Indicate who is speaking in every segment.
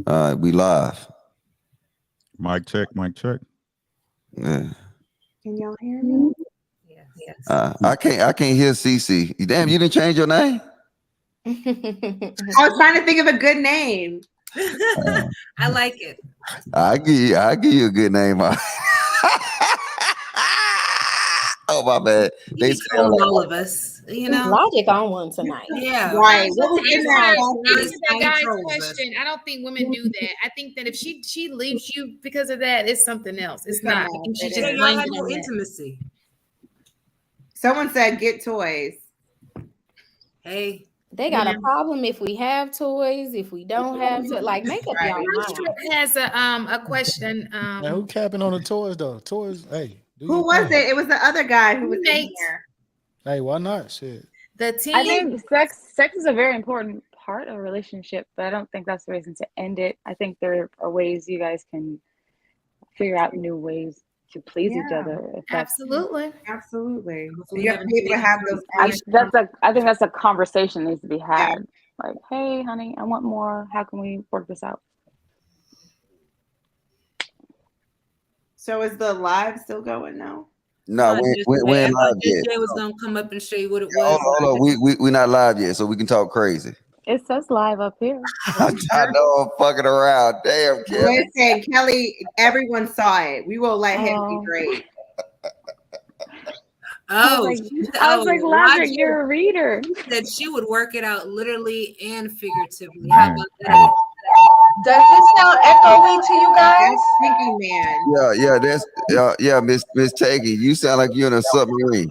Speaker 1: We live.
Speaker 2: Mic check, mic check.
Speaker 1: Yeah.
Speaker 3: Can y'all hear me?
Speaker 4: Yes.
Speaker 1: I can't hear CC. Damn, you didn't change your name?
Speaker 3: I was trying to think of a good name.
Speaker 4: I like it.
Speaker 1: I give you a good name. Oh my bad. They
Speaker 4: told all of us,
Speaker 5: Logic on one tonight.
Speaker 4: Yeah,
Speaker 3: right.
Speaker 6: To answer that guy's question, I don't think women do that. I think that if she leaves you because of that, it's something else. It's not. I think she just blamed
Speaker 4: had
Speaker 6: it
Speaker 4: no
Speaker 6: on that.
Speaker 4: intimacy.
Speaker 3: Someone said get toys.
Speaker 4: Hey,
Speaker 5: they got a problem if we have toys, if we don't have to make up your mind.
Speaker 6: Has a question.
Speaker 7: Man, who capping on the toys though? Toys, hey.
Speaker 3: Who was it? It was the other guy who was in here.
Speaker 7: Hey, why not? Shit.
Speaker 6: The team.
Speaker 8: I think sex is a very important part of a relationship, but I don't think that's the reason to end it. I think there are ways you guys can figure out new ways to please each other.
Speaker 6: Absolutely.
Speaker 3: You have to be able to have those.
Speaker 8: I think that's a conversation that needs to be had. Yeah. Like, hey, honey, I want more. How can we work this out?
Speaker 3: So is the live still going now?
Speaker 1: No, we're live yet.
Speaker 4: Jay was gonna come up and show you what it was.
Speaker 1: Hold on. We're not live yet, so we can talk crazy.
Speaker 8: It says live up here.
Speaker 1: I know I'm fucking around. Damn, Kelly.
Speaker 3: Listen, Kelly, everyone saw it. We will let him be great.
Speaker 4: I was like,
Speaker 8: Logic, you're a reader.
Speaker 4: That she would work it out literally and figuratively. How about that?
Speaker 9: Does this sound echoey to you guys?
Speaker 3: Thinking man.
Speaker 1: Yeah, Miss Taggy, you sound like you're in a submarine.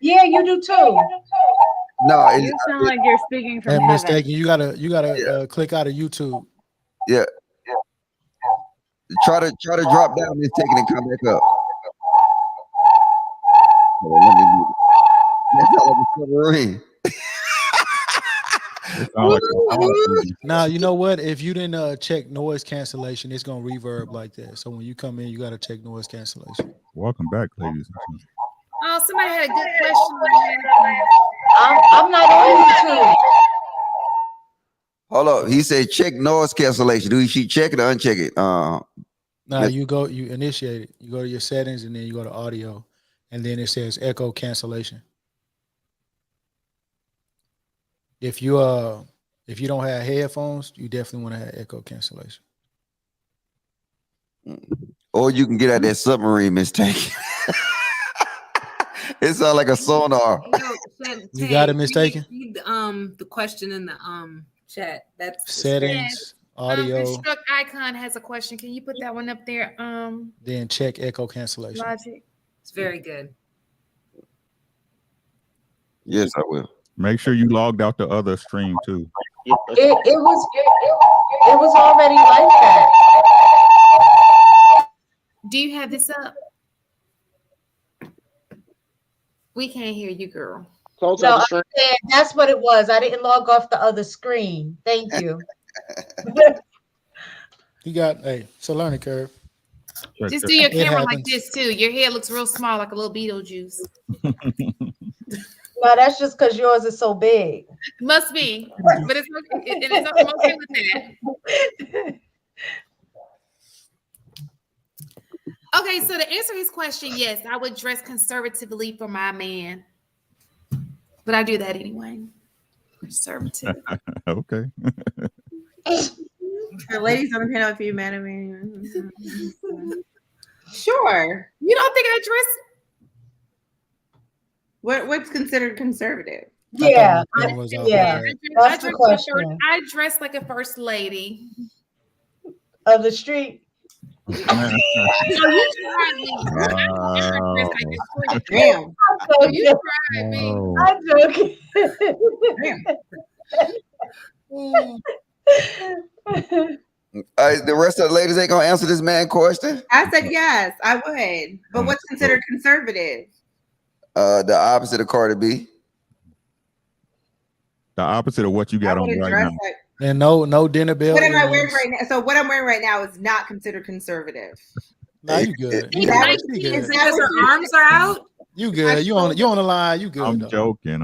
Speaker 9: Yeah, you do too.
Speaker 1: No,
Speaker 8: you sound like you're speaking from heaven.
Speaker 7: Miss Taggy, you gotta click out of YouTube.
Speaker 1: Yeah. Try to drop down, Miss Taggy, and come back up. That sound like a submarine.
Speaker 7: Now you know what? If you didn't check noise cancellation, it's gonna reverb like that. So when you come in, you gotta check noise cancellation.
Speaker 2: Welcome back, ladies.
Speaker 6: Oh, somebody had a good question.
Speaker 9: I'm not on YouTube.
Speaker 1: Hold up. He said check noise cancellation. Do she check it or uncheck it?
Speaker 7: Now you initiate it. You go to your settings and then you go to audio, and then it says echo cancellation. If you don't have headphones, you definitely want to have echo cancellation.
Speaker 1: Or you can get out that submarine, Miss Tank. It sounds like a sonar.
Speaker 7: You got it, Miss Taken?
Speaker 4: The question in the chat. That's
Speaker 7: settings, audio.
Speaker 6: The struck icon has a question. Can you put that one up there?
Speaker 7: Then check echo cancellation.
Speaker 6: Logic.
Speaker 4: It's very good.
Speaker 1: Yes, I will.
Speaker 2: Make sure you logged out the other stream too.
Speaker 9: It was already like that.
Speaker 6: Do you have this up? We can't hear you, girl.
Speaker 9: No, that's what it was. I didn't log off the other screen. Thank you.
Speaker 7: You got it's a learning curve.
Speaker 6: Just do your camera like this too. Your head looks real small, like a little Beetlejuice.
Speaker 9: No, that's just because yours is so big.
Speaker 6: Must be, but it's okay. I'm okay with that. Okay, so to answer his question, yes, I would dress conservatively for my man, but I do that anyway. Conservative.
Speaker 2: Okay.
Speaker 3: The ladies on the panel, if you mad at me, sure.
Speaker 6: You don't think I dress?
Speaker 3: What's considered conservative?
Speaker 9: Yeah, that's the question.
Speaker 6: I dress like a first lady
Speaker 9: of the street.
Speaker 6: So you tried me.
Speaker 9: Damn.
Speaker 6: You tried me.
Speaker 9: I'm joking.
Speaker 1: The rest of the ladies ain't gonna answer this man question.
Speaker 3: I said yes, I would. But what's considered conservative?
Speaker 1: The opposite of Cardi B.
Speaker 2: The opposite of what you got on right now.
Speaker 7: And no dinner bell.
Speaker 3: What am I wearing right now? So what I'm wearing right now is not considered conservative.
Speaker 7: No, you good.
Speaker 4: Because her arms are out.
Speaker 7: You good. You on the line. You good.
Speaker 2: I'm joking.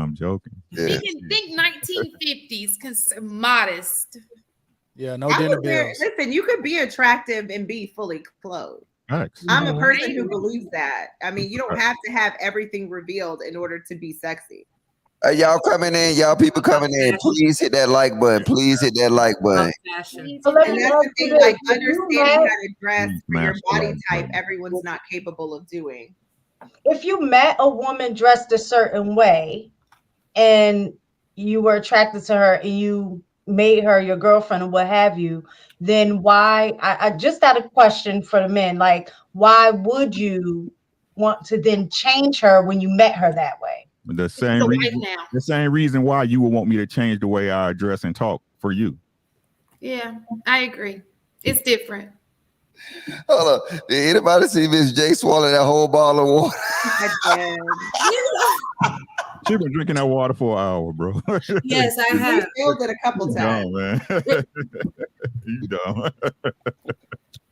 Speaker 6: You can think 1950s modest.
Speaker 7: Yeah, no
Speaker 3: I
Speaker 7: dinner
Speaker 3: would wear,
Speaker 7: bills.
Speaker 3: listen, you could be attractive and be fully clothed.
Speaker 2: Facts.
Speaker 3: I'm a person who believes that. I mean, you don't
Speaker 2: Right.
Speaker 3: have to have everything revealed in order to be sexy.
Speaker 1: Y'all coming in, y'all people coming in. Please hit that like button. Please hit that like button.
Speaker 4: Fashion.
Speaker 9: So let
Speaker 3: And
Speaker 9: me
Speaker 3: that's
Speaker 9: ask
Speaker 3: the
Speaker 9: you
Speaker 3: thing, like
Speaker 9: this. If you
Speaker 3: understanding
Speaker 9: met,
Speaker 3: how to dress
Speaker 2: Please
Speaker 3: for your
Speaker 2: smash the
Speaker 3: body
Speaker 2: like
Speaker 3: type,
Speaker 2: button.
Speaker 3: everyone's not capable of doing.
Speaker 9: if you met a woman dressed a certain way and you were attracted to her and you made her your girlfriend or what have you, then why? I just got a question for the men. Like, why would you want to then change her when you met her that way?
Speaker 2: The
Speaker 4: She's
Speaker 2: same
Speaker 4: a wife
Speaker 2: reason.
Speaker 4: now.
Speaker 2: The same reason why you would want me to change the way I address and talk for you.
Speaker 6: Yeah, I agree. It's different.
Speaker 1: Hold on. Did anybody see Miss J swallow that whole bottle of water?
Speaker 3: I did.
Speaker 2: She been drinking that water for an hour, bro.
Speaker 4: Yes, I
Speaker 3: We
Speaker 4: have.
Speaker 3: filled it a couple
Speaker 2: You
Speaker 3: times.
Speaker 2: dumb, man. You dumb.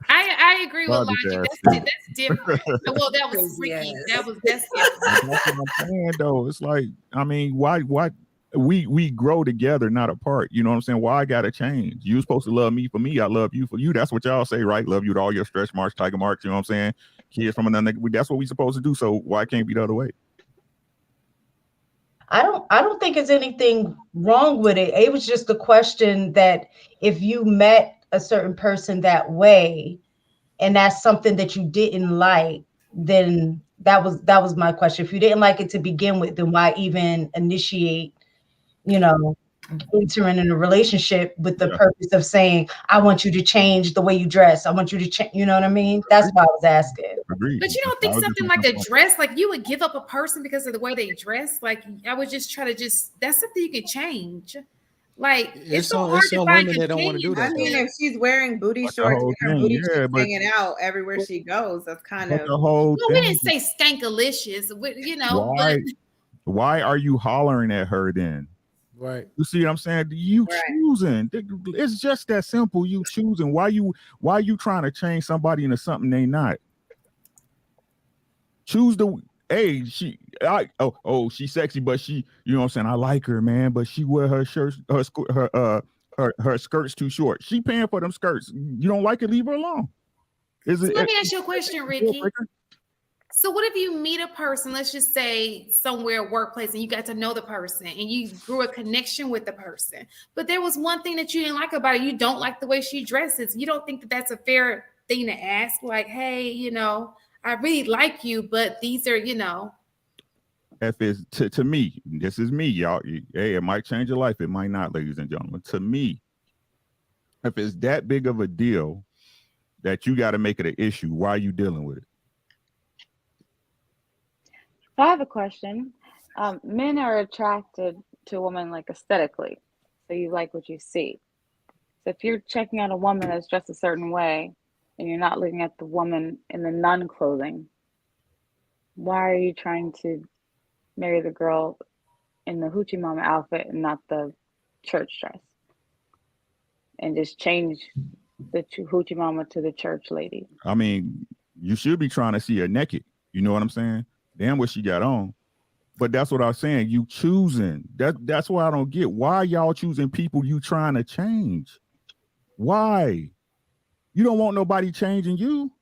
Speaker 6: I agree with
Speaker 2: Logic
Speaker 6: Logic.
Speaker 2: ass
Speaker 6: That's different. Well, that was freaky.
Speaker 3: Yes.
Speaker 6: That's different.
Speaker 2: That's what I'm saying, though. It's like, I mean, why we grow together, not apart. You know what I'm saying? Why I gotta change? You supposed to love me for me. I love you for you. That's what y'all say, right? Love you with all your stretch marks, tiger marks. You know what I'm saying? Kids from another. That's what we supposed to do. So why can't it be the other way?
Speaker 9: I don't think there's anything wrong with it. It was just a question that if you met a certain person that way and that's something that you didn't like, then that was my question. If you didn't like it to begin with, then why even initiate, entering in a relationship with the purpose of saying, I want you to change the way you dress. I want you to change, you know what I mean? That's why I was asking.
Speaker 2: Agreed.
Speaker 6: But you don't think something like a dress, like you would give up a person because of the way they dress? Like I would just try to that's something you can change. Like it's so hard to
Speaker 7: some
Speaker 6: find
Speaker 7: women that don't want to do that.
Speaker 3: I mean, if she's wearing booty
Speaker 2: But the
Speaker 3: shorts
Speaker 2: whole
Speaker 3: and her
Speaker 2: thing,
Speaker 3: booty
Speaker 2: yeah,
Speaker 3: cheeks
Speaker 2: but-
Speaker 3: hanging out everywhere she goes, that's kind
Speaker 2: But
Speaker 3: of
Speaker 2: the whole
Speaker 6: Well, we
Speaker 2: thing.
Speaker 6: didn't say skankalicious,
Speaker 2: Why? Why are you hollering at her then?
Speaker 7: Right.
Speaker 2: You see what I'm saying? You
Speaker 3: Right.
Speaker 2: choosing. It's just that simple. You choosing. Why you trying to change somebody into something they not? Choose the she's sexy, but she, you know what I'm saying? I like her, man, but she wear her shirts, her skirts too short. She paying for them skirts. You don't like it, leave her alone.
Speaker 6: So let me ask you a question, Ricky. So what if you meet a person, let's just say somewhere, workplace, and you got to know the person and you grew a connection with the person, but there was one thing that you didn't like about it. You don't like the way she dresses. You don't think that that's a fair thing to ask? Like, hey, I really like you, but these are,
Speaker 2: If it's to me, this is me, y'all. Hey, it might change your life. It might not, ladies and gentlemen. To me, if it's that big of a deal that you got to make it an issue, why are you dealing with it?
Speaker 8: I have a question. Men are attracted to a woman like aesthetically, so you like what you see. So if you're checking out a woman that's dressed a certain way and you're not looking at the woman in the non-clothing, why are you trying to marry the girl in the hoochie mama outfit and not the church dress? And just change the hoochie mama to the church lady.
Speaker 2: I mean, you should be trying to see her naked. You know what I'm saying? Damn what she got on. But that's what I was saying. You choosing. That's why I don't get. Why y'all choosing people you trying to change? Why? You don't want nobody changing you.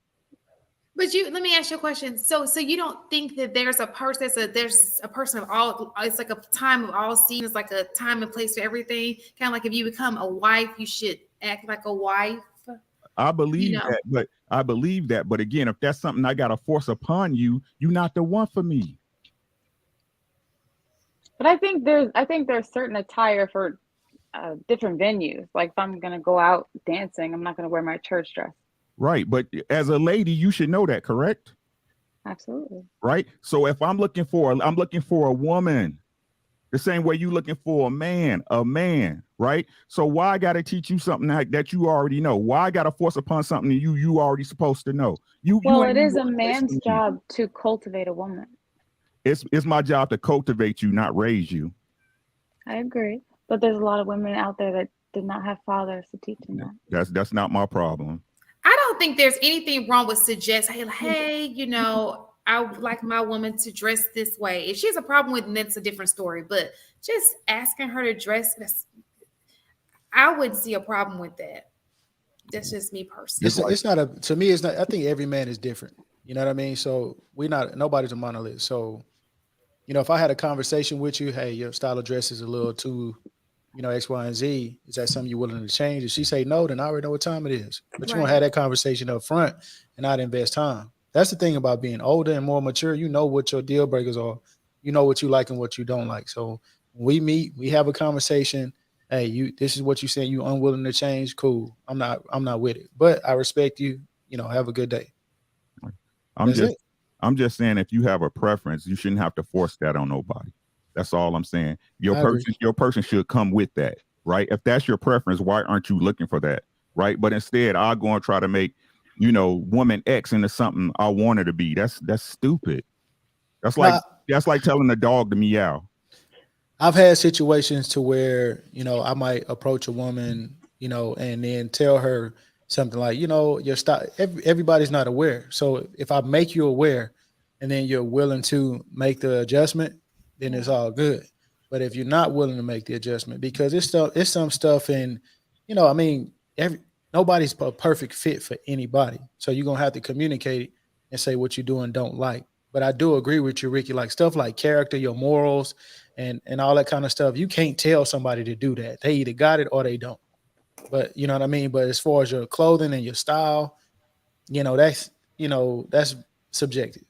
Speaker 6: But let me ask you a question. So you don't think that there's a person, there's a person of all, it's like a time of all seasons, like a time and place for everything. Kind of like if you become a wife, you should act like a wife.
Speaker 2: I believe that. But again, if that's something I gotta force upon you, you're not the one for me.
Speaker 8: But I think there's certain attire for different venues. Like if I'm gonna go out dancing, I'm not gonna wear my church dress.
Speaker 2: Right. But as a lady, you should know that, correct?
Speaker 8: Absolutely.
Speaker 2: Right. So if I'm looking for a woman, the same way you looking for a man, right? So why I gotta teach you something that you already know? Why I gotta force upon something you already supposed to know?
Speaker 8: It is a man's job to cultivate a woman.
Speaker 2: It's my job to cultivate you, not raise you.
Speaker 8: I agree. But there's a lot of women out there that did not have fathers to teach them that.
Speaker 2: That's not my problem.
Speaker 6: I don't think there's anything wrong with hey, I would like my woman to dress this way. If she has a problem with it, that's a different story. But just asking her to dress, I wouldn't see a problem with that. That's just me personally.
Speaker 7: It's not a, to me, it's not, I think every man is different. You know what I mean? So nobody's a monolith. So, if I had a conversation with you, hey, your style of dress is a little too, X, Y, and Z. Is that something you're willing to change? If she say no, then I already know what time it is. But you want to have that conversation up front and not invest time. That's the thing about being older and more mature. You know what your deal breakers are. You know what you like and what you don't like. So when we meet, we have a conversation. Hey, this is what you saying. You unwilling to change. Cool. I'm not with it. But I respect you. Have a good day.
Speaker 2: I'm just saying, if you have a preference, you shouldn't have to force that on nobody. That's all I'm saying. Your person should come with that, right? If that's your preference, why aren't you looking for that, right? But instead, I'll go and try to make, woman X into something I want her to be. That's stupid. That's like telling the dog to meow.
Speaker 7: I've had situations to where, I might approach a woman, and then tell her something like, your style, everybody's not aware. So if I make you aware and then you're willing to make the adjustment, then it's all good. But if you're not willing to make the adjustment, because it's some stuff in, nobody's a perfect fit for anybody. So you're going to have to communicate and say what you do and don't like. But I do agree with you, Ricky, like stuff like character, your morals, and all that kind of stuff. You can't tell somebody to do that. They either got it or they don't. But you know what I mean? But as far as your clothing and your style, that's subjective.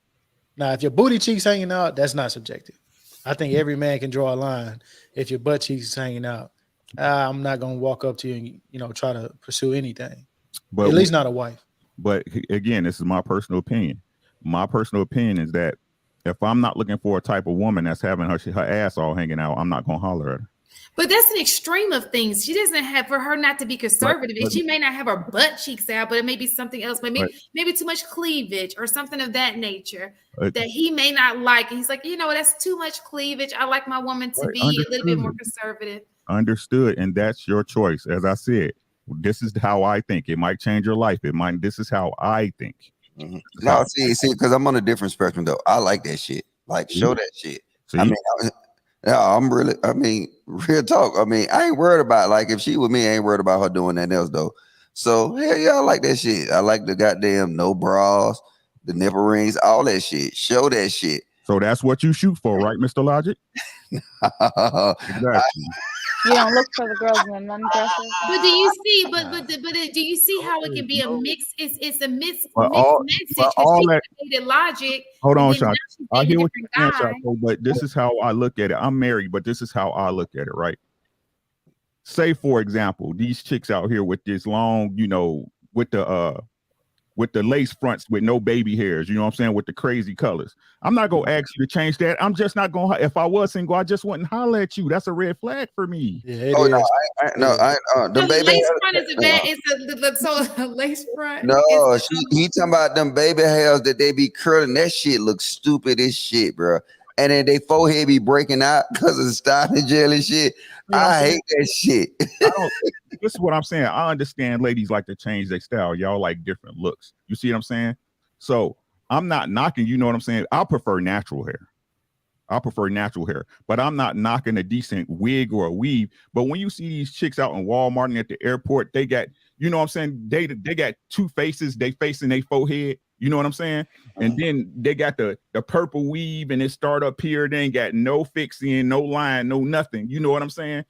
Speaker 7: Now, if your booty cheeks hanging out, that's not subjective. I think every man can draw a line. If your butt cheeks is hanging out, I'm not going to walk up to you and, try to pursue anything. But at least not a wife.
Speaker 2: But again, this is my personal opinion. My personal opinion is that if I'm not looking for a type of woman that's having her ass all hanging out, I'm not going to holler at her.
Speaker 6: But that's an extreme of things. She doesn't have, for her not to be conservative. She may not have her butt cheeks out, but it may be something else. Maybe too much cleavage or something of that nature that he may not like. And he's like, that's too much cleavage. I like my woman to be a little bit more conservative.
Speaker 2: Understood. And that's your choice. As I said, this is how I think. It might change your life. This is how I think.
Speaker 1: Mm-hmm. No, see, because I'm on a different spectrum though. I like that shit. Like, show that shit. See? Real talk. I ain't worried about, like, if she with me, I ain't worried about her doing that else though. So hell yeah, I like that shit. I like the goddamn no bras, the nipple rings, all that shit. Show that shit.
Speaker 2: So that's what you shoot for, right, Mr. Logic? Exactly.
Speaker 8: You don't look for the girls in the non-dresses.
Speaker 6: But do you see? But do you see how it can be a mix? It's a mixed message. Logic.
Speaker 2: Hold on, Sean. I hear what you're saying, but this is how I look at it. I'm married, but this is how I look at it, right? Say, for example, these chicks out here with this long, with the lace fronts with no baby hairs, you know what I'm saying, with the crazy colors. I'm not gonna ask you to change that. I'm just not gonna. If I was single, I just wouldn't holler at you. That's a red flag for me.
Speaker 7: Yeah,
Speaker 6: the lace front is a bad. It's a lace front.
Speaker 1: No, he talking about them baby hairs that they be curling. That shit looks stupid as shit, bro. And then they forehead be breaking out because of the styling gel and shit. I hate that shit.
Speaker 2: This is what I'm saying. I understand ladies like to change their style. Y'all like different looks. You see what I'm saying? So I'm not knocking, you know what I'm saying? I prefer natural hair. But I'm not knocking a decent wig or a weave. But when you see these chicks out in Walmart and at the airport, they got, you know what I'm saying? They got two faces. They facing their forehead. You know what I'm saying? And then they got the purple weave and it start up here. They ain't got no fixing, no line, no nothing. You know what I'm saying?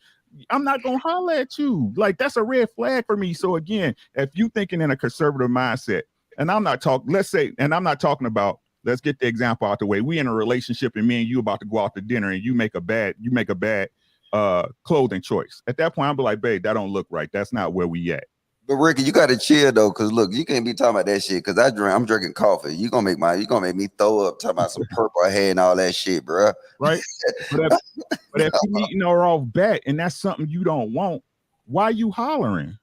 Speaker 2: I'm not going to holler at you. Like, that's a red flag for me. So again, if you thinking in a conservative mindset, and I'm not talking, I'm not talking about, let's get the example out the way. We in a relationship and me and you about to go out to dinner and you make a bad clothing choice. At that point, I'll be like, babe, that don't look right. That's not where we at.
Speaker 1: But Ricky, you gotta chill though, cause look, you can't be talking about that shit. Cause I'm drinking coffee. You gonna make me throw up talking about some purple hair and all that shit, bro.
Speaker 2: Right. But if you meeting her off bat and that's something you don't want, why you hollering?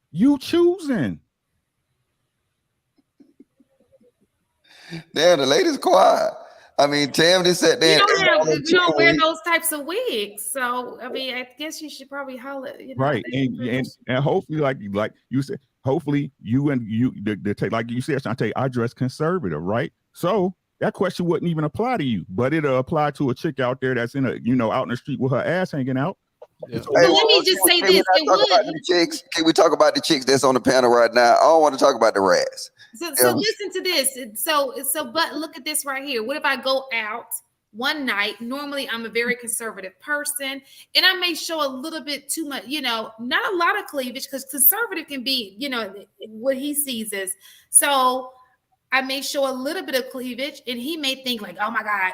Speaker 2: You choosing.
Speaker 1: Damn, the lady's quiet. Tam just sat there.
Speaker 6: You don't wear those types of wigs, so I guess you should probably holler.
Speaker 2: Right, and hopefully, like you said, hopefully you like you said, Shantae, I dress conservative, right? So that question wouldn't even apply to you, but it'll apply to a chick out there that's out in the street with her ass hanging out.
Speaker 7: Yeah.
Speaker 6: But let me just say this: it would.
Speaker 1: Can we talk about the chicks that's on the panel right now? I don't want to talk about the rats.
Speaker 6: So listen to this. But look at this right here. What if I go out one night? Normally, I'm a very conservative person, and I may show a little bit too much, not a lot of cleavage, because conservative can be, what he sees as. So I may show a little bit of cleavage, and he may think like, oh my God,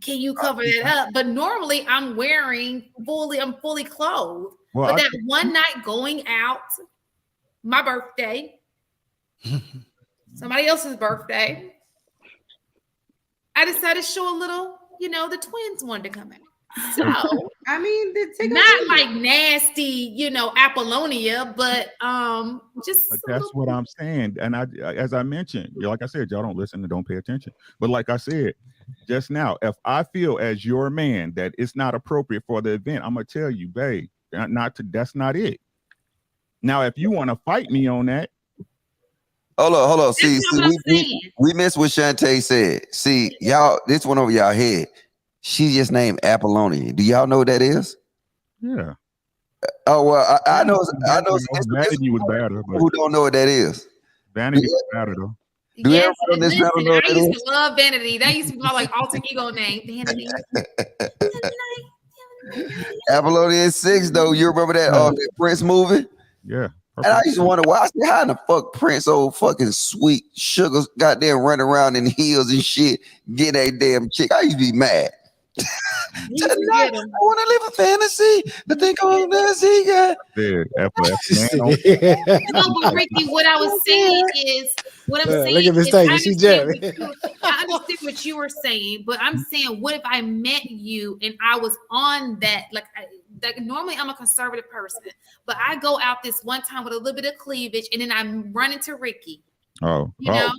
Speaker 6: can you cover that up? But normally I'm fully clothed.
Speaker 2: Well,
Speaker 6: but that one night going out, my birthday, somebody else's birthday, I decided to show a little, the twins wanted to come in. So
Speaker 3: I mean,
Speaker 6: not like nasty, Apollonia, but just.
Speaker 2: But that's what I'm saying. And as I mentioned, like I said, y'all don't listen and don't pay attention. But like I said just now, if I feel as your man that it's not appropriate for the event, I'm gonna tell you, babe, that's not it. Now, if you want to fight me on that.
Speaker 1: Hold on. See, we missed what Shantae said. See, y'all, this one over y'all head. She just named Apollonia. Do y'all know what that is?
Speaker 2: Yeah.
Speaker 1: Oh well, I know.
Speaker 2: Vanity was better.
Speaker 1: Who don't know what that is?
Speaker 2: Vanity was better though.
Speaker 6: Yes, listen, I used to love Vanity. That used to be my like alter ego name, Vanity.
Speaker 1: Apollonia is 6 though. You remember that Prince movie?
Speaker 2: Yeah.
Speaker 1: And I used to wonder why. I said, how in the fuck Prince, old fucking sweet sugar, goddamn running around in heels and shit, get a damn chick? I used to be mad. I want to live a fantasy. To think of this, he got.
Speaker 6: No, but Ricky, what I was saying is, what I'm saying
Speaker 7: look at this
Speaker 6: is,
Speaker 7: thing.
Speaker 6: I
Speaker 7: You see Jerry.
Speaker 6: understand what you were saying, but I'm saying, what if I met you and I was on that, like normally I'm a conservative person, but I go out this one time with a little bit of cleavage, and then I'm running to Ricky.
Speaker 2: You know?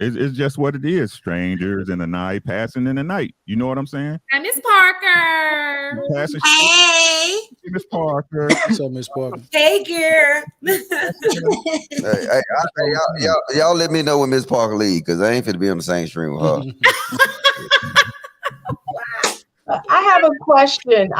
Speaker 2: It's just what it is. Strangers in the night, passing in the night. You know what I'm saying?
Speaker 6: Hi, Miss Parker.
Speaker 4: Hey,
Speaker 2: Miss Parker.
Speaker 7: So Miss Parker.
Speaker 4: Hey, girl.
Speaker 1: Y'all let me know when Miss Parker leave, because I ain't finna be on the same stream with her.
Speaker 9: I have a question.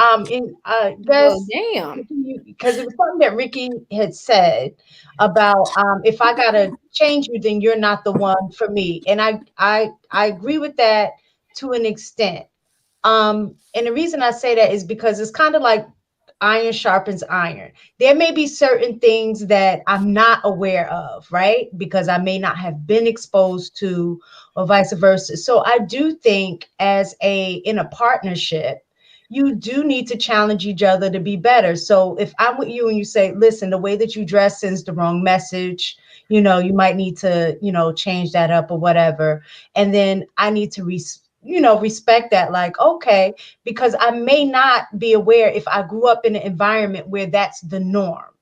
Speaker 5: Damn.
Speaker 9: Because it was something that Ricky had said about if I gotta change you, then you're not the one for me. And I agree with that to an extent. And the reason I say that is because it's kind of like iron sharpens iron. There may be certain things that I'm not aware of, right? Because I may not have been exposed to, or vice versa. So I do think in a partnership, you do need to challenge each other to be better. So if I'm with you and you say, listen, the way that you dress sends the wrong message, you might need to, change that up or whatever. And then I need to respect that, like, okay, because I may not be aware if I grew up in an environment where that's the norm.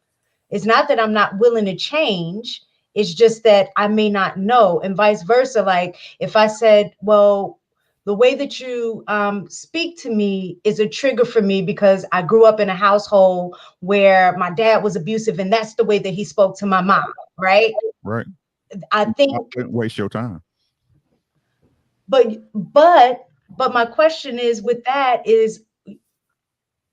Speaker 9: It's not that I'm not willing to change. It's just that I may not know, and vice versa. Like if I said, well, the way that you speak to me is a trigger for me because I grew up in a household where my dad was abusive, and that's the way that he spoke to my mom, right?
Speaker 2: Right.
Speaker 9: I think
Speaker 2: don't waste your time.
Speaker 9: But my question is, with that is,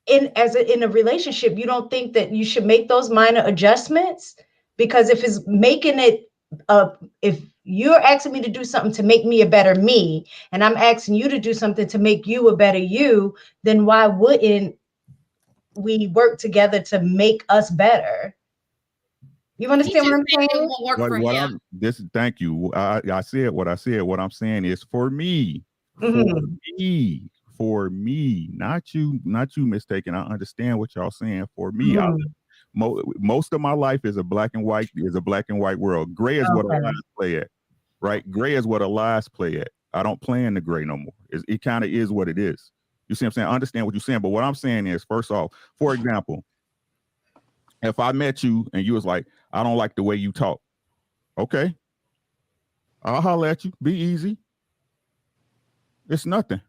Speaker 9: in a relationship, you don't think that you should make those minor adjustments? Because if it's making it if you're asking me to do something to make me a better me, and I'm asking you to do something to make you a better you, then why wouldn't we work together to make us better? You understand what I'm saying?
Speaker 2: Thank you. I said what I said. What I'm saying is for me, for me, not you mistaken. I understand what y'all saying. For me, most of my life is a black and white world. Gray is what a lies play at, right? Gray is what a lies play at. I don't play in the gray no more. It kind of is what it is. You see what I'm saying? I understand what you're saying, but what I'm saying is, first off, for example, if I met you and you was like, I don't like the way you talk. Okay. I'll holler at you. Be easy. It's nothing,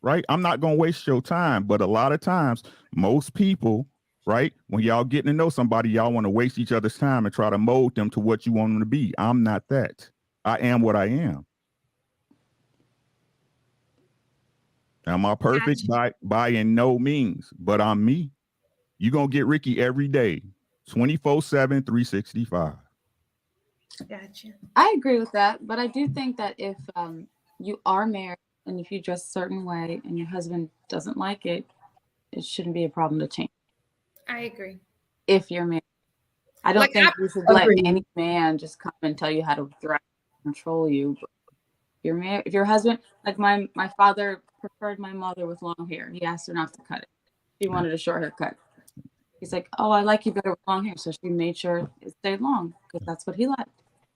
Speaker 2: right? I'm not going to waste your time. But a lot of times, most people, right, when y'all getting to know somebody, y'all want to waste each other's time and try to mold them to what you want them to be. I'm not that. I am what I am. Am I perfect? By in no means, but I'm me. You're going to get Ricky every day, 24/7, 365.
Speaker 6: Gotcha.
Speaker 8: I agree with that, but I do think that if you are married and if you dress a certain way and your husband doesn't like it, it shouldn't be a problem to change.
Speaker 6: I agree.
Speaker 8: If you're married, I don't
Speaker 6: Like,
Speaker 8: think you should let
Speaker 9: Agreed.
Speaker 8: any man just come and tell you how to dress, control you. But if you're married, if your husband, like my father preferred my mother with long hair. He asked her not to cut it. She wanted a short haircut. He's like, oh, I like you better with long hair. So she made sure it stayed long because that's what he liked.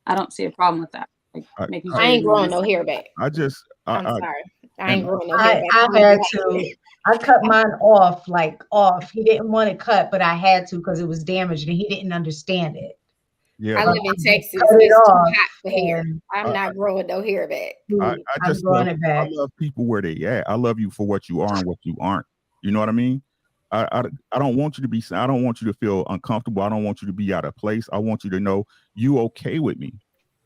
Speaker 8: I don't see a problem with that. Like making sure
Speaker 5: I ain't
Speaker 8: you
Speaker 5: growing no hair back.
Speaker 2: I just,
Speaker 5: I'm
Speaker 2: I,
Speaker 5: sorry. I ain't
Speaker 2: and
Speaker 5: growing no hair
Speaker 9: I
Speaker 5: back.
Speaker 9: had to. I cut mine off, like off. He didn't want it cut, but I had to because it was damaged and he didn't understand it.
Speaker 2: yeah,
Speaker 5: I
Speaker 2: but
Speaker 5: live in Texas.
Speaker 9: Cut it
Speaker 5: It's too
Speaker 9: off.
Speaker 5: hot for hair.
Speaker 9: And
Speaker 5: I'm not growing no hair back.
Speaker 2: I
Speaker 9: I'm
Speaker 2: just
Speaker 9: growing
Speaker 2: love,
Speaker 9: it back.
Speaker 2: I love people where they at. I love you for what you are and what you aren't. You know what I mean? I don't want you to be, I don't want you to feel uncomfortable. I don't want you to be out of place. I want you to know you okay with me,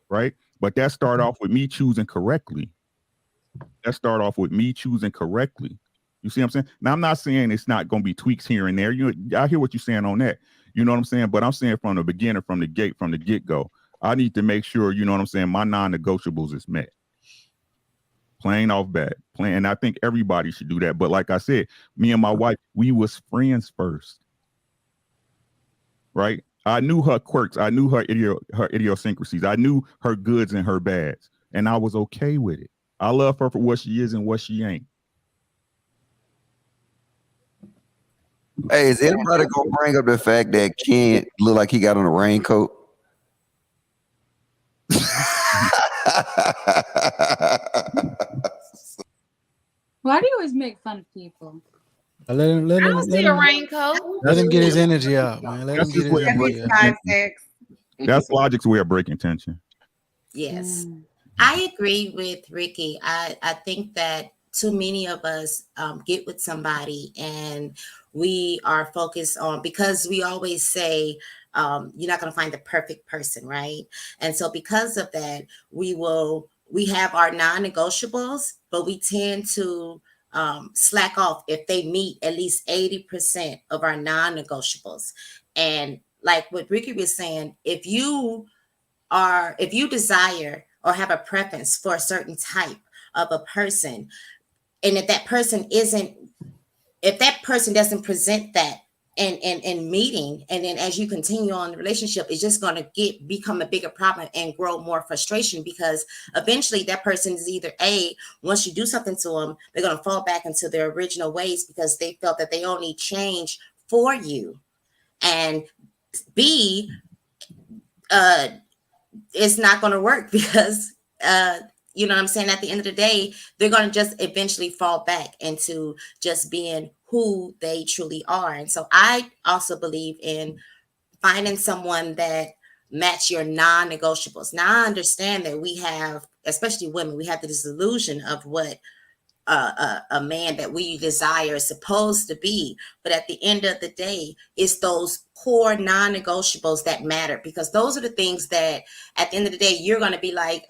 Speaker 2: right? But that start off with me choosing correctly. You see what I'm saying? Now, I'm not saying it's not going to be tweaks here and there. I hear what you're saying on that. You know what I'm saying? But I'm saying from the beginning, from the get-go, I need to make sure, you know what I'm saying, my non-negotiables is met. Plain off bat. And I think everybody should do that. But like I said, me and my wife, we was friends first. Right? I knew her quirks. I knew her idiosyncrasies. I knew her goods and her bads. And I was okay with it. I love her for what she is and what she ain't.
Speaker 1: Hey, is anybody gonna bring up the fact that Ken look like he got on a raincoat?
Speaker 8: Why do you always make fun of people?
Speaker 7: Let him
Speaker 6: I don't see a raincoat.
Speaker 7: let him get his energy out, man. Let him
Speaker 2: That's
Speaker 7: get
Speaker 2: just
Speaker 7: his
Speaker 2: what
Speaker 7: energy out.
Speaker 3: 5'6".
Speaker 2: That's Logic's way of breaking tension.
Speaker 10: Yes.
Speaker 8: Mm.
Speaker 10: I agree with Ricky. I think that too many of us get with somebody and we are focused on, because we always say you're not going to find the perfect person, right? And so because of that, we have our non-negotiables, but we tend to slack off if they meet at least 80% of our non-negotiables. And like what Ricky was saying, if you desire or have a preference for a certain type of a person, and if that person doesn't present that in meeting, and then as you continue on the relationship, it's just going to become a bigger problem and grow more frustration, because eventually that person is either once you do something to them, they're going to fall back into their original ways because they felt that they only change for you, and B, it's not going to work because you know what I'm saying, at the end of the day, they're going to just eventually fall back into just being who they truly are. And so I also believe in finding someone that match your non-negotiables. Now I understand that we have, especially women, we have this illusion of what a man that we desire is supposed to be, but at the end of the day, it's those core non-negotiables that matter, because those are the things that at the end of the day you're going to be like,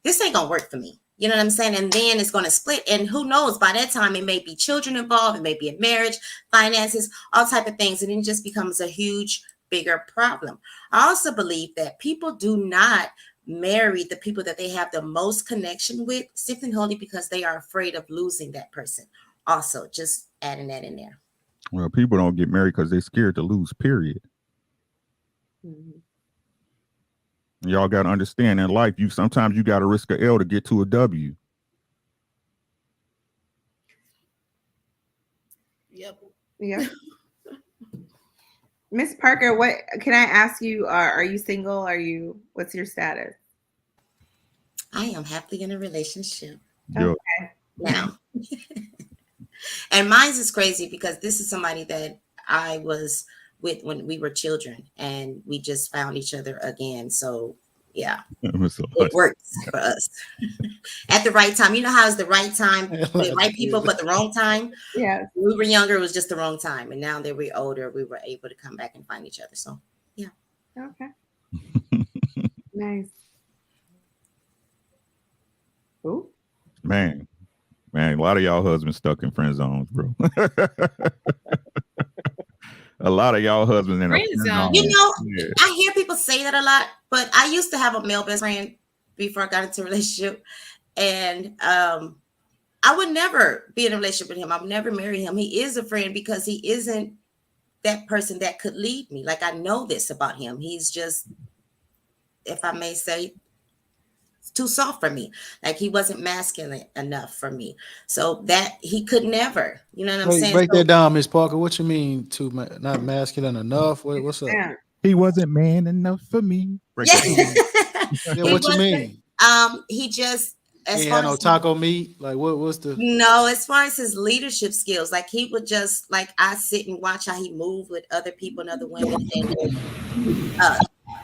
Speaker 10: this ain't gonna work for me, you know what I'm saying? And then it's going to split, and who knows, by that time it may be children involved, it may be a marriage, finances, all type of things, and it just becomes a huge bigger problem. I also believe that people do not marry the people that they have the most connection with simply only because they are afraid of losing that person. Also, just adding that in there.
Speaker 2: Well, people don't get married because they're scared to lose, period.
Speaker 3: Mhm.
Speaker 2: Y'all got to understand, in life, sometimes you got to risk a L to get to a W.
Speaker 6: Yep.
Speaker 3: Yeah. Miss Parker, what can I ask you? Are you single? What's your status?
Speaker 10: I am happily in a relationship
Speaker 2: Yo,
Speaker 10: now. And mine's is crazy because this is somebody that I was with when we were children, and we just found each other again. So yeah, it works for us at the right time. You know how it's the right time, the right people, but the wrong time.
Speaker 3: Yeah.
Speaker 10: When we were younger, it was just the wrong time, and now that we're older, we were able to come back and find each other. So yeah.
Speaker 3: Okay. Nice. Ooh.
Speaker 2: Man, a lot of y'all husbands stuck in friend zones, bro. A lot of y'all husbands in a
Speaker 6: Friend zone.
Speaker 10: You know,
Speaker 2: Yeah.
Speaker 10: I hear people say that a lot, but I used to have a male best friend before I got into a relationship, and I would never be in a relationship with him. I would never marry him. He is a friend because he isn't that person that could lead me. Like, I know this about him. He's just, if I may say, too soft for me. Like, he wasn't masculine enough for me. So that he could never, you know what I'm saying?
Speaker 7: Break
Speaker 10: So,
Speaker 7: that down, Miss Parker. What you mean not masculine enough? What's up?
Speaker 3: Yeah.
Speaker 2: He wasn't man enough for me. Break
Speaker 10: yeah.
Speaker 2: that down.
Speaker 7: Yeah, what you mean?
Speaker 10: He just, as
Speaker 7: He
Speaker 10: far
Speaker 7: had no
Speaker 10: as
Speaker 7: taco meat. Like what's the?
Speaker 10: no, as far as his leadership skills, like he would just like I sit and watch how he moved with other people and other women and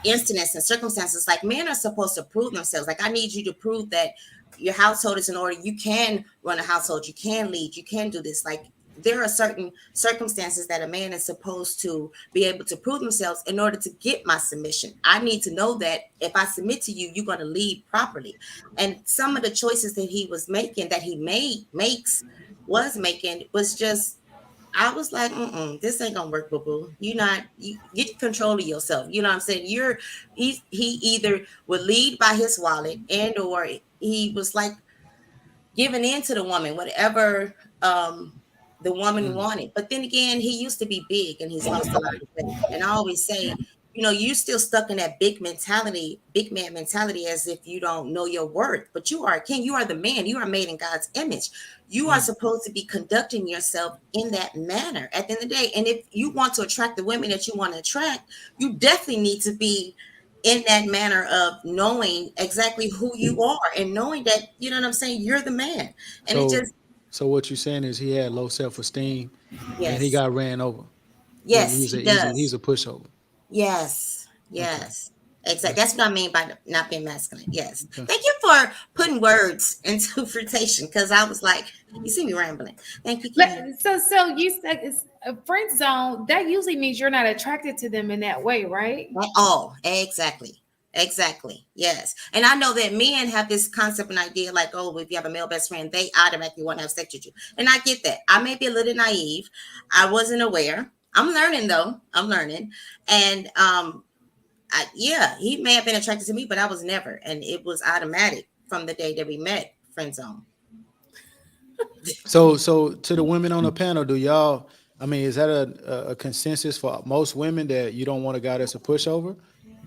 Speaker 10: incidents and circumstances. Like, men are supposed to prove themselves. Like, I need you to prove that your household is in order. You can run a household. You can lead. You can do this. Like, there are certain circumstances that a man is supposed to be able to prove themselves in order to get my submission. I need to know that if I submit to you, you're going to lead properly. And some of the choices that he was making, that he was making, was just, I was like, this ain't gonna work, boo-boo. You get control of yourself. You know what I'm saying? He either would lead by his wallet, and or he was like giving in to the woman, whatever the woman wanted. But then again, he used to be big and he's lost a lot of weight. And I always say, you know, you're still stuck in that big man mentality, as if you don't know your worth. But you are a king. You are the man. You are made in God's image. You are supposed to be conducting yourself in that manner at the end of the day. And if you want to attract the women that you want to attract, you definitely need to be in that manner of knowing exactly who you are and knowing that, you know what I'm saying, you're the man. And
Speaker 7: so what you're saying is he had low self-esteem,
Speaker 10: yes,
Speaker 7: and he got ran over.
Speaker 10: Yes,
Speaker 7: he's a pushover.
Speaker 10: Yes. Exactly. That's what I mean by not being masculine. Yes.
Speaker 7: Okay.
Speaker 10: Thank you for putting words into fruitation, because I was like, you see me rambling. Thank you, Kim.
Speaker 6: So you said it's a friend zone. That usually means you're not attracted to them in that way, right?
Speaker 10: Oh, exactly. Yes. And I know that men have this concept and idea like, oh, if you have a male best friend, they automatically want to have sex with you. And I get that. I may be a little naive. I wasn't aware. I'm learning though. And he may have been attracted to me, but I was never. And it was automatic from the day that we met, friend zone.
Speaker 7: So to the women on the panel, do y'all, I mean, is that a consensus for most women that you don't want a guy that's a pushover?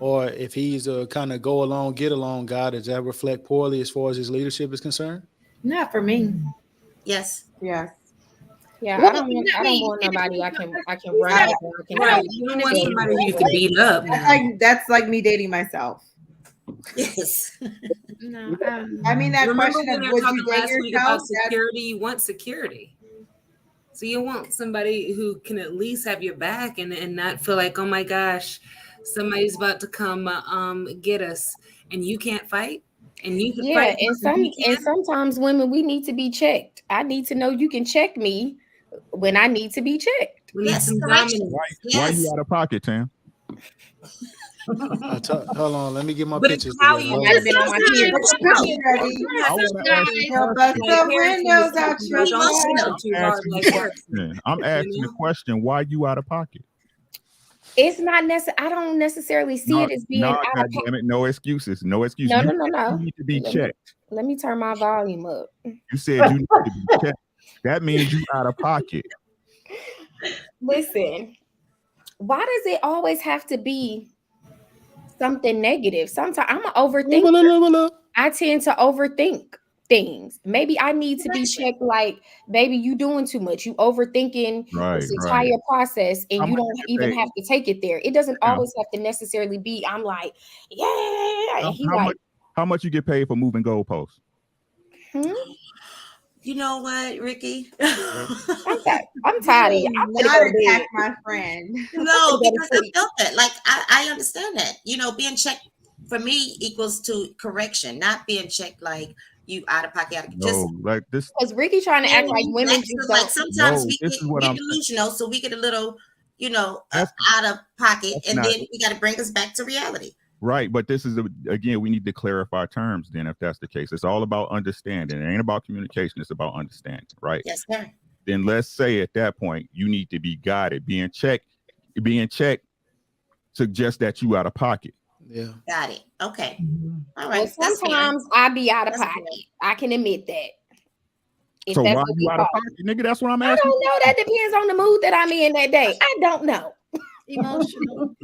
Speaker 7: Or if he's a kind of go along, get along guy, does that reflect poorly as far as his leadership is concerned?
Speaker 6: Not for me.
Speaker 10: Yes.
Speaker 3: Yes.
Speaker 5: Yeah,
Speaker 6: Well,
Speaker 5: I don't want nobody I can run
Speaker 6: Right.
Speaker 5: over.
Speaker 4: Right. You don't want somebody you can beat up.
Speaker 3: That's like me dating myself.
Speaker 10: Yes.
Speaker 6: No.
Speaker 3: I mean, that
Speaker 4: Remember
Speaker 3: question of
Speaker 4: when they were
Speaker 3: would
Speaker 4: talking
Speaker 3: you date
Speaker 4: last week about
Speaker 3: yourself?
Speaker 4: security? You want security. So you want somebody who can at least have your back and not feel like, oh my gosh, somebody's about to come get us, and you can't fight. And you can fight.
Speaker 5: And sometimes women, we need to be checked. I need to know you can check me when I need to be checked.
Speaker 10: Yes.
Speaker 2: Why you out of pocket, Tam?
Speaker 7: Hold on, let me get my
Speaker 4: But
Speaker 7: pictures.
Speaker 4: it's how
Speaker 7: together.
Speaker 4: you
Speaker 7: Hold
Speaker 5: Might
Speaker 7: on.
Speaker 5: have been on my kids.
Speaker 2: I want to ask you a
Speaker 3: Help us
Speaker 2: question.
Speaker 3: the windows out your
Speaker 2: I'm asking the question, why you out of pocket?
Speaker 5: It's not necessary. I don't necessarily see it as being out of pocket.
Speaker 2: Damn it, no excuses. No.
Speaker 5: No.
Speaker 2: You need to be checked.
Speaker 5: Let me turn my volume up.
Speaker 2: You said you need to be checked. That means you out of pocket.
Speaker 5: Listen, why does it always have to be something negative? Sometimes I'm an overthinker. I tend to overthink things. Maybe I need to be checked like, baby, you doing too much. You overthinking this entire process, and you don't even have to take it there. It doesn't always have to necessarily be, I'm like, yeah.
Speaker 2: How much you get paid for moving goalposts?
Speaker 10: You know what, Ricky?
Speaker 5: I'm tired of you. I'm
Speaker 3: not attack my friend.
Speaker 10: No, because I felt that. Like, I understand that. You know, being checked for me equals to correction, not being checked like you out of pocket.
Speaker 2: Like this.
Speaker 5: Because Ricky trying to act like women just
Speaker 10: like sometimes we get delusional, so we get a little, out of pocket, and then we got to bring us back to reality.
Speaker 2: Right, but this is again, we need to clarify terms. Then, if that's the case, it's all about understanding. It ain't about communication; it's about understanding, right?
Speaker 10: Yes, sir.
Speaker 2: Then let's say at that point, you need to be guided, being checked. being checked suggests that you out of pocket.
Speaker 10: Yeah. Got it. Okay. All
Speaker 5: Well,
Speaker 10: right.
Speaker 5: sometimes I be out of
Speaker 10: That's
Speaker 5: pocket.
Speaker 10: fair.
Speaker 5: I can admit that. If
Speaker 2: So
Speaker 5: that's
Speaker 2: why
Speaker 5: what we
Speaker 2: you out of
Speaker 5: call
Speaker 2: pocket, nigga? That's what I'm
Speaker 5: I
Speaker 2: asking.
Speaker 5: don't know. That depends on the mood that I'm in that day. I don't know.
Speaker 3: Emotional.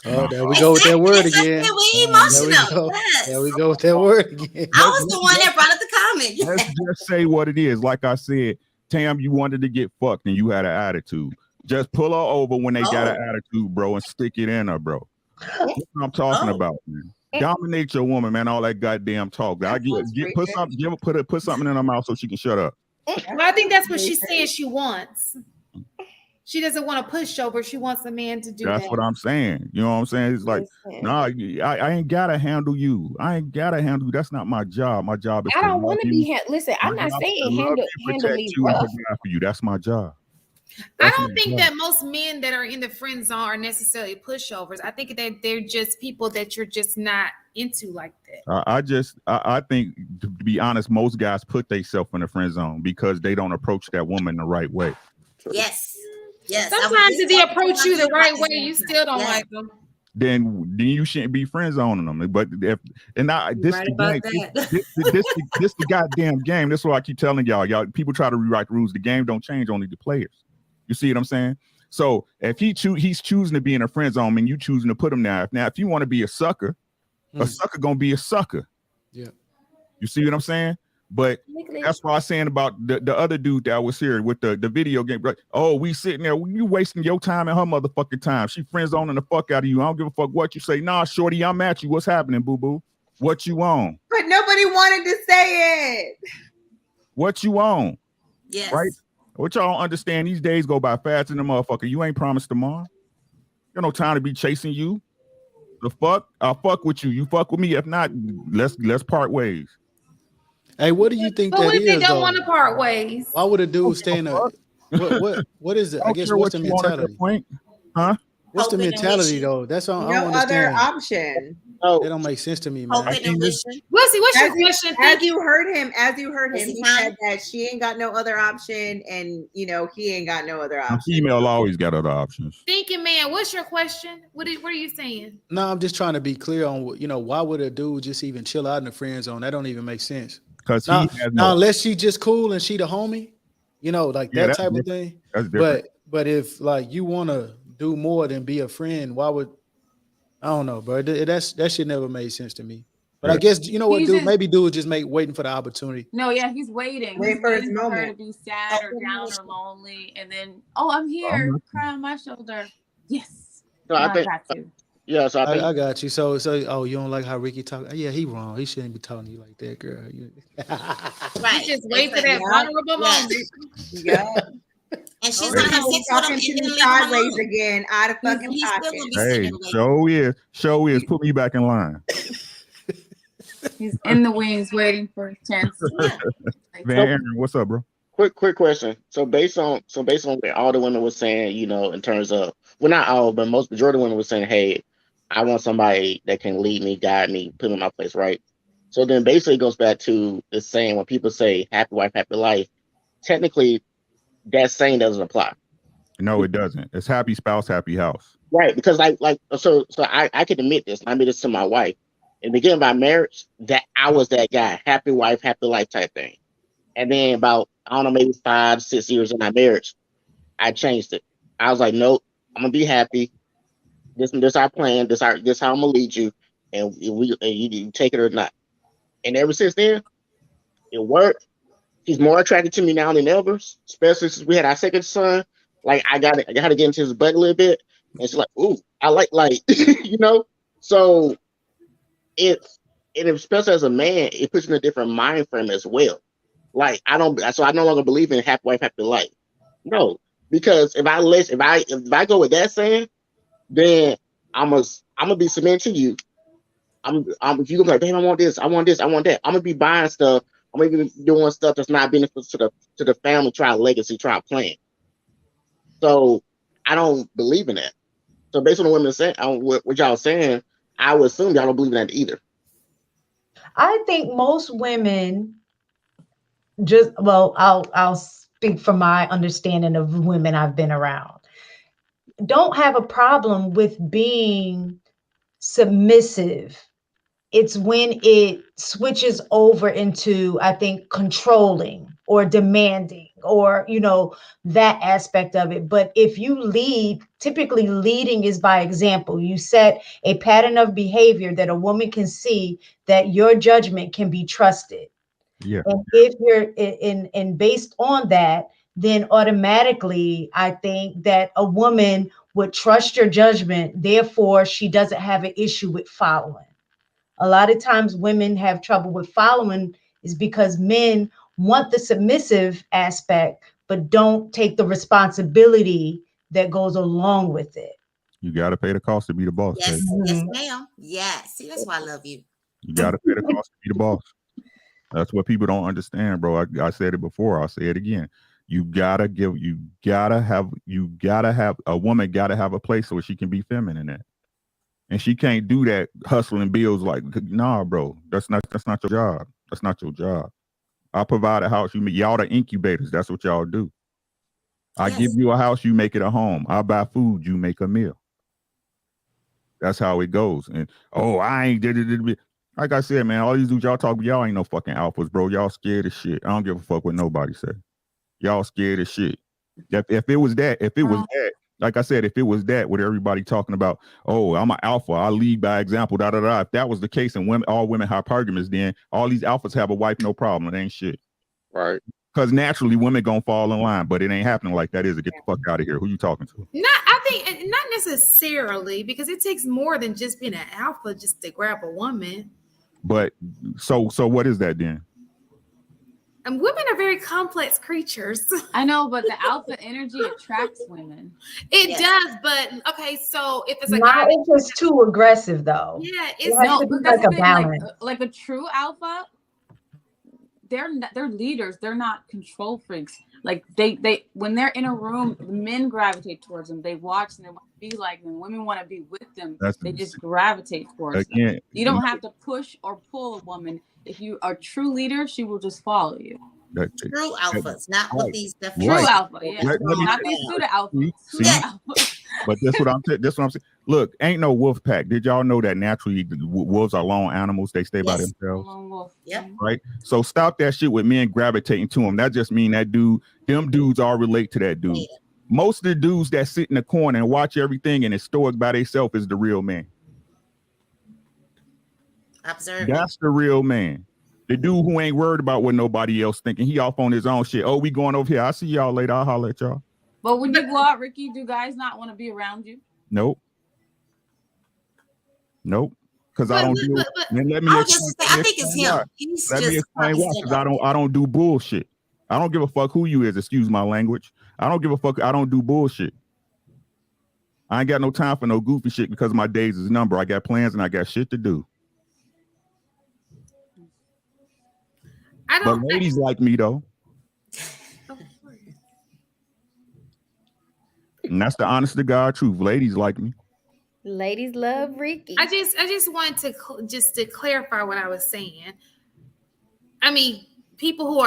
Speaker 7: Oh, there we go with that word again.
Speaker 10: We
Speaker 7: There we
Speaker 10: emotional.
Speaker 7: go.
Speaker 10: Yes.
Speaker 7: There we go with that word again.
Speaker 10: I was the one that brought up the comment.
Speaker 2: Let's just say what it is. Like I said, Tam, you wanted to get fucked and you had an attitude. Just pull her over when they got an attitude, bro, and stick it in her, bro. That's what I'm talking about, man. Dominate your woman, man. All that goddamn talk. I put something in her mouth so she can shut up.
Speaker 6: Well, I think that's what she's saying she wants. She doesn't want a pushover. She wants a man to do that.
Speaker 2: That's what I'm saying. You know what I'm saying? It's like, nah, I ain't gotta handle you. I ain't gotta handle you. That's not my job. My job is
Speaker 5: I
Speaker 2: to
Speaker 5: don't want to
Speaker 2: love
Speaker 5: be
Speaker 2: you.
Speaker 5: listen. I'm
Speaker 2: My
Speaker 5: not
Speaker 2: job is
Speaker 5: saying
Speaker 2: to love
Speaker 5: handle
Speaker 2: you, protect
Speaker 5: me
Speaker 2: you, and
Speaker 5: rough.
Speaker 2: provide for you. That's my job.
Speaker 6: I don't think that most men that are in the friend zone are necessarily pushovers. I think that they're just people that you're just not into like that.
Speaker 2: I think, to be honest, most guys put themselves in the friend zone because they don't approach that woman the right way.
Speaker 10: Yes. Yes.
Speaker 6: Sometimes if they approach you the right way, you still don't like them.
Speaker 2: Then you shouldn't be friend zoning them. But this the goddamn game. That's why I keep telling y'all. People try to rewrite the rules. The game don't change, only the players. You see what I'm saying? So if he's choosing to be in a friend zone, and you choosing to put him there. Now, if you want to be a sucker gonna be a sucker.
Speaker 7: Yeah.
Speaker 2: You see what I'm saying? But that's why I'm saying about the other dude that was here with the video game. Like, oh, we sitting there, you wasting your time and her motherfucking time. She friend zoning the fuck out of you. I don't give a fuck what you say. Nah, shorty, I'm at you. What's happening, boo boo? What you on?
Speaker 3: But nobody wanted to say it.
Speaker 2: What you on?
Speaker 10: Yes.
Speaker 2: Right? What y'all don't understand, these days go by fast in the motherfucker. You ain't promised tomorrow. You got no time to be chasing you. The fuck? I'll fuck with you. You fuck with me. If not, let's part ways.
Speaker 7: Hey, what do you think
Speaker 6: But
Speaker 7: that
Speaker 6: what if
Speaker 7: is?
Speaker 6: they don't
Speaker 7: though?
Speaker 6: want to part ways?
Speaker 7: Why would a dude stay in a what is it? I guess what's the mentality?
Speaker 2: Huh?
Speaker 7: What's the mentality though? That's all I don't
Speaker 3: No other
Speaker 7: understand.
Speaker 3: option.
Speaker 7: That don't make sense to me, man.
Speaker 6: We'll see. What's your question?
Speaker 3: As you heard him, he said that she ain't got no other option, and he ain't got no other option.
Speaker 2: Female always got other options.
Speaker 6: Thinking man, what's your question? What are you saying?
Speaker 7: No, I'm just trying to be clear on why would a dude just even chill out in the friend zone? That don't even make sense.
Speaker 2: Because
Speaker 7: now, unless she just cool and she the homie, like that type of thing.
Speaker 2: That's different.
Speaker 7: But if like you want to do more than be a friend, why would I don't know, bro? That shit never made sense to me. But I guess you know what, dude? Maybe dude just waiting for the opportunity.
Speaker 8: No, yeah, he's waiting. He's waiting for her to be sad or down or lonely, and then I'm here, cry on my shoulder. Yes,
Speaker 11: so I got you. Yeah, so
Speaker 7: I got you. So you don't like how Ricky talk? Yeah, he wrong. He shouldn't be talking to you like that, girl.
Speaker 6: Right. You just wait for that vulnerable moment.
Speaker 3: Yeah.
Speaker 10: And she's gonna have sex with him and then leave him
Speaker 3: sideways
Speaker 10: alone.
Speaker 3: again, out of fucking pocket.
Speaker 2: Hey, show is. Put me back in line.
Speaker 8: He's in the wings waiting for a chance.
Speaker 2: Van Aaron, what's up, bro?
Speaker 11: Quick question. So based on what all the women were saying, in terms of, well, not all, but majority of women were saying, hey, I want somebody that can lead me, guide me, put me in my place, right? So then basically it goes back to the saying when people say happy wife, happy life, technically that saying doesn't apply.
Speaker 2: No, it doesn't. It's happy spouse, happy house.
Speaker 11: Right. Because so I can admit this. I admit this to my wife. In the beginning of my marriage, that I was that guy, happy wife, happy life type thing. And then about, I don't know, maybe 5-6 years in our marriage, I changed it. I was like, nope, I'm gonna be happy. This our plan. This how I'm gonna lead you, and you take it or not. And ever since then, it worked. He's more attracted to me now than ever, especially since we had our second son. Like I got to get into his butt a little bit, and she's like, "Ooh, I like," So especially as a man, it puts you in a different mind frame as well. Like I no longer believe in happy wife, happy life. No, because if I go with that saying, then I'm gonna be submitting to you. If you go like, babe, I want this, I want this, I want that. I'm gonna be buying stuff. I'm gonna be doing stuff that's not beneficial to the family, try legacy, try plan. So I don't believe in that. So based on the women saying, what y'all saying, I would assume y'all don't believe in that either.
Speaker 9: I think most women I'll speak from my understanding of women I've been around. don't have a problem with being submissive. It's when it switches over into, I think, controlling or demanding, or, you know, that aspect of it. But if you lead, typically leading is by example. You set a pattern of behavior that a woman can see that your judgment can be trusted.
Speaker 2: Yeah.
Speaker 9: And if you're in based on that, then automatically I think that a woman would trust your judgment. Therefore, she doesn't have an issue with following. A lot of times women have trouble with following is because men want the submissive aspect, but don't take the responsibility that goes along with it.
Speaker 2: You got to pay the cost to be the boss.
Speaker 10: Yes,
Speaker 2: Baby.
Speaker 10: yes, ma'am. Yes. See, that's why I love you.
Speaker 2: You got to pay the cost to be the boss. That's what people don't understand, bro. I said it before. I'll say it again. You gotta have a woman gotta have a place where she can be feminine at. And she can't do that hustling bills like, nah, bro. That's not your job. That's not your job. I provide a house. Y'all the incubators. That's what y'all do. I give you a house, you make it a home. I buy food, you make a meal. That's how it goes. And I ain't did it. Like I said, man, all these dudes y'all talk, y'all ain't no fucking alphas, bro. Y'all scared as shit. I don't give a fuck what nobody say. Y'all scared as shit. If it was that, like I said, if it was that, with everybody talking about, I'm an alpha, I lead by example, da da da. If that was the case, and all women hypergamous, then all these alphas have a wife, no problem. It ain't shit.
Speaker 11: Right.
Speaker 2: Because naturally, women gonna fall in line, but it ain't happening like that, is it? Get the fuck out of here. Who you talking to?
Speaker 6: I think not necessarily, because it takes more than just being an alpha just to grab a woman.
Speaker 2: But so what is that then?
Speaker 6: And women are very complex creatures.
Speaker 8: I know, but the alpha energy attracts women.
Speaker 6: It does, but okay, so if it's a
Speaker 9: not
Speaker 6: guy,
Speaker 9: if it's too aggressive though.
Speaker 6: Yeah,
Speaker 9: it has to be like a balance.
Speaker 8: Like a true alpha, they're leaders. They're not control freaks. Like they when they're in a room, men gravitate towards them. They watch and they want to be like them. Women want to be with them. They just gravitate towards them. You don't have to push or pull a woman. If you are a true leader, she will just follow you.
Speaker 10: True alphas, not with these
Speaker 8: True alpha, yeah. Not these pseudo alphas.
Speaker 2: But that's what I'm saying. Look, ain't no wolf pack. Did y'all know that naturally wolves are lone animals? They stay by themselves.
Speaker 10: Yep.
Speaker 2: Right. So stop that shit with men gravitating to them. That just mean them dudes all relate to that dude. Yeah. Most of the dudes that sit in the corner and watch everything and is stoic by themselves is the real man.
Speaker 10: Observe.
Speaker 2: That's the real man. The dude who ain't worried about what nobody else thinking. He off on his own shit. We going over here. I'll see y'all later. I'll holler at y'all.
Speaker 8: But when you go out, Ricky, do guys not want to be around you?
Speaker 2: Nope. Because I don't do. Let me
Speaker 10: I think it's him.
Speaker 2: Let me explain why. Because I don't do bullshit. I don't give a fuck who you is. Excuse my language. I don't give a fuck. I don't do bullshit. I ain't got no time for no goofy shit because my days is numbered. I got plans and I got shit to do. But ladies like me though. And that's the honest to God truth. Ladies like me.
Speaker 5: Ladies love Ricky.
Speaker 6: I just wanted to clarify what I was saying. I mean, people who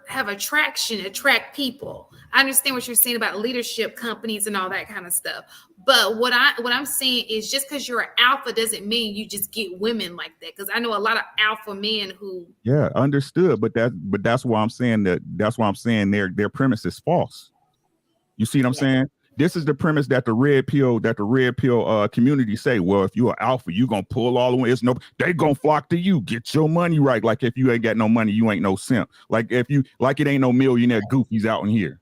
Speaker 6: have attraction attract people. I understand what you're saying about leadership companies and all that kind of stuff. But what I'm saying is, just because you're an alpha doesn't mean you just get women like that. Because I know a lot of alpha men who.
Speaker 2: Yeah, understood. But that's why I'm saying their premise is false. You see what I'm saying? This is the premise that the red pill community say. Well, if you're an alpha, you gonna pull all the way. They gonna flock to you. Get your money right. Like if you ain't got no money, you ain't no simp. Like it ain't no millionaire goofies out in here.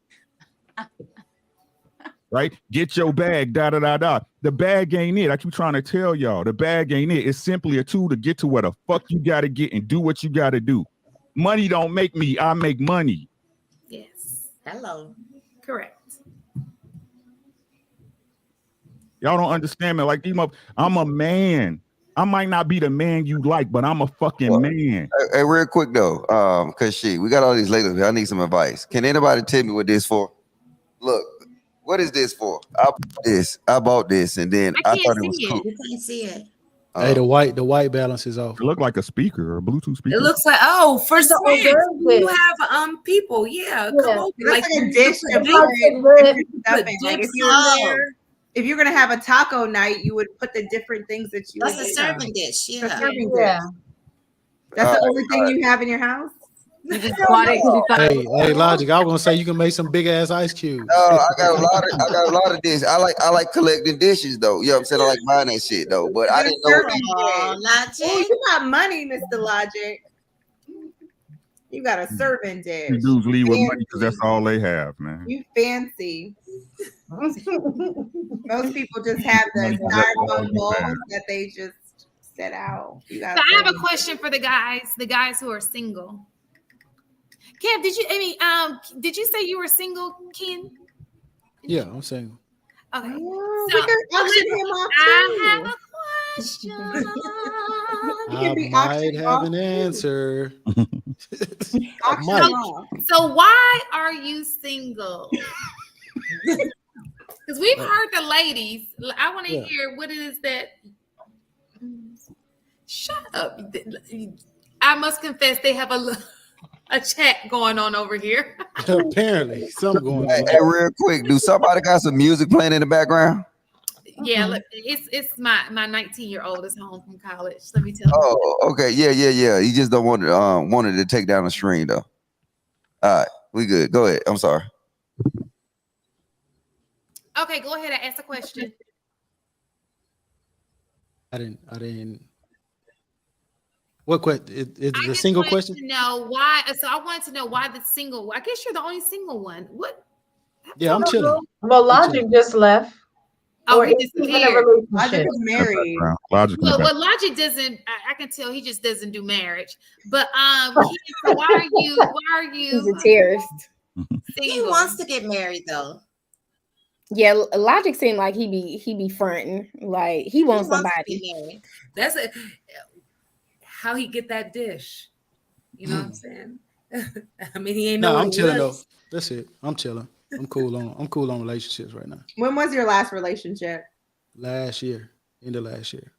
Speaker 2: Right? Get your bag, da da da da. The bag ain't it. I keep trying to tell y'all, the bag ain't it. It's simply a tool to get to where the fuck you gotta get and do what you gotta do. Money don't make me. I make money.
Speaker 6: Yes.
Speaker 10: Hello.
Speaker 6: Correct.
Speaker 2: Y'all don't understand me. Like, I'm a man. I might not be the man you like, but I'm a fucking man.
Speaker 1: Hey, real quick though, cause we got all these ladies here. I need some advice. Can anybody tell me what this for? Look, what is this for? I bought this, and then I thought it was cool.
Speaker 10: You can't see it.
Speaker 7: Hey, the white balance is off.
Speaker 2: It looked like a speaker or a Bluetooth speaker.
Speaker 4: It looks like for some you have people, come over
Speaker 3: like a dish.
Speaker 4: Put dicks in there.
Speaker 3: If you're gonna have a taco night, you would put the different things that you.
Speaker 10: That's a
Speaker 3: would eat
Speaker 10: serving
Speaker 3: on.
Speaker 10: dish.
Speaker 3: The
Speaker 10: Yeah.
Speaker 3: serving
Speaker 9: Yeah.
Speaker 3: dish. That's the only thing you have in your house.
Speaker 8: You just bought it because you thought it was
Speaker 7: Hey, Logic. I was gonna say you can make some big ass ice cubes.
Speaker 1: I got a lot of dishes. I like collecting dishes though. You know what I'm saying? I like buying that shit though. But I didn't know.
Speaker 10: Oh, Logic.
Speaker 3: Oh, you got money, Mr. Logic. You got a serving dish.
Speaker 2: You dudes leave with money because that's all they have, man.
Speaker 3: You fancy. Most people just have the styrofoam bowls that they just set out.
Speaker 6: So I have a question for the guys who are single. Kev, did you say you were single, Ken?
Speaker 7: Yeah, I'm single.
Speaker 6: Okay.
Speaker 3: I
Speaker 6: have a question.
Speaker 7: I might have an answer.
Speaker 6: So why are you single? Because we've heard the ladies. I want to hear what it is that. Shut up. I must confess they have a chat going on over here.
Speaker 7: Apparently, something going on.
Speaker 1: Hey, real quick, do somebody got some music playing in the background?
Speaker 6: Yeah, look, it's my 19-year-old is home from college. Let me tell you.
Speaker 1: Oh, okay, yeah. He just don't want wanted to take down the stream though. All right, we good. Go ahead. I'm sorry.
Speaker 6: Okay, go ahead and ask a question.
Speaker 7: I didn't. What question? Is the single question?
Speaker 6: To know why? So I wanted to know why the single. I guess you're the only single one. What?
Speaker 7: Yeah, I'm chilling.
Speaker 9: Well, Logic just left.
Speaker 6: Oh, he
Speaker 9: is he in a
Speaker 6: disappeared.
Speaker 9: relationship?
Speaker 3: Married.
Speaker 2: Logic.
Speaker 6: Well, Logic doesn't. I can tell he just doesn't do marriage. But so why are you?
Speaker 5: He's a terrorist.
Speaker 10: He wants to get married though.
Speaker 5: Yeah, Logic seemed like he be fronting, like he wants somebody.
Speaker 4: That's it. How he get that dish? You know what I'm saying? I mean, he ain't.
Speaker 7: No, I'm chilling though. That's it. I'm chilling. I'm cool on relationships right now.
Speaker 3: When was your last relationship?
Speaker 7: Last year, end of last year.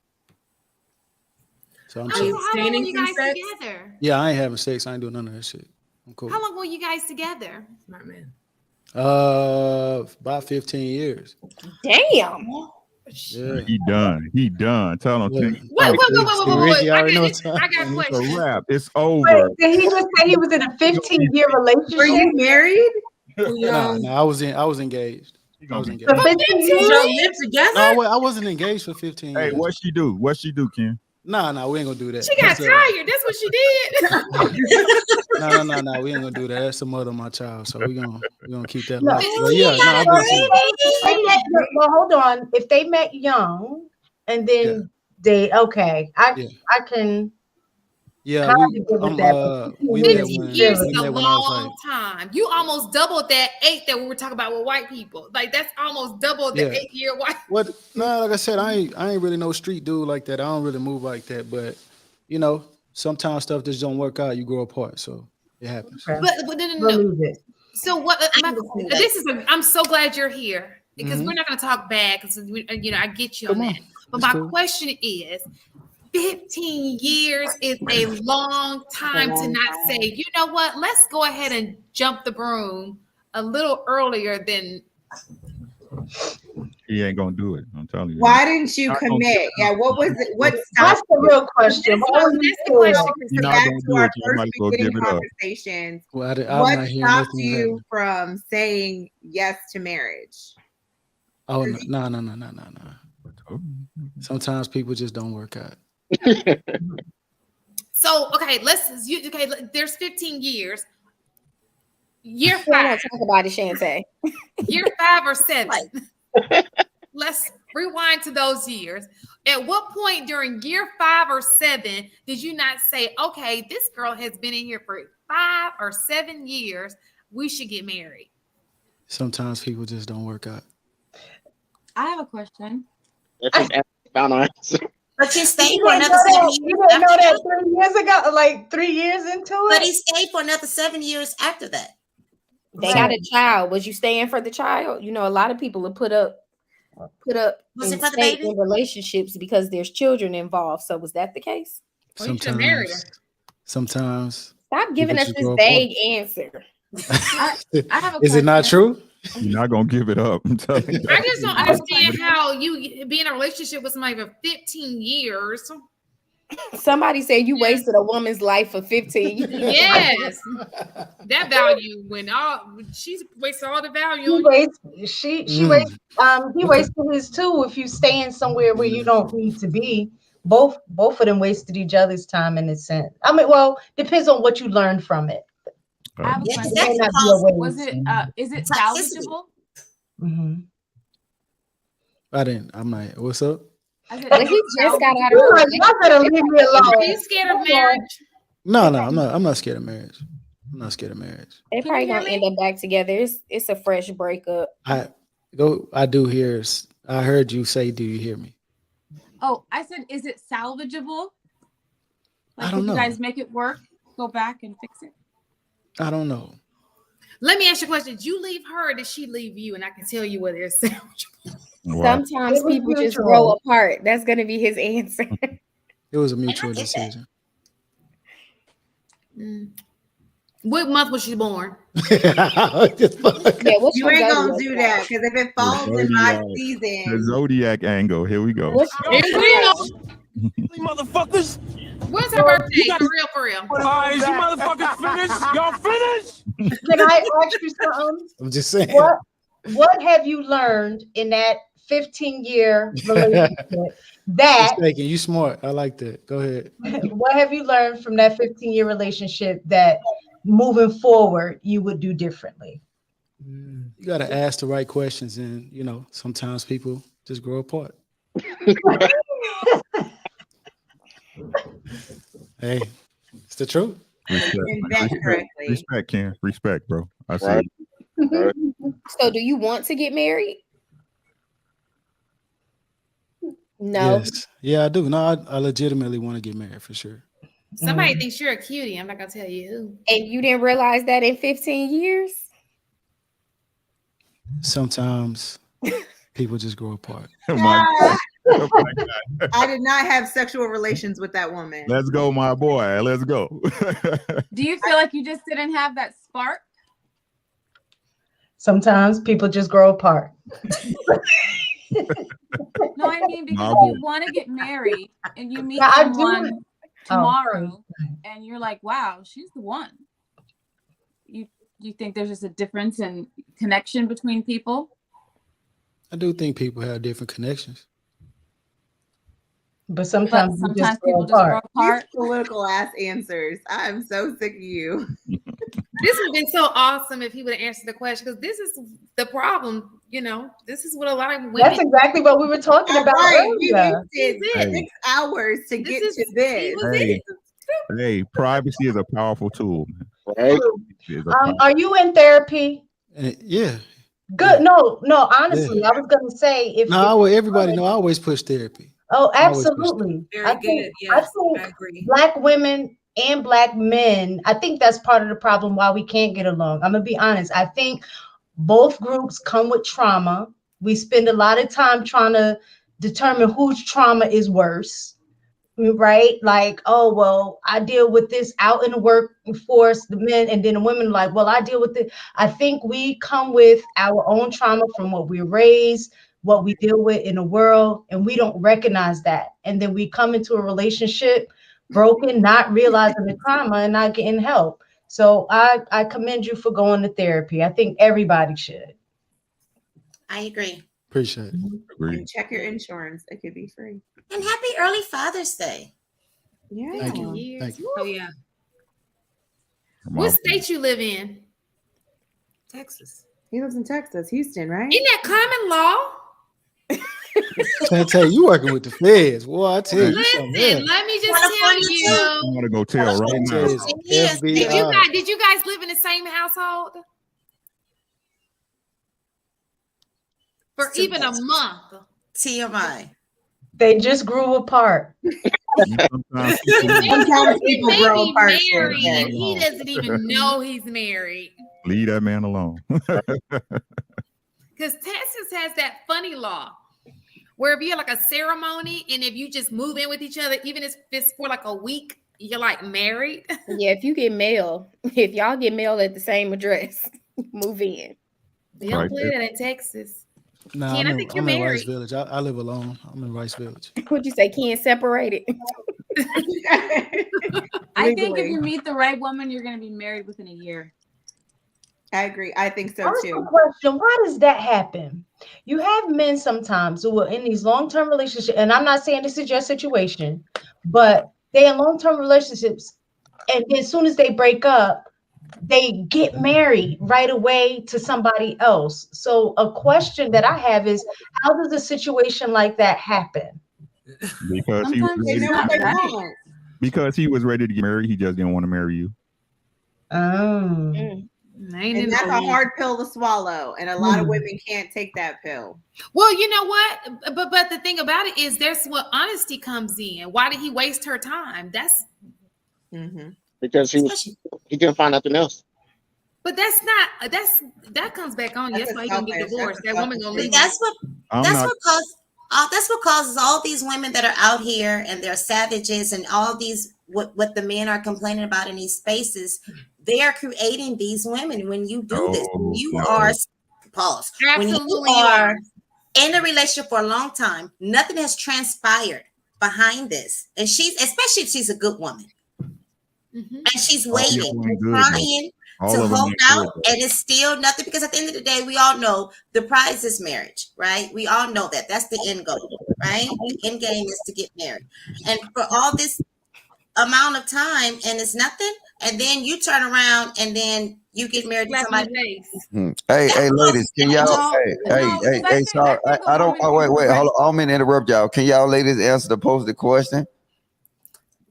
Speaker 7: So I'm
Speaker 6: How
Speaker 7: chilling.
Speaker 6: long were you guys together?
Speaker 7: Yeah, I ain't having sex. I ain't doing none of that shit. I'm cool.
Speaker 6: How long were you guys together?
Speaker 4: Smart man.
Speaker 7: About 15 years.
Speaker 5: Damn.
Speaker 7: Yeah.
Speaker 2: He done. Tell him.
Speaker 6: Wait. I got a question.
Speaker 2: It's a wrap. It's over.
Speaker 9: Wait, did he just say he was in a 15-year relationship?
Speaker 3: Were you married?
Speaker 7: No, I was engaged. I was engaged.
Speaker 9: For 15 years?
Speaker 4: Live together?
Speaker 7: No, I wasn't engaged for 15 years.
Speaker 2: Hey, what she do? Ken?
Speaker 7: No, we ain't gonna do that.
Speaker 6: She got tired. That's what she did.
Speaker 7: No, we ain't gonna do that. That's the mother of my child, so we gonna keep that
Speaker 9: No.
Speaker 7: light. But yeah,
Speaker 9: Well, hold on. If they met young and then I can.
Speaker 7: Yeah, we met
Speaker 6: 15 years is a long time. You almost doubled that 8 that we were talking about with white people. Like that's almost double the 8-year white.
Speaker 7: What? No, like I said, I ain't really no street dude like that. I don't really move like that. But sometimes stuff just don't work out. You grow apart, so it happens.
Speaker 6: But no. So what? I'm so glad you're here because we're not going to talk bad because I get you on that. But my question is. 15 years is a long time to not say, you know what, let's go ahead and jump the broom a little earlier than.
Speaker 2: He ain't gonna do it. I'm telling you.
Speaker 3: Why didn't you commit? Yeah, what was it? What
Speaker 9: That's the real question.
Speaker 3: Back to our first beginning conversations.
Speaker 7: What
Speaker 3: stopped you from saying yes to marriage?
Speaker 7: Oh, no. Sometimes people just don't work out.
Speaker 6: So there's 15 years. Year 5.
Speaker 5: Talk about it, Shantae.
Speaker 6: Year 5 or 7. Let's rewind to those years. At what point during year 5 or 7 did you not say, okay, this girl has been in here for 5 or 7 years, we should get married?
Speaker 7: Sometimes people just don't work out.
Speaker 8: I have a question.
Speaker 10: But you stayed for another 7 years.
Speaker 9: You didn't know that 3 years ago, like 3 years into it.
Speaker 10: But he stayed for another 7 years after that.
Speaker 5: They got a child. Was you staying for the child? A lot of people will put up
Speaker 10: Was it for the
Speaker 5: stay
Speaker 10: baby?
Speaker 5: in relationships because there's children involved. So was that the case?
Speaker 7: Sometimes.
Speaker 5: Stop giving us this vague answer.
Speaker 8: I have a
Speaker 7: Is it not true?
Speaker 2: You're not gonna give it up. I'm telling you.
Speaker 6: I just don't understand how you be in a relationship with somebody for 15 years.
Speaker 5: Somebody said you wasted a woman's life for 15 years.
Speaker 6: Yes, that value she's wasted all the value.
Speaker 9: He wasted his too. If you staying somewhere where you don't need to be, both of them wasted each other's time in a sense. I mean, well, depends on what you learned from it.
Speaker 12: I have a
Speaker 10: Yeah,
Speaker 12: question.
Speaker 10: that's
Speaker 12: Was it is it salvageable?
Speaker 9: Mm-hmm.
Speaker 7: I'm like, what's up?
Speaker 5: But he just got out of
Speaker 9: You're like, y'all better leave me alone.
Speaker 6: Are you scared of marriage?
Speaker 7: No, I'm not scared of marriage. I'm not scared of marriage.
Speaker 5: They probably gonna end up back together. It's a fresh breakup.
Speaker 7: I do hear. I heard you say, "Do you hear me?"
Speaker 12: Oh, I said, is it salvageable? Like,
Speaker 7: I don't know.
Speaker 12: You guys make it work? Go back and fix it.
Speaker 7: I don't know.
Speaker 6: Let me ask you a question. Did you leave her or did she leave you? And I can tell you whether it's salvageable.
Speaker 2: Wow.
Speaker 5: Sometimes people just grow apart. That's gonna be his answer.
Speaker 7: It was a mutual decision.
Speaker 6: What month was she born?
Speaker 5: Yeah, what's
Speaker 3: You
Speaker 5: your
Speaker 3: ain't gonna
Speaker 5: zodiac
Speaker 3: do
Speaker 5: sign?
Speaker 3: that because if it falls in my
Speaker 2: The
Speaker 3: season,
Speaker 2: zodiac angle. Here we go.
Speaker 5: What's
Speaker 13: Motherfuckers.
Speaker 6: When's her birthday? For real.
Speaker 13: All right, is you motherfuckers finished? Y'all finished?
Speaker 9: Can I ask you something?
Speaker 7: I'm just saying.
Speaker 9: What have you learned in that 15-year relationship that
Speaker 7: Mistaken. You smart. I like that. Go ahead.
Speaker 9: what have you learned from that 15-year relationship that moving forward you would do differently?
Speaker 7: You got to ask the right questions, and sometimes people just grow apart. Hey, it's the truth.
Speaker 2: Respect, Ken. Respect, bro. I see.
Speaker 11: Right. Right.
Speaker 5: So do you want to get married? No.
Speaker 7: Yes. Yeah, I do. No, I legitimately want to get married for sure.
Speaker 6: Somebody thinks you're a cutie. I'm not gonna tell you who.
Speaker 5: And you didn't realize that in 15 years?
Speaker 7: Sometimes people just grow apart.
Speaker 2: Oh my God. Oh my God.
Speaker 3: I did not have sexual relations with that woman.
Speaker 2: Let's go, my boy. Let's go.
Speaker 12: Do you feel like you just didn't have that spark?
Speaker 9: Sometimes people just grow apart.
Speaker 12: No, I mean, because if you want to get married and you meet someone tomorrow and you're like, wow, she's the one. You think there's just a difference in connection between people?
Speaker 7: I do think people have different connections.
Speaker 9: But sometimes
Speaker 12: people just grow apart.
Speaker 3: These political ass answers. I'm so sick of you.
Speaker 6: This would have been so awesome if he would have answered the question, because this is the problem. This is what a lot of women.
Speaker 9: That's exactly what we were talking about earlier.
Speaker 3: You did 6 hours to get to this.
Speaker 2: Hey, privacy is a powerful tool.
Speaker 11: Right.
Speaker 9: Are you in therapy?
Speaker 7: Yeah.
Speaker 9: Good. No. Honestly, I was going to say
Speaker 7: everybody know I always push therapy.
Speaker 9: Oh, absolutely.
Speaker 4: Very good. Yes, I agree.
Speaker 9: Black women and Black men, I think that's part of the problem why we can't get along. I'm gonna be honest. I think both groups come with trauma. We spend a lot of time trying to determine whose trauma is worse, right? Like, oh, well, I deal with this out in the workforce, the men, and then the women like, well, I deal with it. I think we come with our own trauma from what we're raised, what we deal with in the world, and we don't recognize that. And then we come into a relationship broken, not realizing the trauma and not getting help. So I commend you for going to therapy. I think everybody should.
Speaker 10: I agree.
Speaker 7: Appreciate it.
Speaker 3: And check your insurance. It could be free.
Speaker 10: And happy early Father's Day.
Speaker 3: Yeah.
Speaker 7: Thank you. Thank you.
Speaker 6: Oh yeah. What state you live in?
Speaker 4: Texas.
Speaker 3: He lives in Texas, Houston, right?
Speaker 6: Isn't that common law?
Speaker 7: I tell you working with the feds. Boy, I tell you
Speaker 6: Listen,
Speaker 7: something.
Speaker 6: let me just tell you.
Speaker 2: I want to go tell right now.
Speaker 7: FBI.
Speaker 6: Did you guys live in the same household? For even a month.
Speaker 10: TMI.
Speaker 9: They just grew apart.
Speaker 2: Sometimes
Speaker 3: people grow apart.
Speaker 6: Married, and he doesn't even know he's married.
Speaker 2: leave that man alone.
Speaker 6: Because Texas has that funny law where if you have like a ceremony and if you just move in with each other, even if it's for like a week, you're like married.
Speaker 5: Yeah, if y'all get mail at the same address, move in.
Speaker 6: They don't play that in Texas.
Speaker 7: No,
Speaker 6: Ken,
Speaker 7: I'm
Speaker 6: I think
Speaker 7: in
Speaker 6: you're
Speaker 7: Rice
Speaker 6: married.
Speaker 7: Village. I live alone. I'm in Rice Village.
Speaker 5: Would you say Ken separated?
Speaker 12: I think if you meet the right woman, you're going to be married within a year.
Speaker 3: I agree. I think so
Speaker 9: Ask
Speaker 3: too.
Speaker 9: the question, why does that happen? You have men sometimes who are in these long-term relationships, and I'm not saying this is your situation, but they're in long-term relationships, and then as soon as they break up, they get married right away to somebody else. So a question that I have is, how does a situation like that happen?
Speaker 2: Because he was
Speaker 3: They
Speaker 2: ready
Speaker 3: know what they
Speaker 2: to,
Speaker 3: want.
Speaker 2: because he was ready to get married. He just didn't want to marry you.
Speaker 9: Oh.
Speaker 3: And that's a hard pill to swallow, and a lot of women can't take that pill.
Speaker 6: Well, you know what? But the thing about it is, there's what honesty comes in. Why did he waste her time? That's
Speaker 11: because he couldn't find nothing else.
Speaker 6: But that comes back on you. That's why you're gonna get divorced. That woman gonna leave.
Speaker 10: That's what causes all these women that are out here and they're savages and all these what the men are complaining about in these spaces. They are creating these women. When you do this, when you are pause.
Speaker 6: Absolutely,
Speaker 10: when you are in a relationship for a long time, nothing has transpired behind this, and especially if she's a good woman, and she's waiting, trying to hold out, and it's still nothing, because at the end of the day, we all know the prize is marriage, right? We all know that. That's the end goal, right? The end game is to get married. And for all this amount of time, and it's nothing, and then you turn around and then you get married to somebody.
Speaker 1: Hey, ladies, can y'all? Hey, sorry, I don't. Oh, wait, hold on. I don't mean to interrupt y'all. Can y'all ladies answer the posted question?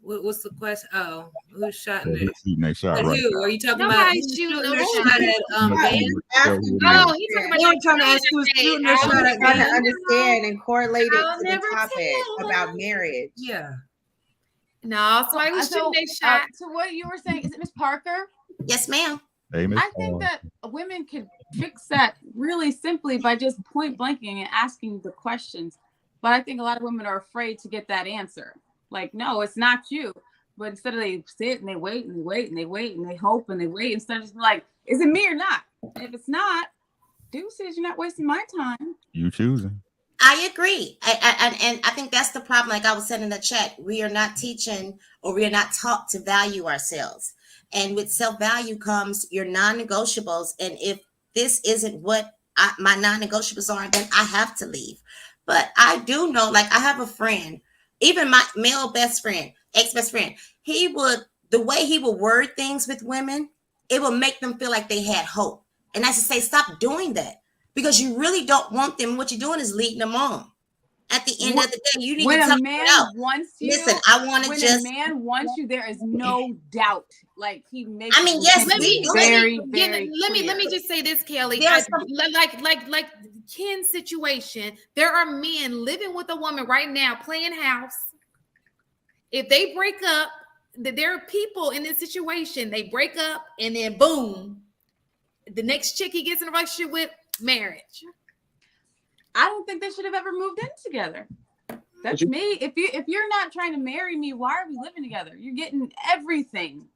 Speaker 4: What's the question? Oh, who's shooting it?
Speaker 2: Shooting that shot, right?
Speaker 4: Who are you talking
Speaker 6: Nobody's
Speaker 4: about?
Speaker 6: shooting
Speaker 4: Their
Speaker 6: no
Speaker 4: shot
Speaker 6: shot.
Speaker 4: at Ben?
Speaker 6: Oh, he's talking about
Speaker 3: They were trying to ask who's
Speaker 6: shooting
Speaker 3: shooting
Speaker 6: their
Speaker 3: their shot
Speaker 6: shot
Speaker 3: at
Speaker 6: at
Speaker 3: Ben.
Speaker 6: Ben.
Speaker 3: To understand and correlate it
Speaker 6: I'll
Speaker 3: to the
Speaker 6: never
Speaker 3: topic
Speaker 6: tell.
Speaker 3: about marriage.
Speaker 4: Yeah.
Speaker 6: No, somebody was shooting their shot.
Speaker 12: To what you were saying, is it Miss Parker?
Speaker 10: Yes, ma'am.
Speaker 12: I think that women could fix that really simply by just point blanking and asking the questions. But I think a lot of women are afraid to get that answer. Like, no, it's not you. But instead of they sit and they wait and they wait and they wait and they hope and they wait, instead of just like, is it me or not? And if it's not, deuces, you're not wasting my time.
Speaker 2: You choosing.
Speaker 10: I agree. And I think that's the problem. Like I was saying in the chat, we are not teaching, or we are not taught to value ourselves. And with self-value comes your non-negotiables. And if this isn't what my non-negotiables are, then I have to leave. But I do know, like I have a friend, even my male best friend, ex-best friend, the way he would word things with women, it will make them feel like they had hope. And I should say, stop doing that, because you really don't want them. What you're doing is leading them on. At the end of the day, you need to tell
Speaker 12: a man wants you.
Speaker 10: Listen, I want to
Speaker 12: when
Speaker 10: just.
Speaker 12: a man wants you, there is no doubt. Like he makes.
Speaker 10: I mean, yes,
Speaker 6: let me just say this, Kelly. Like Ken's situation, there are men living with a woman right now playing house. If they break up, there are people in this situation. They break up, and then boom, the next chick he gets in a relationship with, marriage.
Speaker 12: I don't think they should have ever moved in together. That's me. If you're not trying to marry me, why are we living together? You're getting everything.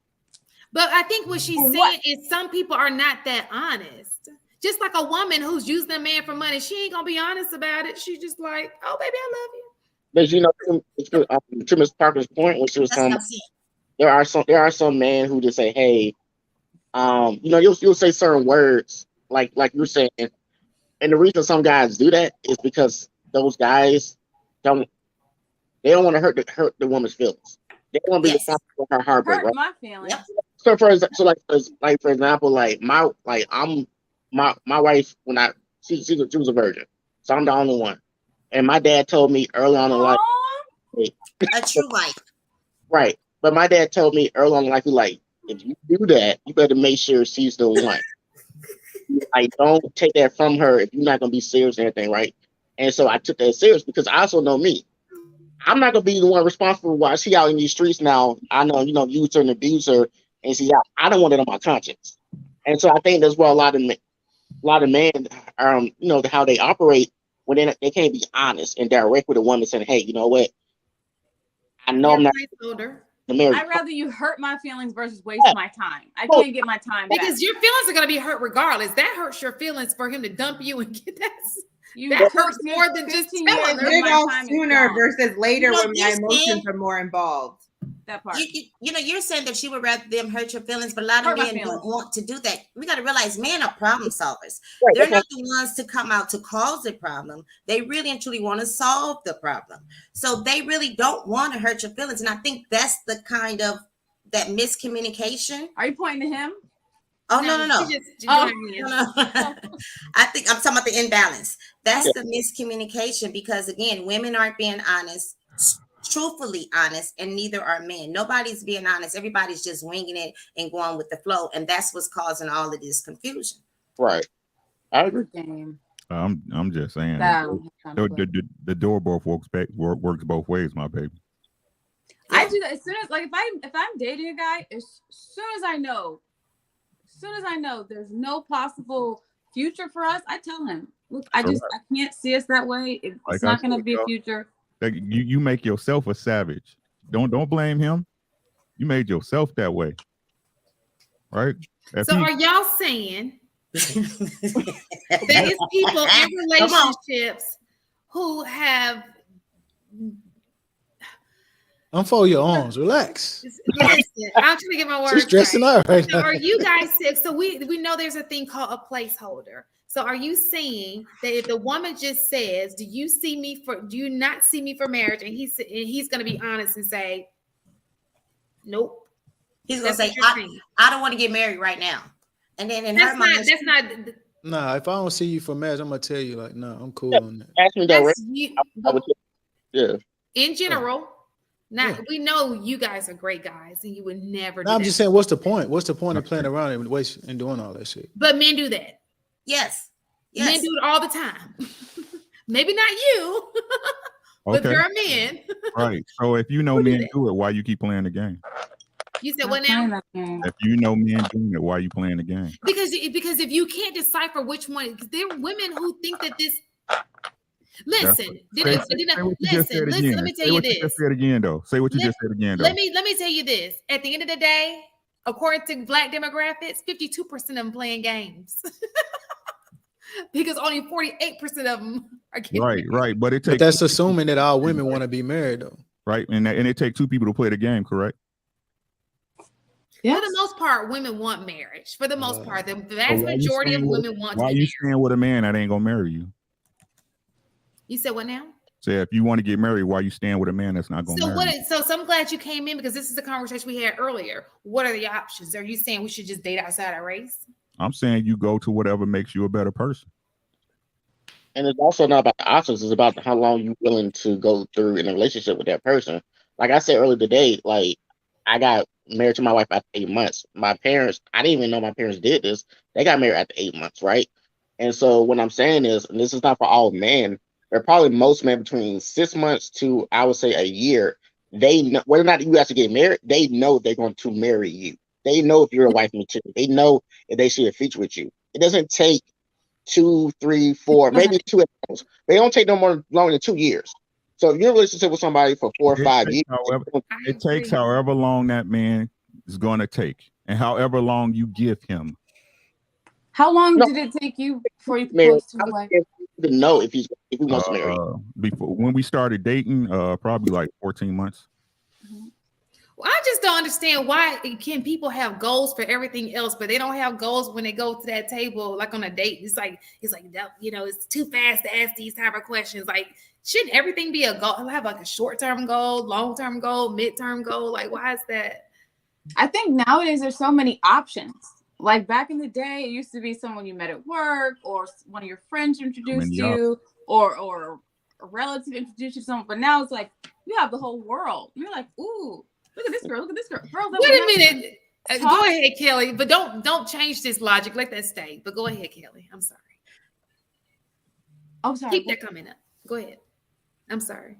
Speaker 6: But I think what she's saying is some people are not that honest. Just like a woman who's using a man for money, she ain't gonna be honest about it. She's just like, "Oh, baby, I love you."
Speaker 11: But you know, to Ms. Parker's point, when she was talking, there are some men who just say, "Hey, you know, you'll say certain words like you're saying." And the reason some guys do that is because those guys don't want to hurt the woman's feelings. They don't want to be responsible for her heartbreak.
Speaker 12: Hurt my feelings.
Speaker 11: So for example, my wife, when she was a virgin, so I'm the only one. And my dad told me early on in life,
Speaker 10: a true wife,
Speaker 11: right? But my dad told me early on in life, he like, if you do that, you better make sure she's the one. I don't take that from her if you're not gonna be serious and everything, right? And so I took that serious because I also know me. I'm not gonna be the one responsible while she out in these streets now. I know, you know, use her and abuse her, and she out. I don't want it on my conscience. And so I think that's where a lot of men, you know, how they operate when they can't be honest and direct with a woman, saying, "Hey, you know what? I know I'm not."
Speaker 6: Placeholder.
Speaker 11: the marriage.
Speaker 12: I'd rather you hurt my feelings versus waste
Speaker 11: Yeah.
Speaker 12: my time. I can't get my time back.
Speaker 6: Because your feelings are going to be hurt regardless. That hurts your feelings for him to dump you and get that.
Speaker 12: You
Speaker 6: That
Speaker 12: took
Speaker 6: hurts more than just
Speaker 12: 15
Speaker 6: telling
Speaker 12: years
Speaker 6: her.
Speaker 12: of
Speaker 3: Get it
Speaker 12: my
Speaker 3: off
Speaker 12: time is
Speaker 3: sooner
Speaker 12: gone.
Speaker 3: versus later
Speaker 10: You know,
Speaker 3: when my
Speaker 10: you're
Speaker 3: emotions
Speaker 10: saying-
Speaker 3: are more involved.
Speaker 12: That part.
Speaker 10: You know, you're saying that you would rather them hurt your feelings, but a lot of
Speaker 12: Hurt my
Speaker 10: men don't
Speaker 12: feelings.
Speaker 10: want to do that. We got to realize men are problem solvers.
Speaker 11: Right,
Speaker 10: They're
Speaker 11: that's
Speaker 10: not the ones to come out to cause the problem. They really and truly want to solve the problem. So they really don't want to hurt your feelings. And I think that's the kind of that miscommunication.
Speaker 12: Are you pointing to him?
Speaker 10: Oh, no.
Speaker 6: She just
Speaker 12: Oh.
Speaker 6: joined me.
Speaker 10: No. I think I'm talking about the imbalance. That's the miscommunication because, again, women aren't being honest, truthfully honest, and neither are men. Nobody's being honest. Everybody's just winging it and going with the flow. And that's what's causing all of this confusion.
Speaker 11: right. I agree.
Speaker 12: Game.
Speaker 2: I'm just saying.
Speaker 12: Down.
Speaker 2: The door both works both ways, my baby.
Speaker 12: I do that as soon as if I'm dating a guy, as soon as I know there's no possible future for us, I tell him, look, I can't see us that way. It's
Speaker 2: Like
Speaker 12: not
Speaker 2: I
Speaker 12: gonna
Speaker 2: said,
Speaker 12: be a
Speaker 2: y'all.
Speaker 12: future.
Speaker 2: Like, you make yourself a savage. Don't blame him. You made yourself that way, right?
Speaker 6: So are y'all saying that it's people in relationships who have
Speaker 7: Unfold your arms. Relax.
Speaker 6: listen, I'm trying to get my words
Speaker 7: She's stressing
Speaker 6: right.
Speaker 7: out right
Speaker 6: So
Speaker 7: now.
Speaker 6: are you guys sick? So we know there's a thing called a placeholder. So are you saying that if the woman just says, do you not see me for marriage? And he's going to be honest and say, nope.
Speaker 10: He's going to say, I don't want to get married right now. And then in her mind,
Speaker 6: that's not.
Speaker 7: Nah, if I don't see you for marriage, I'm gonna tell you like, no, I'm cool on that.
Speaker 11: Ask me that, right? I would
Speaker 6: Yeah. In general, we know you guys are great guys, and you would never.
Speaker 7: No, I'm just saying, what's the point? What's the point of playing around and doing all that shit?
Speaker 6: But men do that.
Speaker 10: Yes.
Speaker 6: Men do it all the time. Maybe not you, but there are men.
Speaker 2: Right. So if you know men do it, why you keep playing the game?
Speaker 6: You said what now?
Speaker 2: If you know men doing it, why you playing the game?
Speaker 6: Because if you can't decipher which one, because there are women who think that this. Listen, let me tell you this.
Speaker 2: Say it again, though. Say what you just said again, though.
Speaker 6: Let me tell you this. At the end of the day, according to Black demographics, 52% of them playing games. Because only 48% of them are getting
Speaker 2: right. But
Speaker 7: that's assuming that all women want to be married, though.
Speaker 2: Right, and it takes two people to play the game, correct?
Speaker 6: Yes. For the most part, women want marriage. For the most part, the vast majority of women want.
Speaker 2: Why are you staying with a man that ain't gonna marry you?
Speaker 6: You said what now?
Speaker 2: So if you want to get married, why are you staying with a man that's not gonna marry you?
Speaker 6: So I'm glad you came in because this is the conversation we had earlier. What are the options? Are you saying we should just date outside our race?
Speaker 2: I'm saying you go to whatever makes you a better person.
Speaker 11: And it's also not about the options, it's about how long you're willing to go through in a relationship with that person. Like I said earlier today, like I got married to my wife after 8 months. My parents, I didn't even know my parents did this. They got married after 8 months, right? And so what I'm saying is, and this is not for all men, but probably most men between 6 months to, I would say, a year, they know whether or not you actually get married, they know they're going to marry you. They know if you're a wife material. They know if they see a future with you. It doesn't take 2, 3, 4, maybe 2 hours. They don't take no more longer than 2 years. So if you're in a relationship with somebody for 4 or 5 years,
Speaker 2: it takes however long that man is going to take, and however long you give him.
Speaker 12: How long did it take you before you proposed to his wife?
Speaker 11: To know if he wants to marry.
Speaker 2: Before when we started dating, probably like 14 months.
Speaker 6: Well, I just don't understand why can people have goals for everything else, but they don't have goals when they go to that table, like on a date. It's like it's too fast to ask these type of questions. Like, shouldn't everything be a goal? Have like a short-term goal, long-term goal, mid-term goal? Like, why is that?
Speaker 12: I think nowadays there's so many options. Like back in the day, it used to be someone you met at work, or one of your friends introduced you, or a relative introduced you to someone. But now it's like you have the whole world. You're like, ooh. Look at this girl. Look at this girl.
Speaker 6: Wait a minute. Go ahead, Kelly. But don't change this logic. Let that stay. But go ahead, Kelly. I'm sorry.
Speaker 12: Oh, sorry.
Speaker 6: Keep that coming up. Go ahead. I'm sorry.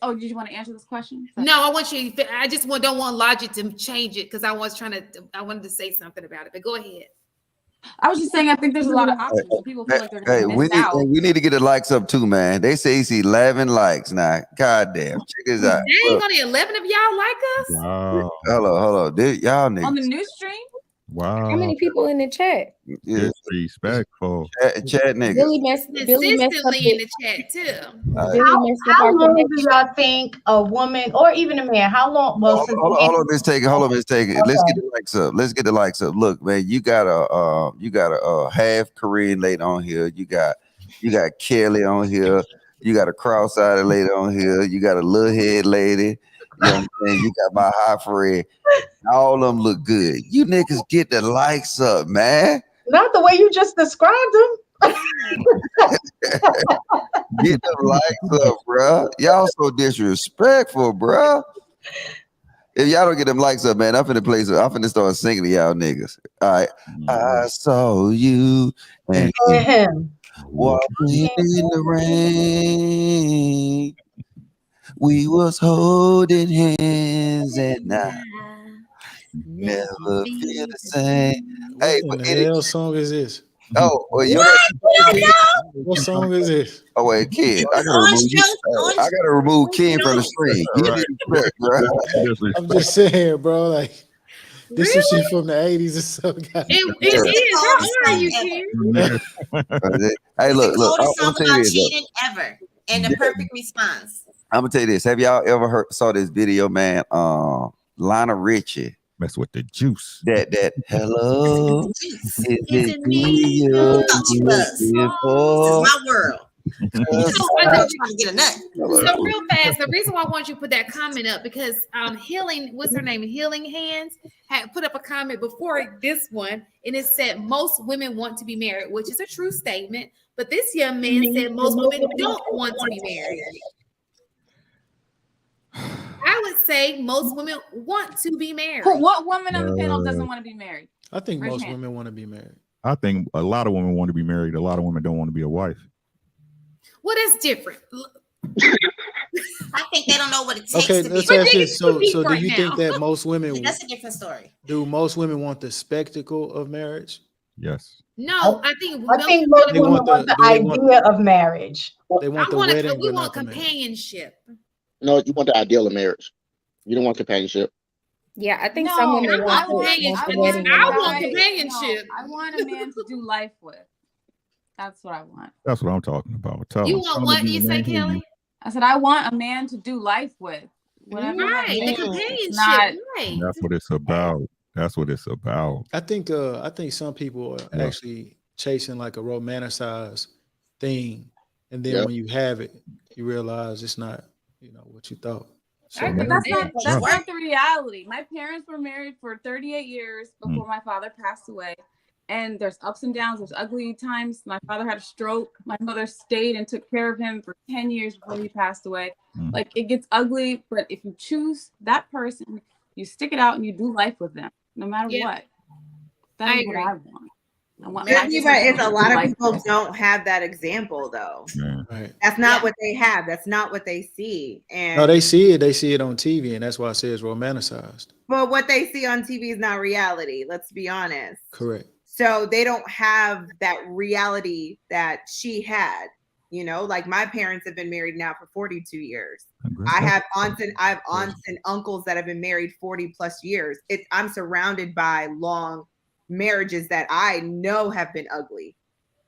Speaker 12: Oh, did you want to answer this question?
Speaker 6: No, I want you. I just don't want logic to change it because I wanted to say something about it. But go ahead.
Speaker 12: I was just saying, I think there's a lot of options. And people feel like they're going
Speaker 1: Hey,
Speaker 12: to miss out.
Speaker 1: we need to get the likes up too, man. They say it's 11 likes now. God damn. Check this out.
Speaker 6: Dang, only 11 of y'all like us?
Speaker 2: Wow.
Speaker 1: Hold on. Y'all niggas.
Speaker 12: On the news stream?
Speaker 2: Wow.
Speaker 5: How many people in the chat?
Speaker 1: Yeah.
Speaker 2: Disrespectful.
Speaker 1: Chat niggas.
Speaker 5: Billy messed up
Speaker 6: Consistently in
Speaker 5: the
Speaker 6: the chat too.
Speaker 9: How long do y'all think a woman or even a man? How long? Well,
Speaker 1: Hold on, Miss Taker. Let's get the likes up. Let's get the likes up. Look, man, you got a half Korean lady on here. You got Kelly on here. You got a cross-eyed lady on here. You got a little head lady. You know what I'm saying? You got my high friend. All of them look good. You niggas get the likes up, man.
Speaker 9: Not the way you just described them.
Speaker 1: Get the likes up, bro. Y'all so disrespectful, bro. If y'all don't get them likes up, man, I'm finna start singing to y'all niggas. All right. I saw you and him walking in the rain. We was holding hands and I never feel the same. Hey,
Speaker 7: What the hell song is this?
Speaker 1: Oh, well,
Speaker 7: what song is this?
Speaker 1: Oh wait, Ken, I gotta remove Ken from the stream. You disrespect, bro.
Speaker 7: I'm just saying, bro. Like this is shit from the 80s or something. Hey, look.
Speaker 10: Oldest
Speaker 1: I'm
Speaker 10: song
Speaker 1: gonna tell
Speaker 10: about
Speaker 1: you this.
Speaker 10: cheating ever, and the perfect response.
Speaker 1: I'm gonna tell you this. Have y'all ever saw this video, man? Lionel Richie.
Speaker 2: Mess with the juice.
Speaker 1: That hello. Is it me you're looking for?
Speaker 10: This is my world. I'm trying to get a nut.
Speaker 6: So real fast, the reason why I want you to put that comment up because Healing, what's her name? Healing Hands had put up a comment before this one, and it said most women want to be married, which is a true statement. But this young man said most women don't want to be married. I would say most women want to be married.
Speaker 12: What woman on the panel doesn't want to be married?
Speaker 7: I think most women want to be married.
Speaker 2: I think a lot of women want to be married. A lot of women don't want to be a wife.
Speaker 6: Well, that's different.
Speaker 10: I think they don't know what it takes
Speaker 7: Okay,
Speaker 10: to
Speaker 7: let's
Speaker 10: be
Speaker 7: ask this. So do
Speaker 6: right
Speaker 7: you think that most women
Speaker 10: That's a different story.
Speaker 7: do most women want the spectacle of marriage?
Speaker 2: Yes.
Speaker 6: No, I think
Speaker 9: most women want the idea of marriage.
Speaker 7: They want the wedding,
Speaker 6: we
Speaker 7: but
Speaker 6: want
Speaker 7: not the marriage.
Speaker 6: companionship.
Speaker 11: No, you want the ideal of marriage. You don't want companionship.
Speaker 5: Yeah, I think
Speaker 12: No,
Speaker 5: some women
Speaker 6: I
Speaker 5: want
Speaker 6: want
Speaker 5: the wedding.
Speaker 6: companionship.
Speaker 12: I want a man to do life with. That's what I want.
Speaker 2: That's what I'm talking about. Tell
Speaker 6: You
Speaker 2: them.
Speaker 6: want what you say, Kelly?
Speaker 12: I said I want a man to do life with. Whatever
Speaker 6: Right, the
Speaker 12: means.
Speaker 6: companionship.
Speaker 12: Right.
Speaker 2: That's what it's about. That's what it's about.
Speaker 7: I think some people are actually chasing like a romanticized thing, and then when you have it, you realize it's not, what you thought. So,
Speaker 12: But that's not the reality. My parents were married for 38 years before my father passed away. And there's ups and downs. There's ugly times. My father had a stroke. My mother stayed and took care of him for 10 years before he passed away. Like, it gets ugly, but if you choose that person, you stick it out and you do life with them, no matter what. That's what I want. I want
Speaker 3: it's a lot of people don't have that example though.
Speaker 7: Right.
Speaker 3: That's not what they have. That's not what they see. And
Speaker 7: no, they see it. They see it on TV, and that's why I say it's romanticized.
Speaker 3: but what they see on TV is not reality. Let's be honest.
Speaker 7: Correct.
Speaker 3: So they don't have that reality that she had. Like my parents have been married now for 42 years. I have aunts and uncles that have been married 40 plus years. I'm surrounded by long marriages that I know have been ugly.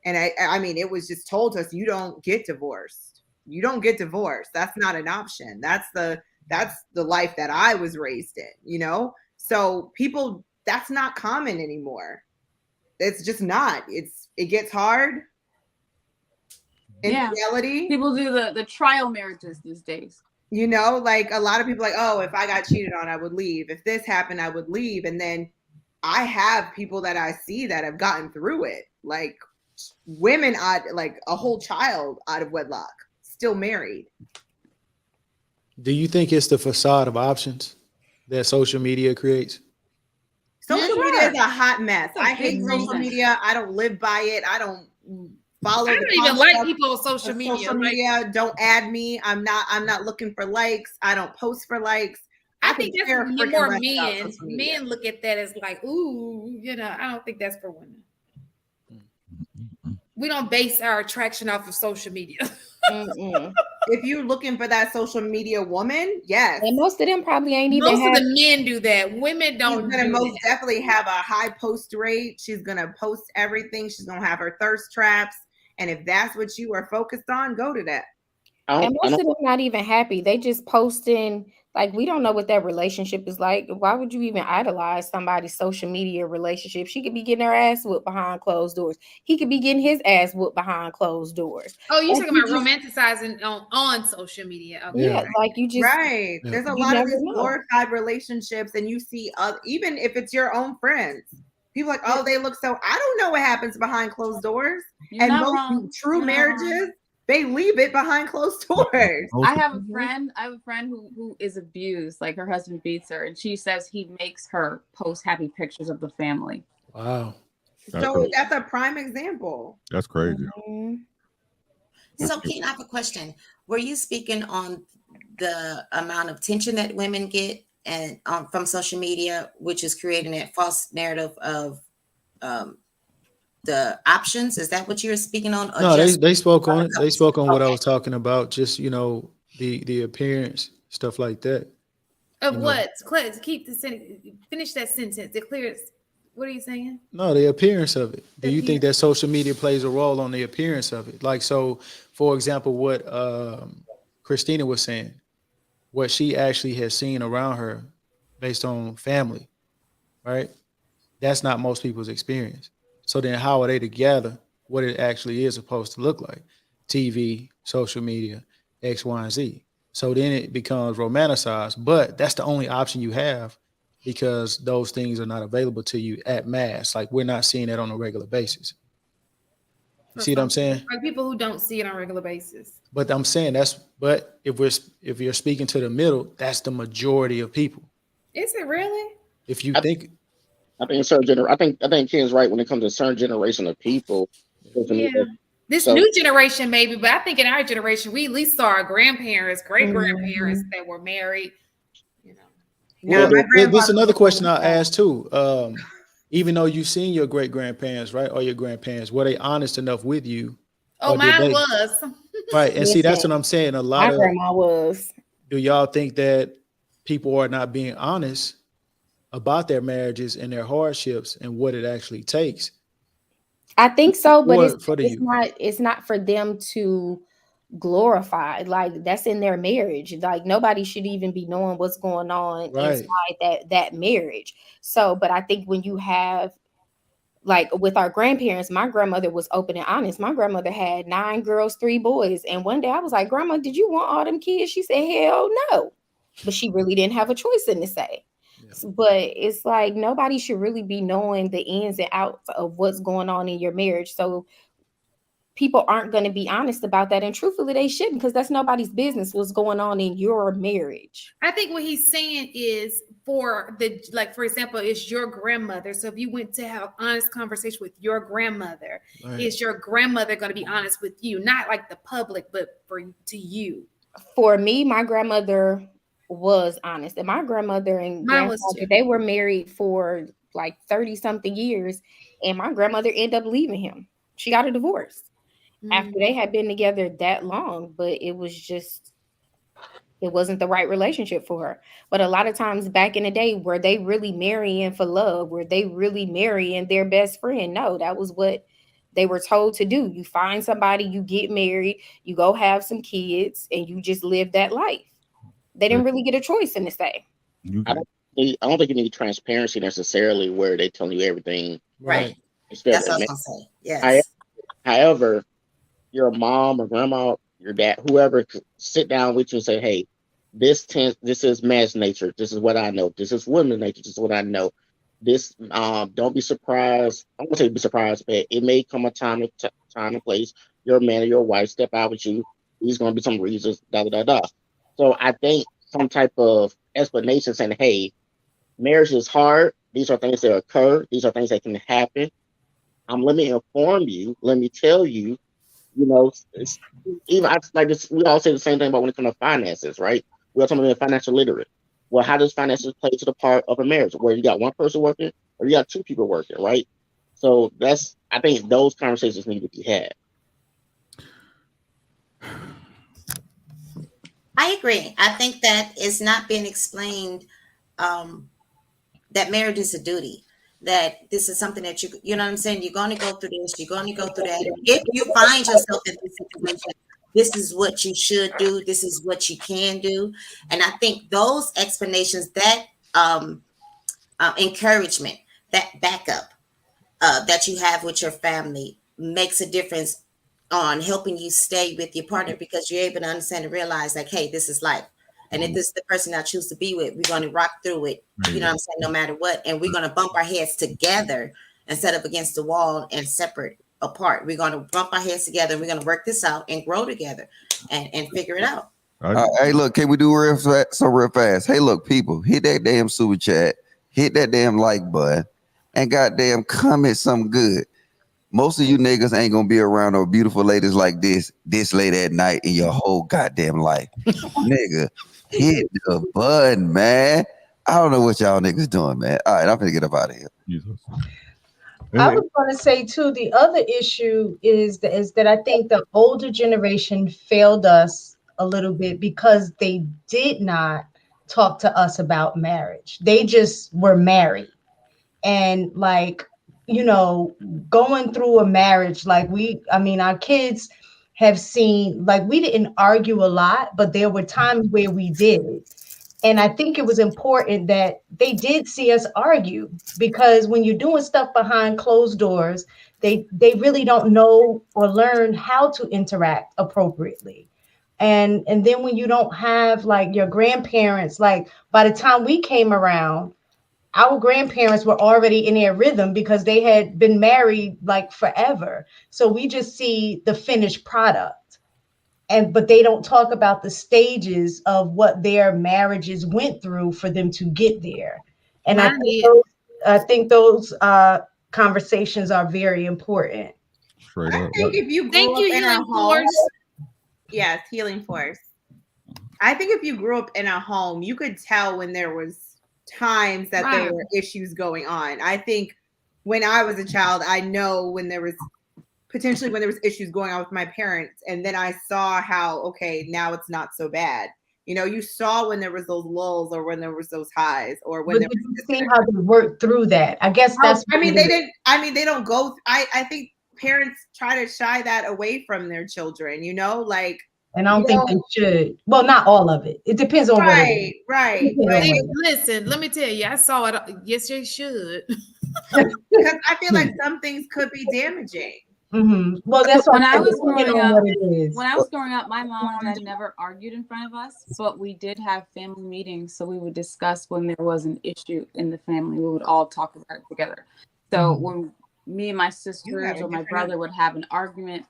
Speaker 3: And I mean, it was just told to us, you don't get divorced. You don't get divorced. That's not an option. That's the life that I was raised in, So people, that's not common anymore. It's just not. It gets hard. In reality,
Speaker 12: people do the trial marriages these days.
Speaker 3: Like a lot of people oh, if I got cheated on, I would leave. If this happened, I would leave. And then I have people that I see that have gotten through it, like women like a whole child out of wedlock, still married.
Speaker 7: Do you think it's the facade of options that social media creates?
Speaker 3: Social media is a hot mess. I hate social media. I don't live by it. I don't follow.
Speaker 6: I don't even like people on social media.
Speaker 3: Social media, don't add me. I'm not looking for likes. I don't post for likes.
Speaker 6: I think that's more men. Men look at that as like, ooh, I don't think that's for women. We don't base our attraction off of social media.
Speaker 3: If you're looking for that social media woman, yes.
Speaker 5: And most of them probably ain't even.
Speaker 6: Most of the men do that. Women don't.
Speaker 3: She's gonna most definitely have a high post rate. She's gonna post everything. She's gonna have her thirst traps. And if that's what you are focused on, go to that.
Speaker 5: And most of them not even happy. They just posting, like, we don't know what that relationship is like. Why would you even idolize somebody's social media relationship? She could be getting her ass whooped behind closed doors. He could be getting his ass whooped behind closed doors.
Speaker 6: Oh, you're talking about romanticizing on social media. Okay.
Speaker 5: Yeah, like you just
Speaker 3: right. There's a lot of these glorified relationships, and you see even if it's your own friends. People like, oh, they look so. I don't know what happens behind closed doors.
Speaker 12: You're
Speaker 3: and most true marriages, they leave it behind closed doors.
Speaker 12: I have a friend who is abused. Like, her husband beats her, and she says he makes her post happy pictures of the family.
Speaker 7: Wow.
Speaker 3: So that's a prime example.
Speaker 2: That's crazy.
Speaker 10: So, Keaton, I have a question. Were you speaking on the amount of attention that women get and from social media, which is creating that false narrative of the options? Is that what you were speaking on?
Speaker 7: No, they spoke on it. They spoke on what I was talking about. Just, the appearance, stuff like that.
Speaker 6: Of what? Keep the sentence. Finish that sentence. It clears. What are you saying?
Speaker 7: No, the appearance of it. Do you think that social media plays a role on the appearance of it? Like, so, for example, what Christina was saying, what she actually has seen around her based on family, right? That's not most people's experience. So then how are they to gather what it actually is supposed to look like? TV, social media, X, Y, and Z. So then it becomes romanticized, but that's the only option you have because those things are not available to you at mass. Like, we're not seeing that on a regular basis. You see what I'm saying?
Speaker 6: Like people who don't see it on a regular basis.
Speaker 7: But I'm saying but if you're speaking to the middle, that's the majority of people.
Speaker 6: Is it really?
Speaker 7: If you think,
Speaker 11: I think I think Ken's right when it comes to a certain generation of people.
Speaker 6: Yeah. This new generation, maybe, but I think in our generation, we at least saw our grandparents, great grandparents that were married.
Speaker 7: Well, this is another question I'll ask too. Even though you've seen your great grandparents, right, or your grandparents, were they honest enough with you?
Speaker 6: Oh, mine was.
Speaker 7: Right, and see, that's what I'm saying.
Speaker 5: My grandma was.
Speaker 7: Do y'all think that people are not being honest about their marriages and their hardships and what it actually takes?
Speaker 5: I think so, but it's not for them to glorify. Like, that's in their marriage. Like, nobody should even be knowing what's going on inside that marriage. So, but I think when you have, like, with our grandparents, my grandmother was open and honest. My grandmother had 9 girls, 3 boys. And one day I was like, Grandma, did you want all them kids? She said, hell no. But she really didn't have a choice in to say. Yeah. But it's like nobody should really be knowing the ins and outs of what's going on in your marriage. So people aren't going to be honest about that. And truthfully, they shouldn't, because that's nobody's business what's going on in your marriage.
Speaker 6: I think what he's saying is for example, it's your grandmother. So if you went to have an honest conversation with your grandmother, is your grandmother going to be honest with you? Not like the public, but to you.
Speaker 5: For me, my grandmother was honest. And my grandmother and grandfather, they were married for like 30 something years. And my grandmother ended up leaving him. She got a divorce after they had been together that long, but it wasn't the right relationship for her. But a lot of times back in the day, were they really marrying for love? Were they really marrying their best friend? No, that was what they were told to do. You find somebody, you get married, you go have some kids, and you just live that life. They didn't really get a choice in this day.
Speaker 11: I don't think you need transparency necessarily where they tell you everything.
Speaker 10: Right. That's what I was going to say. Yes.
Speaker 11: However, your mom or grandma, your dad, whoever, sit down with you and say, hey, this is man's nature. This is what I know. This is women's nature. This is what I know. This, don't be surprised. I won't say be surprised, but it may come a time and place. Your man or your wife step out with you. These going to be some reasons, So I think some type of explanation saying, hey, marriage is hard. These are things that occur. These are things that can happen. Let me inform you. Let me tell you, it's, even like this, we all say the same thing about when it comes to finances, right? We all talking about financial literate. Well, how does finances play to the part of a marriage where you got one person working or you got 2 people working, right? So I think those conversations need to be had.
Speaker 10: I agree. I think that it's not been explained that marriage is a duty. That this is something that you know what I'm saying? You're going to go through this, you're going to go through that. If you find yourself in this situation, this is what you should do, this is what you can do. And I think those explanations, that encouragement, that backup that you have with your family makes a difference on helping you stay with your partner, because you're able to understand and realize like, hey, this is life. And if this is the person I choose to be with, we're going to rock through it, you know what I'm saying, no matter what. And we're going to bump our heads together instead of against the wall and separate apart. We're going to bump our heads together and we're going to work this out and grow together and figure it out.
Speaker 1: Hey, look, can we do real fast? Hey, look, people, hit that damn super chat, hit that damn like button, and goddamn comment something good. Most of you niggas ain't gonna be around no beautiful ladies like this late at night in your whole goddamn life. Nigga, hit the button, man. I don't know what y'all niggas doing, man. All right, I'm gonna get up out of here.
Speaker 9: I was going to say too, the other issue is that I think the older generation failed us a little bit because they did not talk to us about marriage. They just were married. And like, you know, going through a marriage, like our kids have seen, like, we didn't argue a lot, but there were times where we did. And I think it was important that they did see us argue, because when you're doing stuff behind closed doors, they really don't know or learn how to interact appropriately. And then when you don't have like your grandparents, like by the time we came around, our grandparents were already in their rhythm because they had been married like forever. So we just see the finished product. But they don't talk about the stages of what their marriages went through for them to get there. And I think those conversations are very important.
Speaker 2: Straight up.
Speaker 3: I think if you grew up in a home, yes, healing force. I think if you grew up in a home, you could tell when there was times that there were issues going on. I think when I was a child, I know when there was issues going on with my parents, and then I saw how, okay, now it's not so bad. You know, you saw when there was those lulls or when there was those highs or when there was
Speaker 9: see how they worked through that. I guess that's
Speaker 3: they don't go. I think parents try to shy that away from their children, you know, like.
Speaker 9: And I don't think they should. Well, not all of it. It depends on what it is.
Speaker 3: Right.
Speaker 6: Listen, let me tell you, I saw it. Yes, you should.
Speaker 3: Because I feel like some things could be damaging.
Speaker 9: Mm-hmm. Well, that's
Speaker 12: when I was growing up, my mom and I never argued in front of us, but we did have family meetings. So we would discuss when there was an issue in the family. We would all talk about it together. So when me and my sisters or my brother would have an argument,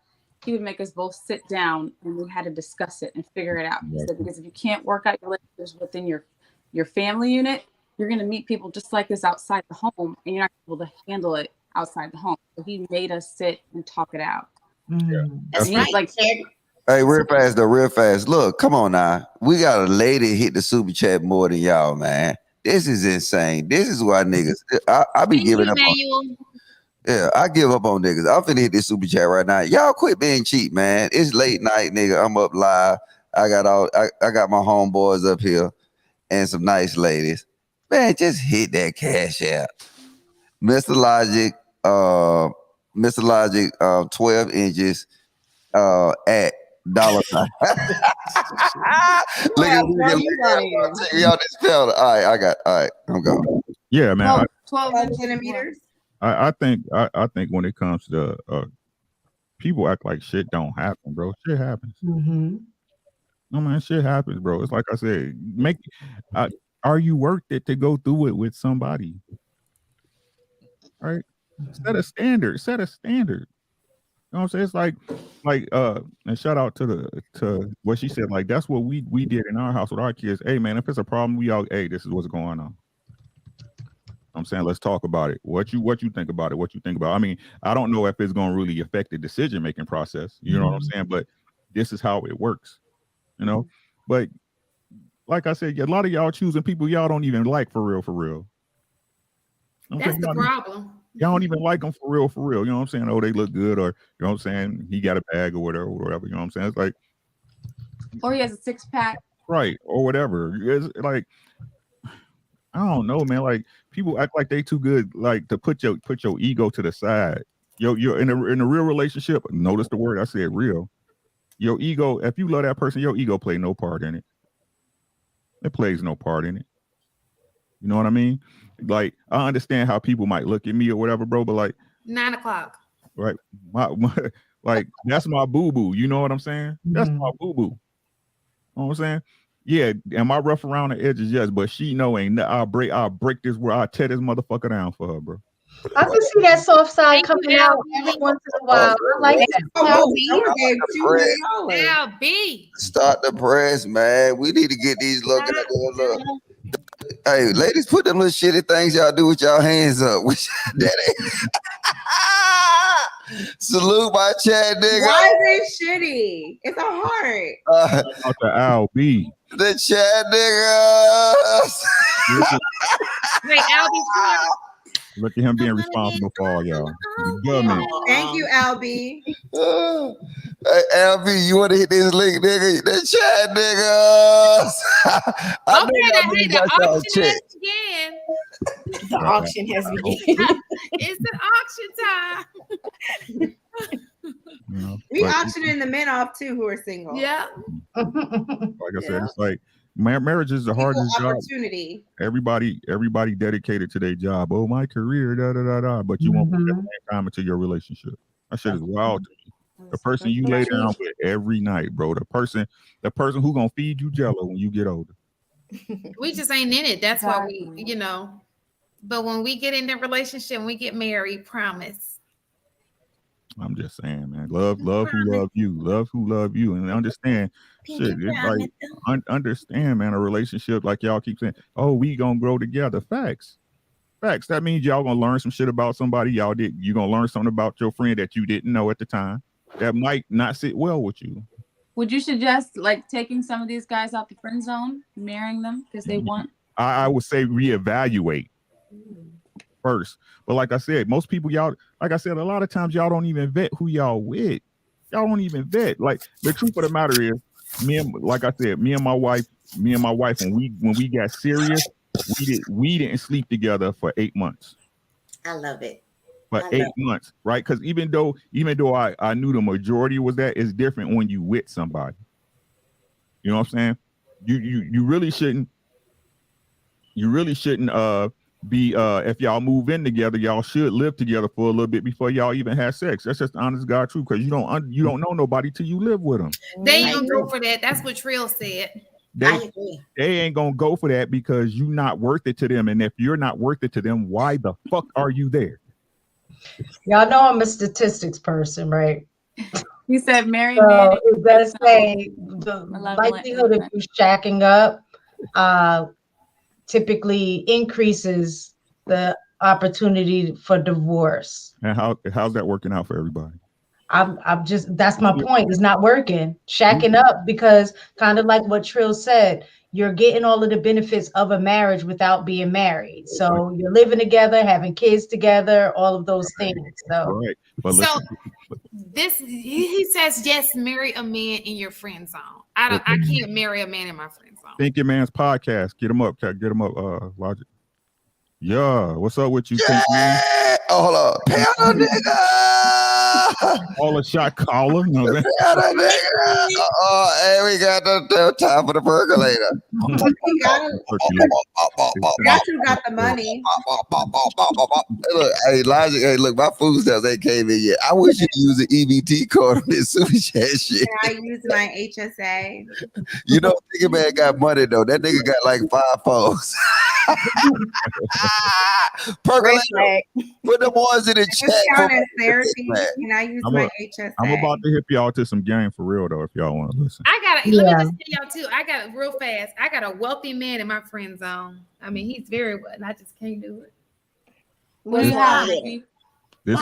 Speaker 12: he would make us both sit down and we had to discuss it and figure it out. So, because if you can't work out your relationships within your family unit, you're going to meet people just like this outside the home, and you're not able to handle it outside the home. So he made us sit and talk it out.
Speaker 10: That's right.
Speaker 12: Like,
Speaker 1: hey, real fast. Look, come on now. We got a lady hit the super chat more than y'all, man. This is insane. This is why niggas. I be giving up. Yeah, I give up on niggas. I'm finna hit this super chat right now. Y'all quit being cheap, man. It's late night, nigga. I'm up live. I got my homeboys up here and some nice ladies. Man, just hit that cash app. Mr. Logic, 12 inches at $. Look at y'all just fell. All right, I'm going.
Speaker 2: Yeah, man.
Speaker 3: 12 centimeters.
Speaker 2: I think when it comes to people act like shit don't happen, bro. Shit happens. No, man, shit happens, bro. It's like I said, are you worth it to go through it with somebody? Right? Set a standard. You know what I'm saying? It's like and shout out to what she said. Like, that's what we did in our house with our kids. Hey, man, if it's a problem, we all, hey, this is what's going on. I'm saying, let's talk about it. What you think about it? What you think about it? I mean, I don't know if it's going to really affect the decision-making process. You know what I'm saying? But this is how it works, you know? But like I said, a lot of y'all choosing people y'all don't even like for real.
Speaker 6: That's the problem.
Speaker 2: Y'all don't even like them for real, for real. You know what I'm saying? Oh, they look good, or you know what I'm saying? He got a bag or whatever, You know what I'm saying? It's like,
Speaker 12: or he has a 6-pack,
Speaker 2: right, or whatever. It's like, I don't know, man. Like people act like they too good, like to put your ego to the side. You're in a real relationship. Notice the word I said, real. Your ego. If you love that person, your ego play no part in it. It plays no part in it. You know what I mean? Like I understand how people might look at me or whatever, bro. But like
Speaker 6: 9 o'clock.
Speaker 2: right, my like that's my boo boo. You know what I'm saying? That's my boo boo. You know what I'm saying? Yeah, am I rough around the edges? Yes, but she know ain't. I'll break this where I tear this motherfucker down for her, bro.
Speaker 9: I can see that soft side coming out every once in a while. I like
Speaker 6: that. LB.
Speaker 1: Start the press, man. We need to get these looking at look. Hey, ladies, put them little shitty things y'all do with y'all hands up. Salute my chat nigga.
Speaker 3: Why is it shitty? It's a heart.
Speaker 2: Out the LB.
Speaker 1: The chat nigga.
Speaker 6: Wait, LB.
Speaker 2: Look at him being responsible for all y'all.
Speaker 3: Thank you, Albie.
Speaker 1: Hey, LB, you want to hit this link, nigga? The chat nigga.
Speaker 6: Okay, the auction has begun.
Speaker 5: The auction has begun.
Speaker 6: It's an auction time.
Speaker 3: We auctioning the men off too who are single.
Speaker 6: Yeah.
Speaker 2: Like I said, it's like marriage is the hardest
Speaker 3: opportunity.
Speaker 2: Job. Everybody dedicated to their job. Oh, my career, But you won't put that same time into your relationship. That shit is wild to me. The person you lay down with every night, bro. The person who gonna feed you Jello when you get older.
Speaker 6: We just ain't in it. That's why we, But when we get in the relationship, when we get married, promise.
Speaker 2: I'm just saying, man. Love who love you. Love who love you. And understand shit. It's like understand, man, a relationship, like y'all keep saying, oh, we gonna grow together. Facts. That means y'all gonna learn some shit about somebody. You gonna learn something about your friend that you didn't know at the time. That might not sit well with you.
Speaker 12: Would you suggest like taking some of these guys out the friend zone, marrying them because they want?
Speaker 2: I would say reevaluate first. But like I said, most people, y'all, like I said, a lot of times y'all don't even vet who y'all with. Y'all don't even vet. Like the truth of the matter is, me and my wife, when we got serious, we didn't sleep together for 8 months.
Speaker 10: I love it.
Speaker 2: For 8 months, right? Because even though I knew the majority was that, it's different when you with somebody. You know what I'm saying? You really shouldn't be if y'all move in together, y'all should live together for a little bit before y'all even have sex. That's just the honest God truth, because you don't know nobody till you live with them.
Speaker 6: They ain't gonna go for that. That's what Trill said.
Speaker 2: They ain't gonna go for that because you're not worth it to them. And if you're not worth it to them, why the fuck are you there?
Speaker 9: Y'all know I'm a statistics person, right?
Speaker 12: You said married
Speaker 9: so
Speaker 12: man.
Speaker 9: It does say the likelihood of you shacking up typically increases the opportunity for divorce.
Speaker 2: And how's that working out for everybody?
Speaker 9: I'm just, that's my point. It's not working. Shacking up, because kind of like what Trill said, you're getting all of the benefits of a marriage without being married. So you're living together, having kids together, all of those things. So,
Speaker 6: he says, yes, marry a man in your friend zone. I can't marry a man in my friend zone.
Speaker 2: Think Your Man's podcast. Get him up, Logic. Yeah, what's up with you?
Speaker 1: Yeah. Oh, hold on. Powder nigga.
Speaker 2: All a shot caller. No,
Speaker 1: Powder nigga. Hey, we got the time for the percolator.
Speaker 3: You got the money.
Speaker 1: Look, hey, Logic. Hey, look, my food stamps ain't came in yet. I wish you could use an EBT card on this super chat shit.
Speaker 3: Can I use my HSA?
Speaker 1: You know, Nigga Man got money though. That nigga got like 5 phones. Percolator. Put them ones in the chat.
Speaker 3: Can I use my HSA?
Speaker 2: I'm about to hip y'all to some game for real though, if y'all want to listen.
Speaker 6: Let me just tell y'all too. I got real fast. I got a wealthy man in my friend zone. I mean, he's very well, and I just can't do it.
Speaker 12: What do you have?
Speaker 2: This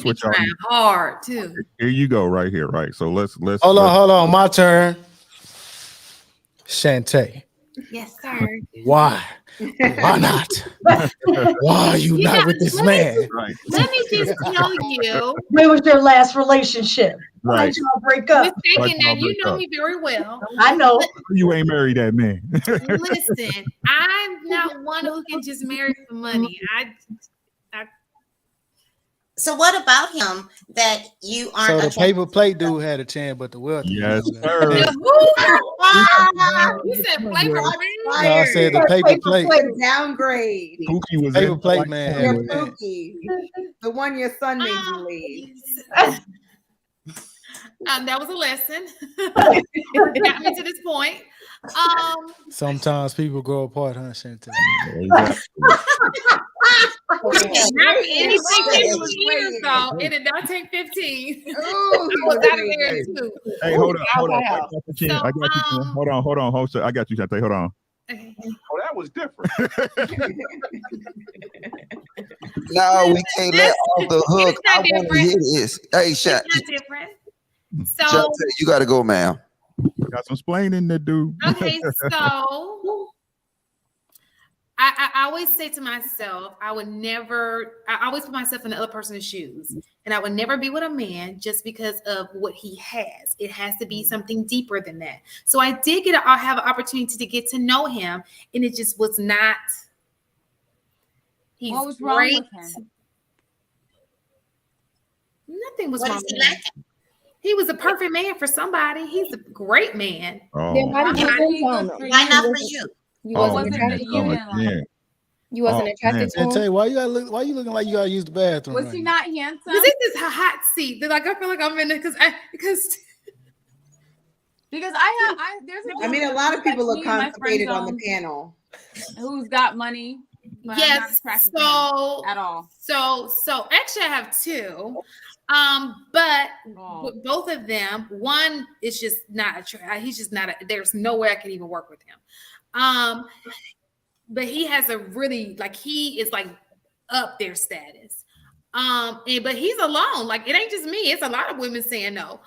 Speaker 2: what y'all
Speaker 6: trying hard too.
Speaker 2: Here you go, right here, right. So let's
Speaker 7: hold on. My turn. Shantae.
Speaker 6: Yes, sir.
Speaker 7: Why? Why not? Why are you not with this man?
Speaker 2: Right.
Speaker 6: Let me just tell you.
Speaker 9: When was your last relationship? Why
Speaker 2: Right.
Speaker 9: did y'all break up?
Speaker 6: Mistaken that you know me very well.
Speaker 9: I know.
Speaker 2: You ain't married that man.
Speaker 6: Listen, I'm not one who can just marry for money.
Speaker 10: So what about him that you aren't?
Speaker 7: So the
Speaker 10: attracted
Speaker 7: paper plate dude had a chance, but the wealthy.
Speaker 2: Yes,
Speaker 7: dude-
Speaker 2: sir.
Speaker 6: You said flavor
Speaker 7: No, I said the paper plate.
Speaker 3: Downgrade.
Speaker 2: Pookie was
Speaker 7: Paper
Speaker 2: in
Speaker 7: plate
Speaker 2: like
Speaker 7: man
Speaker 2: that
Speaker 7: had
Speaker 3: Your
Speaker 7: a chance.
Speaker 3: Pookie. The one your son made you leave.
Speaker 6: That was a lesson. Got me to this point.
Speaker 7: Sometimes people grow apart, huh, Chantel?
Speaker 6: Anything 15 years though, it did not take 15. I was out of there too.
Speaker 2: Hey, hold on. I got you, Ken.
Speaker 6: So,
Speaker 2: I got you, Ken. Hold on. Hold on. I got you, Chantel. Hold on. Oh, that was different.
Speaker 1: No, we can't let off the hook.
Speaker 6: It's not
Speaker 1: I want to hear this. Hey, Shot.
Speaker 6: It's not different. So
Speaker 1: Chantel, you got to go, ma'am.
Speaker 2: Got some splaining to do.
Speaker 6: okay, so I always say to myself, I always put myself in the other person's shoes. And I would never be with a man just because of what he has. It has to be something deeper than that. So I did have an opportunity to get to know him, and it just was not. He's
Speaker 12: What was wrong
Speaker 6: great.
Speaker 12: with him?
Speaker 6: Nothing was
Speaker 10: What
Speaker 6: wrong
Speaker 10: is he
Speaker 6: with him.
Speaker 10: lacking?
Speaker 6: He was a perfect man for somebody. He's a great man.
Speaker 2: Oh,
Speaker 5: Then why did you
Speaker 12: Why
Speaker 5: think on him?
Speaker 10: Why not for you?
Speaker 5: You
Speaker 2: oh,
Speaker 5: wasn't
Speaker 2: man.
Speaker 5: attracted to
Speaker 12: you
Speaker 5: him?
Speaker 12: didn't like him?
Speaker 5: You wasn't
Speaker 2: Oh,
Speaker 5: attracted
Speaker 2: man.
Speaker 5: to him?
Speaker 7: Chantel, why you looking like you gotta use the bathroom?
Speaker 12: Was
Speaker 7: right
Speaker 12: he
Speaker 7: now?
Speaker 12: not handsome?
Speaker 6: Because this is a hot seat. Like I feel like I'm in it because
Speaker 12: There's
Speaker 3: I mean, a lot of people look constipated on the panel.
Speaker 12: who's got money. But I'm not
Speaker 6: yes.
Speaker 12: attracted to him at all.
Speaker 6: So actually, I have two. But with both of them, one is just not he's just not. There's no way I can even work with him. But he has a really he is up their status. But he's alone. Like it ain't just me. It's a lot of women saying no.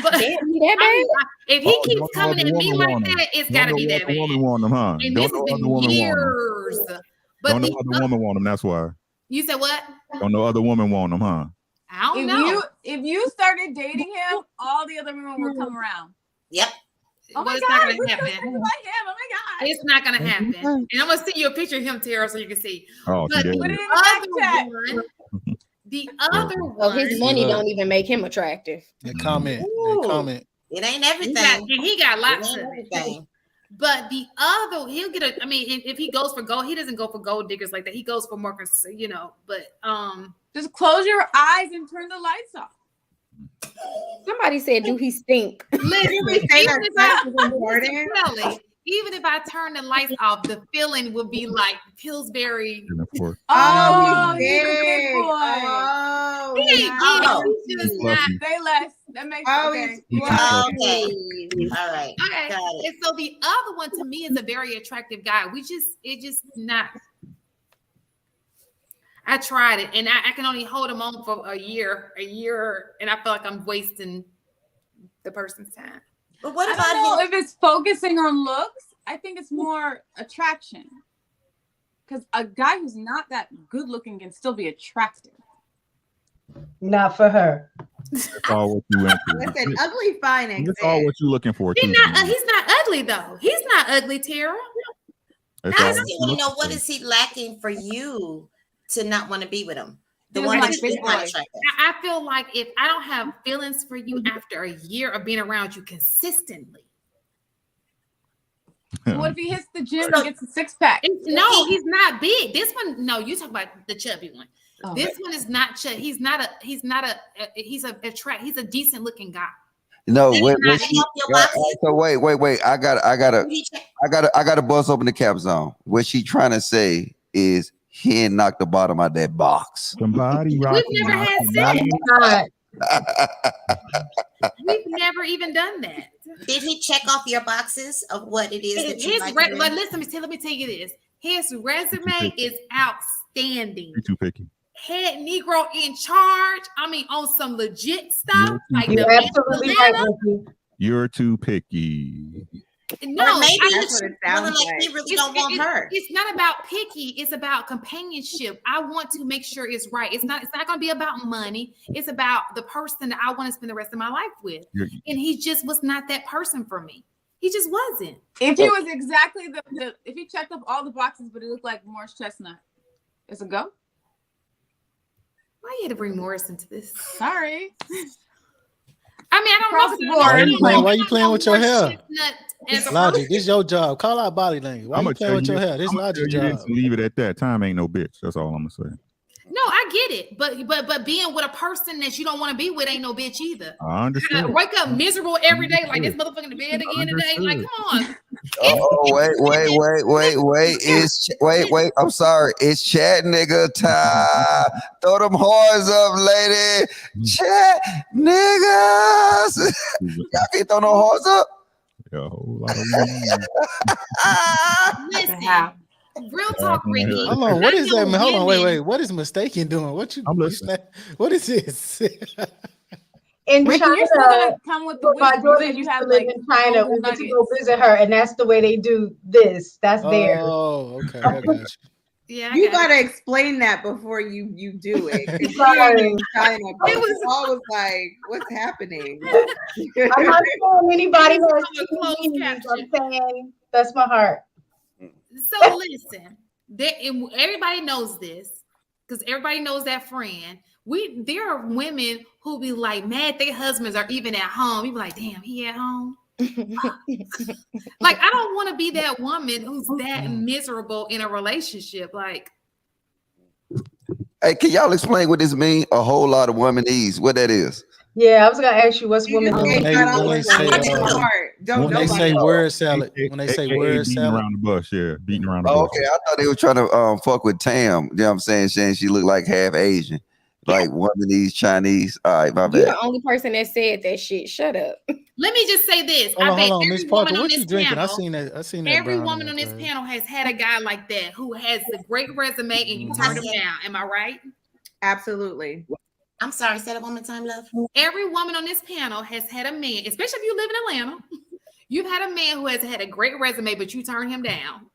Speaker 6: But if he keeps coming at me like that, it's got to be that bad.
Speaker 2: Woman want him, huh?
Speaker 6: And
Speaker 2: Don't
Speaker 6: this has
Speaker 2: know
Speaker 6: been
Speaker 2: other woman
Speaker 6: years.
Speaker 2: want him.
Speaker 6: But
Speaker 2: Don't know other woman want him. That's why.
Speaker 6: You said what?
Speaker 2: Don't know other woman want him, huh?
Speaker 6: I don't know.
Speaker 12: If you started dating him, all the other women will come around.
Speaker 10: Yep.
Speaker 12: Oh my
Speaker 6: It's
Speaker 12: God,
Speaker 6: not gonna
Speaker 12: we're so
Speaker 6: happen.
Speaker 12: excited about him. Oh my God.
Speaker 6: It's not gonna happen. And I'm gonna send you a picture of him, Tara, so you can see.
Speaker 2: Oh,
Speaker 6: But
Speaker 2: see,
Speaker 6: the
Speaker 2: there you
Speaker 6: other one,
Speaker 5: So his money don't even make him attractive.
Speaker 7: That comment.
Speaker 10: It ain't everything.
Speaker 6: He got lots
Speaker 10: It
Speaker 6: of
Speaker 10: ain't everything.
Speaker 6: But the other, he'll get a. I mean, if he goes for gold, he doesn't go for gold diggers like that. He goes for more, But
Speaker 12: just close your eyes and turn the lights off.
Speaker 5: Somebody said, "Do he stink?"
Speaker 6: Even if I turn the lights off, the feeling would be like Pillsbury.
Speaker 12: Oh,
Speaker 6: he's
Speaker 12: he's a
Speaker 6: big.
Speaker 12: big boy.
Speaker 6: He ain't big. He's just not.
Speaker 12: Say less. That makes
Speaker 6: Okay.
Speaker 10: All right.
Speaker 6: Okay.
Speaker 10: Got it.
Speaker 6: And so the other one to me is a very attractive guy. It just not. I tried it, and I can only hold him on for a year, and I feel like I'm wasting the person's time.
Speaker 10: But what
Speaker 12: I
Speaker 10: about
Speaker 12: don't know
Speaker 10: him?
Speaker 12: if it's focusing on looks. I think it's more attraction. Because a guy who's not that good looking can still be attractive.
Speaker 9: Not for her.
Speaker 2: That's all what you went through.
Speaker 3: Listen, ugly fine exists.
Speaker 2: That's all what you looking for.
Speaker 6: He's not ugly though. He's not ugly, Tara.
Speaker 10: I still want to know what is he lacking for you to not want to be with him. The one that you not attractive.
Speaker 6: I feel like if I don't have feelings for you after a year of being around you consistently.
Speaker 12: So what if he hits the gym and gets a six pack?
Speaker 6: No, he's not big. This one, no, you talk about the chubby one.
Speaker 12: Oh.
Speaker 6: This one is not chubby. He's a decent looking guy.
Speaker 1: No, wait. So wait. I gotta bust open the cap zone. What she trying to say is he ain't knocked the bottom out that box.
Speaker 2: Somebody
Speaker 6: We've never had sex. We've never even done that.
Speaker 10: Did he check off your boxes of what it is that you like?
Speaker 6: But listen, let me tell you this. His resume is outstanding.
Speaker 2: You're too picky.
Speaker 6: Head Negro in charge. I mean, on some legit stuff.
Speaker 9: You're absolutely right, Ricky.
Speaker 2: You're too picky.
Speaker 6: No,
Speaker 10: or maybe
Speaker 3: That's what it sounds
Speaker 10: like he
Speaker 3: like.
Speaker 10: really don't want her.
Speaker 6: It's not about picky. It's about companionship. I want to make sure it's right. It's not going to be about money. It's about the person that I want to spend the rest of my life with. And he just was not that person for me. He just wasn't.
Speaker 12: If he was exactly the if he checked up all the boxes, but he looked like Morris Chestnut, it's a go.
Speaker 6: Why you had to bring Morris into this?
Speaker 12: Sorry.
Speaker 6: I mean, I
Speaker 12: Across
Speaker 6: don't
Speaker 12: the
Speaker 6: know.
Speaker 12: board.
Speaker 7: Why you playing with your hair?
Speaker 6: As a
Speaker 7: Logic,
Speaker 6: person.
Speaker 7: this is your job. Call out body language. Why
Speaker 2: I'm
Speaker 7: you
Speaker 2: gonna
Speaker 7: playing with your hair? This
Speaker 2: I'ma
Speaker 7: Logic
Speaker 2: tell you
Speaker 7: job.
Speaker 2: this and leave it at that. Time ain't no bitch. That's all I'm gonna say.
Speaker 6: No, I get it, but being with a person that you don't want to be with ain't no bitch either.
Speaker 2: I understand.
Speaker 6: Wake up miserable every day like this motherfucker in the bed again today. Like, come on.
Speaker 1: Oh, wait. I'm sorry. It's chat nigga time. Throw them horns up, lady. Chat niggas. Y'all can't throw no horns up.
Speaker 2: Yeah, a whole lot of women.
Speaker 6: Listen, real talk, Ricky.
Speaker 7: Hold on, what is that?
Speaker 6: know
Speaker 7: Hold on,
Speaker 6: women-
Speaker 7: wait. What is mistaken doing? What you?
Speaker 2: I'm listening.
Speaker 7: What is this?
Speaker 9: In
Speaker 12: Ricky,
Speaker 9: China,
Speaker 12: you're still gonna come with the
Speaker 9: my
Speaker 12: wisdom.
Speaker 9: daughter
Speaker 12: You
Speaker 9: used
Speaker 12: have
Speaker 9: to live
Speaker 12: like
Speaker 9: in China. We
Speaker 12: golden
Speaker 9: went to go
Speaker 12: nuggets.
Speaker 9: visit her, and that's the way they do this. That's theirs.
Speaker 7: Oh, okay, I got you.
Speaker 6: Yeah,
Speaker 3: You gotta explain that before you do it. 'Cause
Speaker 9: Sorry.
Speaker 3: in China, Paul was like, "What's happening?"
Speaker 9: I'm not saying anybody
Speaker 6: It's
Speaker 9: has
Speaker 6: a closed
Speaker 9: TVs.
Speaker 6: caption.
Speaker 9: I'm saying that's my heart.
Speaker 6: So listen, everybody knows this because everybody knows that friend. There are women who be like mad their husbands are even at home. You be like, damn, he at home. Like, I don't want to be that woman who's that miserable in a relationship. Like,
Speaker 1: Hey, can y'all explain what this means? A whole lot of womanese. What that is?
Speaker 9: Yeah, I was gonna ask you what's women.
Speaker 7: When they say
Speaker 3: Don't
Speaker 7: when they say
Speaker 3: nobody-
Speaker 7: word salad, when they say
Speaker 2: AKA
Speaker 7: word
Speaker 2: beating
Speaker 7: salad,
Speaker 2: around the bush, beating around the
Speaker 1: Oh,
Speaker 2: bush.
Speaker 1: okay. I thought they were trying to fuck with Tam. You know what I'm saying? Saying she looked like half Asian. Like Womanese, Chinese. All right, my
Speaker 5: You're
Speaker 1: bad.
Speaker 5: the only person that said that shit. Shut up.
Speaker 6: let me just say this.
Speaker 7: hold
Speaker 6: I
Speaker 7: on,
Speaker 6: bet
Speaker 7: hold on,
Speaker 6: every
Speaker 7: Miss
Speaker 6: woman
Speaker 7: Parker,
Speaker 6: on
Speaker 7: what you
Speaker 6: this
Speaker 7: drinking? I
Speaker 6: panel,
Speaker 7: seen that.
Speaker 6: every
Speaker 7: brown
Speaker 6: woman
Speaker 7: in
Speaker 6: on
Speaker 7: there,
Speaker 6: this
Speaker 7: bro.
Speaker 6: panel has had a guy like that who has a great resume and you turned him down. Am I right?
Speaker 3: Absolutely.
Speaker 10: I'm sorry, say that one more time, love.
Speaker 6: Every woman on this panel has had a man, especially if you live in Atlanta. You've had a man who has had a great resume, but you turn him down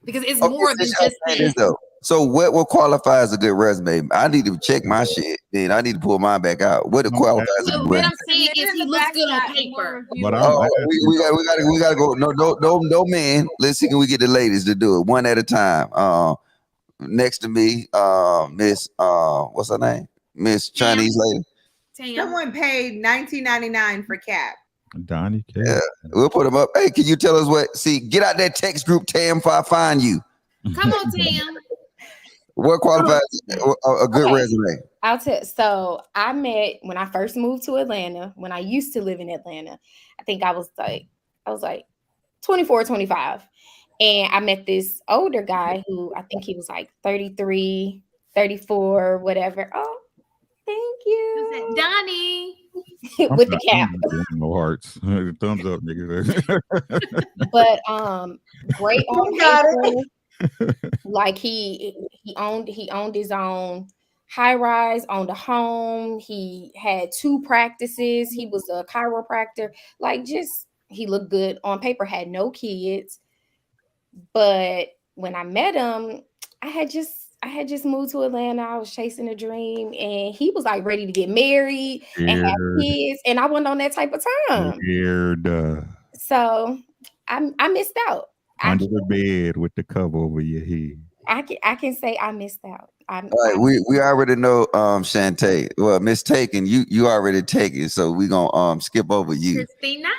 Speaker 6: because it's
Speaker 1: Okay,
Speaker 6: more than
Speaker 1: since y'all
Speaker 6: just
Speaker 1: saying this, though. So what will qualify as a good resume? I need to check my shit. Then I need to pull mine back out. What qualifies as a
Speaker 6: So
Speaker 1: good
Speaker 6: what
Speaker 1: resume?
Speaker 6: I'm saying is he looks good on paper.
Speaker 2: But
Speaker 1: we gotta go. No men. Let's see, can we get the ladies to do it one at a time? Next to me, Miss what's her name? Miss Chinese lady.
Speaker 3: Someone paid $19.99 for Cap.
Speaker 2: Donnie K.
Speaker 1: Yeah, we'll put them up. Hey, can you tell us what? See, get out that text group, Tam, if I find you.
Speaker 6: Come on, Tam.
Speaker 1: What qualifies a good resume?
Speaker 5: I'll tell. So I met when I first moved to Atlanta. When I used to live in Atlanta, I think I was like 24, 25. And I met this older guy who I think he was like 33, 34, whatever. Oh, thank you.
Speaker 6: Donnie.
Speaker 5: With the cap.
Speaker 2: No hearts. Thumbs up, nigga.
Speaker 5: But great on paper. Like he owned his own high rise, owned a home. He had 2 practices. He was a chiropractor. Like, just he looked good on paper, had no kids. But when I met him, I had just moved to Atlanta. I was chasing a dream, and he was like ready to get married and have kids, and I wasn't on that type of time. So I missed out.
Speaker 2: Under the bed with the cover over your head.
Speaker 5: I can say I missed out.
Speaker 1: All right, we already know Shantae. Well, Miss Taken, you already taken, so we gonna skip over you.
Speaker 6: Christina.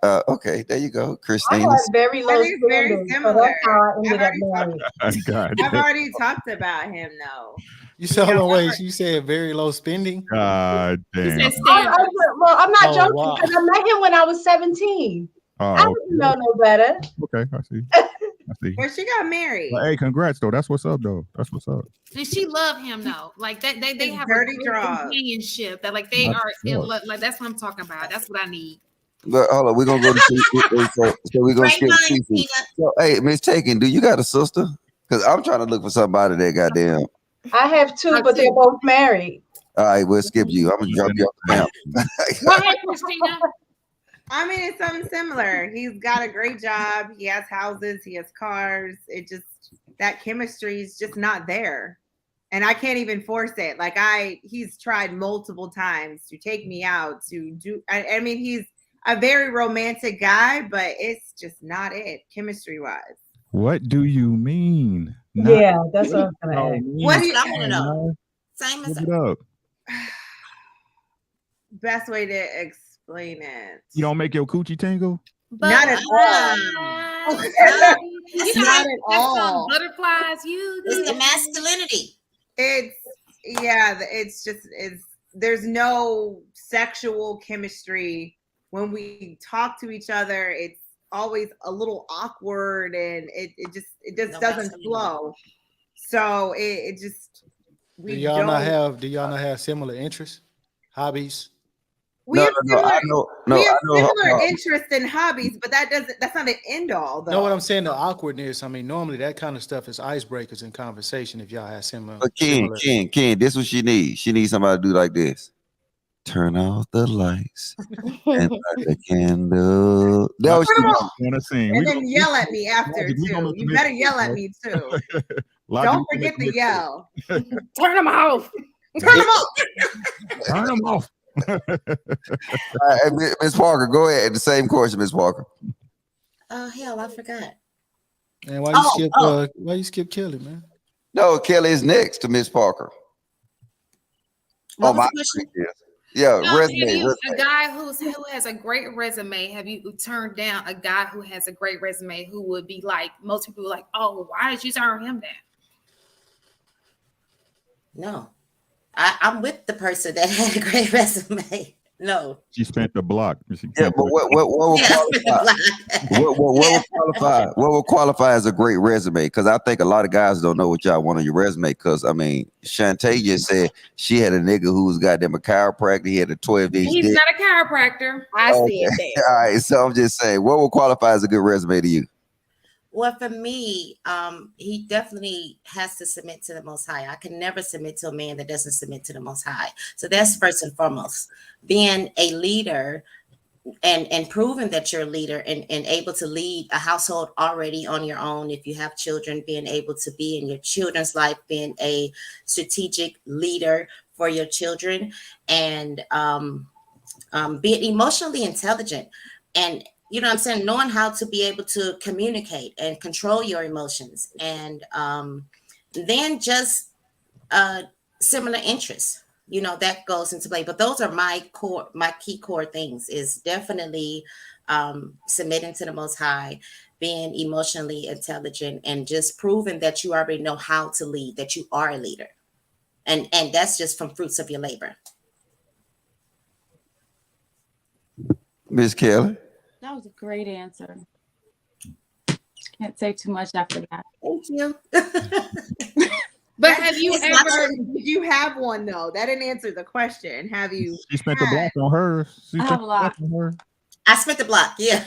Speaker 1: Okay, there you go,
Speaker 9: I
Speaker 1: Christina.
Speaker 9: had very low
Speaker 3: That is very
Speaker 9: standards, so
Speaker 3: similar.
Speaker 9: that's how I ended up married.
Speaker 2: God.
Speaker 3: I've already talked about him though.
Speaker 7: You said, hold on, wait. You said very low spending.
Speaker 2: God damn.
Speaker 9: Well, I'm not joking
Speaker 7: wow.
Speaker 9: because I met him when I was 17. I
Speaker 2: Oh,
Speaker 9: didn't know no better.
Speaker 2: okay, I see. I see.
Speaker 3: Well, she got married.
Speaker 2: Well, hey, congrats though. That's what's up though. That's what's up.
Speaker 6: And she loved him though. Like that they have
Speaker 3: dirty
Speaker 6: a good
Speaker 3: draws.
Speaker 6: companionship that like they
Speaker 2: That's
Speaker 6: are in
Speaker 2: what's
Speaker 6: love. Like that's what I'm talking about. That's what I need.
Speaker 1: But hold on, we're gonna go to seafood. So we're gonna
Speaker 10: Great
Speaker 1: skip
Speaker 10: minds,
Speaker 1: seafood.
Speaker 10: Tina.
Speaker 1: So, hey, Miss Taken, do you got a sister? Because I'm trying to look for somebody that goddamn.
Speaker 9: I have 2, but they're both married.
Speaker 1: All right, we'll skip you. I'm gonna drop you off the map.
Speaker 6: Go ahead, Christina.
Speaker 3: I mean, it's something similar. He's got a great job. He has houses. He has cars. It just, that chemistry is just not there. And I can't even force it. Like he's tried multiple times to take me out to do, I mean, he's a very romantic guy, but it's just not it chemistry wise.
Speaker 2: What do you mean?
Speaker 9: Yeah, that's what I'm gonna ask.
Speaker 10: What do you want to know? Same as
Speaker 2: up.
Speaker 3: Best way to explain it.
Speaker 2: You don't make your coochie tingle?
Speaker 3: Not at all.
Speaker 4: You
Speaker 3: Not
Speaker 4: know,
Speaker 3: at
Speaker 4: that
Speaker 3: all.
Speaker 4: song, Butterflies.
Speaker 10: It's the masculinity.
Speaker 3: It's just there's no sexual chemistry when we talk to each other. It's always a little awkward and it just doesn't flow. So it just
Speaker 7: do y'all not have similar interests, hobbies?
Speaker 3: We have similar
Speaker 1: no.
Speaker 3: interest in hobbies, but that's not an end all though.
Speaker 7: Know what I'm saying? The awkwardness. I mean, normally that kind of stuff is icebreakers in conversation if y'all have similar.
Speaker 1: But Ken, this is what she needs. She needs somebody to do like this. Turn off the lights and light the candle. That was
Speaker 3: and then yell at me after too. You better yell at me too. Don't forget to yell.
Speaker 5: Turn them off.
Speaker 3: Turn them off.
Speaker 2: Turn them off.
Speaker 1: Ms. Parker, go ahead. The same question, Ms. Parker.
Speaker 10: Oh hell, I forgot.
Speaker 7: And why you skip Kelly, man?
Speaker 1: No, Kelly is next to Ms. Parker.
Speaker 10: What was the question?
Speaker 1: Yeah,
Speaker 6: resume. A guy who has a great resume. Have you turned down a guy who has a great resume who would be like, most people are like, oh, why did you turn him down?
Speaker 10: No. I'm with the person that had a great resume. No.
Speaker 2: She spent the block.
Speaker 1: Yeah, but what would qualify? What would qualify as a great resume? Because I think a lot of guys don't know what y'all want on your resume. Because I mean, Shantae just said she had a nigga who was goddamn a chiropractor. He had a 12-inch.
Speaker 6: He's not a chiropractor.
Speaker 5: I see it there.
Speaker 1: All right, so I'm just saying, what would qualify as a good resume to you?
Speaker 10: Well, for me, he definitely has to submit to the Most High. I can never submit to a man that doesn't submit to the Most High. So that's first and foremost. Being a leader and proving that you're a leader and able to lead a household already on your own. If you have children, being able to be in your children's life, being a strategic leader for your children, and being emotionally intelligent. And you know what I'm saying? Knowing how to be able to communicate and control your emotions. And then just similar interests, you know, that goes into play. But those are my key core things is definitely submitting to the Most High, being emotionally intelligent, and just proving that you already know how to lead, that you are a leader. And that's just from fruits of your labor.
Speaker 1: Miss Kelly?
Speaker 12: That was a great answer. Can't say too much after that.
Speaker 10: Thank you.
Speaker 3: But have you ever? Did you have one though? That didn't answer the question. Have you?
Speaker 2: She spent the block on her.
Speaker 12: I have a lot.
Speaker 10: I spent the block. Yeah.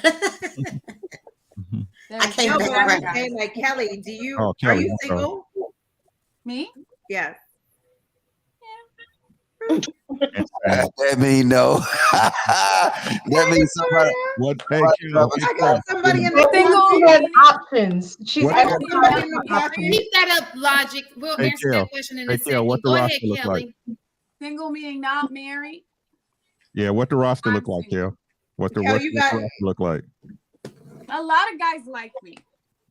Speaker 10: I can't.
Speaker 3: No, but I was saying, like, Kelly, do you?
Speaker 2: Oh,
Speaker 3: are
Speaker 2: Kelly,
Speaker 3: you single?
Speaker 12: Me?
Speaker 3: Yes.
Speaker 1: That means no. That means somebody.
Speaker 2: What?
Speaker 3: I got somebody in the
Speaker 9: single has options. She's
Speaker 3: somebody in the pocket.
Speaker 6: Keep that up, Logic. We'll answer that question in a second.
Speaker 2: What the
Speaker 6: Go ahead,
Speaker 2: roster look
Speaker 6: Kelly.
Speaker 2: like?
Speaker 12: Single meaning not married.
Speaker 2: Yeah, what the roster look like, Kel? What the roster look like?
Speaker 12: A lot of guys like me,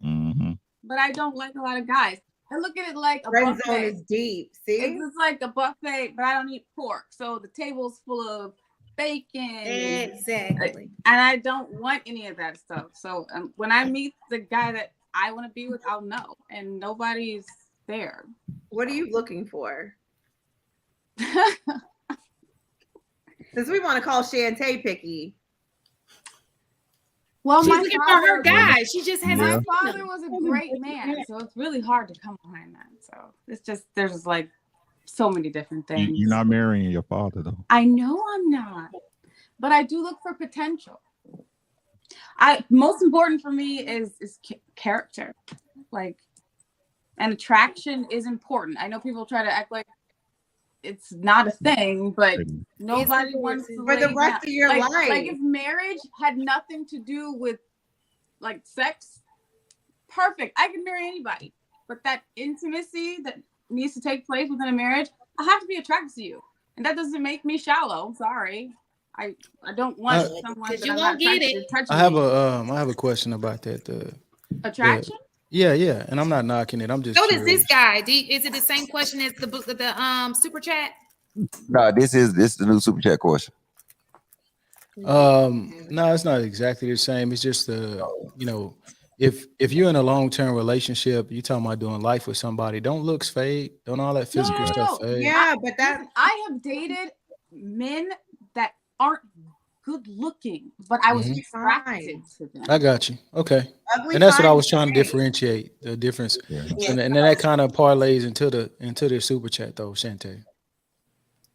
Speaker 2: Mm-hmm.
Speaker 12: but I don't like a lot of guys. I look at it like a
Speaker 3: Friend
Speaker 12: buffet.
Speaker 3: zone is deep. See,
Speaker 12: it's just like a buffet, but I don't eat pork, so the table's full of bacon.
Speaker 6: Exactly.
Speaker 12: And I don't want any of that stuff. So when I meet the guy that I want to be with, I'll know, and nobody's there.
Speaker 3: What are you looking for? Since we want to call Shantae picky.
Speaker 12: Well,
Speaker 6: she's looking for her guy. She just has.
Speaker 12: My father was a great man, so it's really hard to come behind that. So it's just there's like so many different things.
Speaker 2: You're not marrying your father, though.
Speaker 12: I know I'm not, but I do look for potential. Most important for me is character, like, and attraction is important. I know people try to act like it's not a thing, but nobody wants to
Speaker 3: for the
Speaker 12: lay
Speaker 3: rest
Speaker 12: down.
Speaker 3: of your
Speaker 12: Like
Speaker 3: life.
Speaker 12: if marriage had nothing to do with like sex, perfect. I can marry anybody. But that intimacy that needs to take place within a marriage, I have to be attracted to you. And that doesn't make me shallow. Sorry. I don't want someone that I'm not attracted to touching
Speaker 7: I have a question about that.
Speaker 12: Attraction?
Speaker 7: Yeah. And I'm not knocking it. I'm just
Speaker 6: So does
Speaker 7: curious.
Speaker 6: this guy. Is it the same question as the super chat?
Speaker 1: No, this is the new super chat question.
Speaker 7: No, it's not exactly the same. It's just if you're in a long-term relationship, you talking about doing life with somebody, don't looks fade, don't all that physical stuff fade.
Speaker 3: Yeah, but
Speaker 12: I have dated men that aren't good looking, but I was attracted to them.
Speaker 7: I got you. Okay.
Speaker 3: Ugly
Speaker 7: And that's what I
Speaker 3: fine
Speaker 7: was trying to
Speaker 3: great.
Speaker 7: differentiate the difference. And then that kind of parlays into the super chat though, Shantae.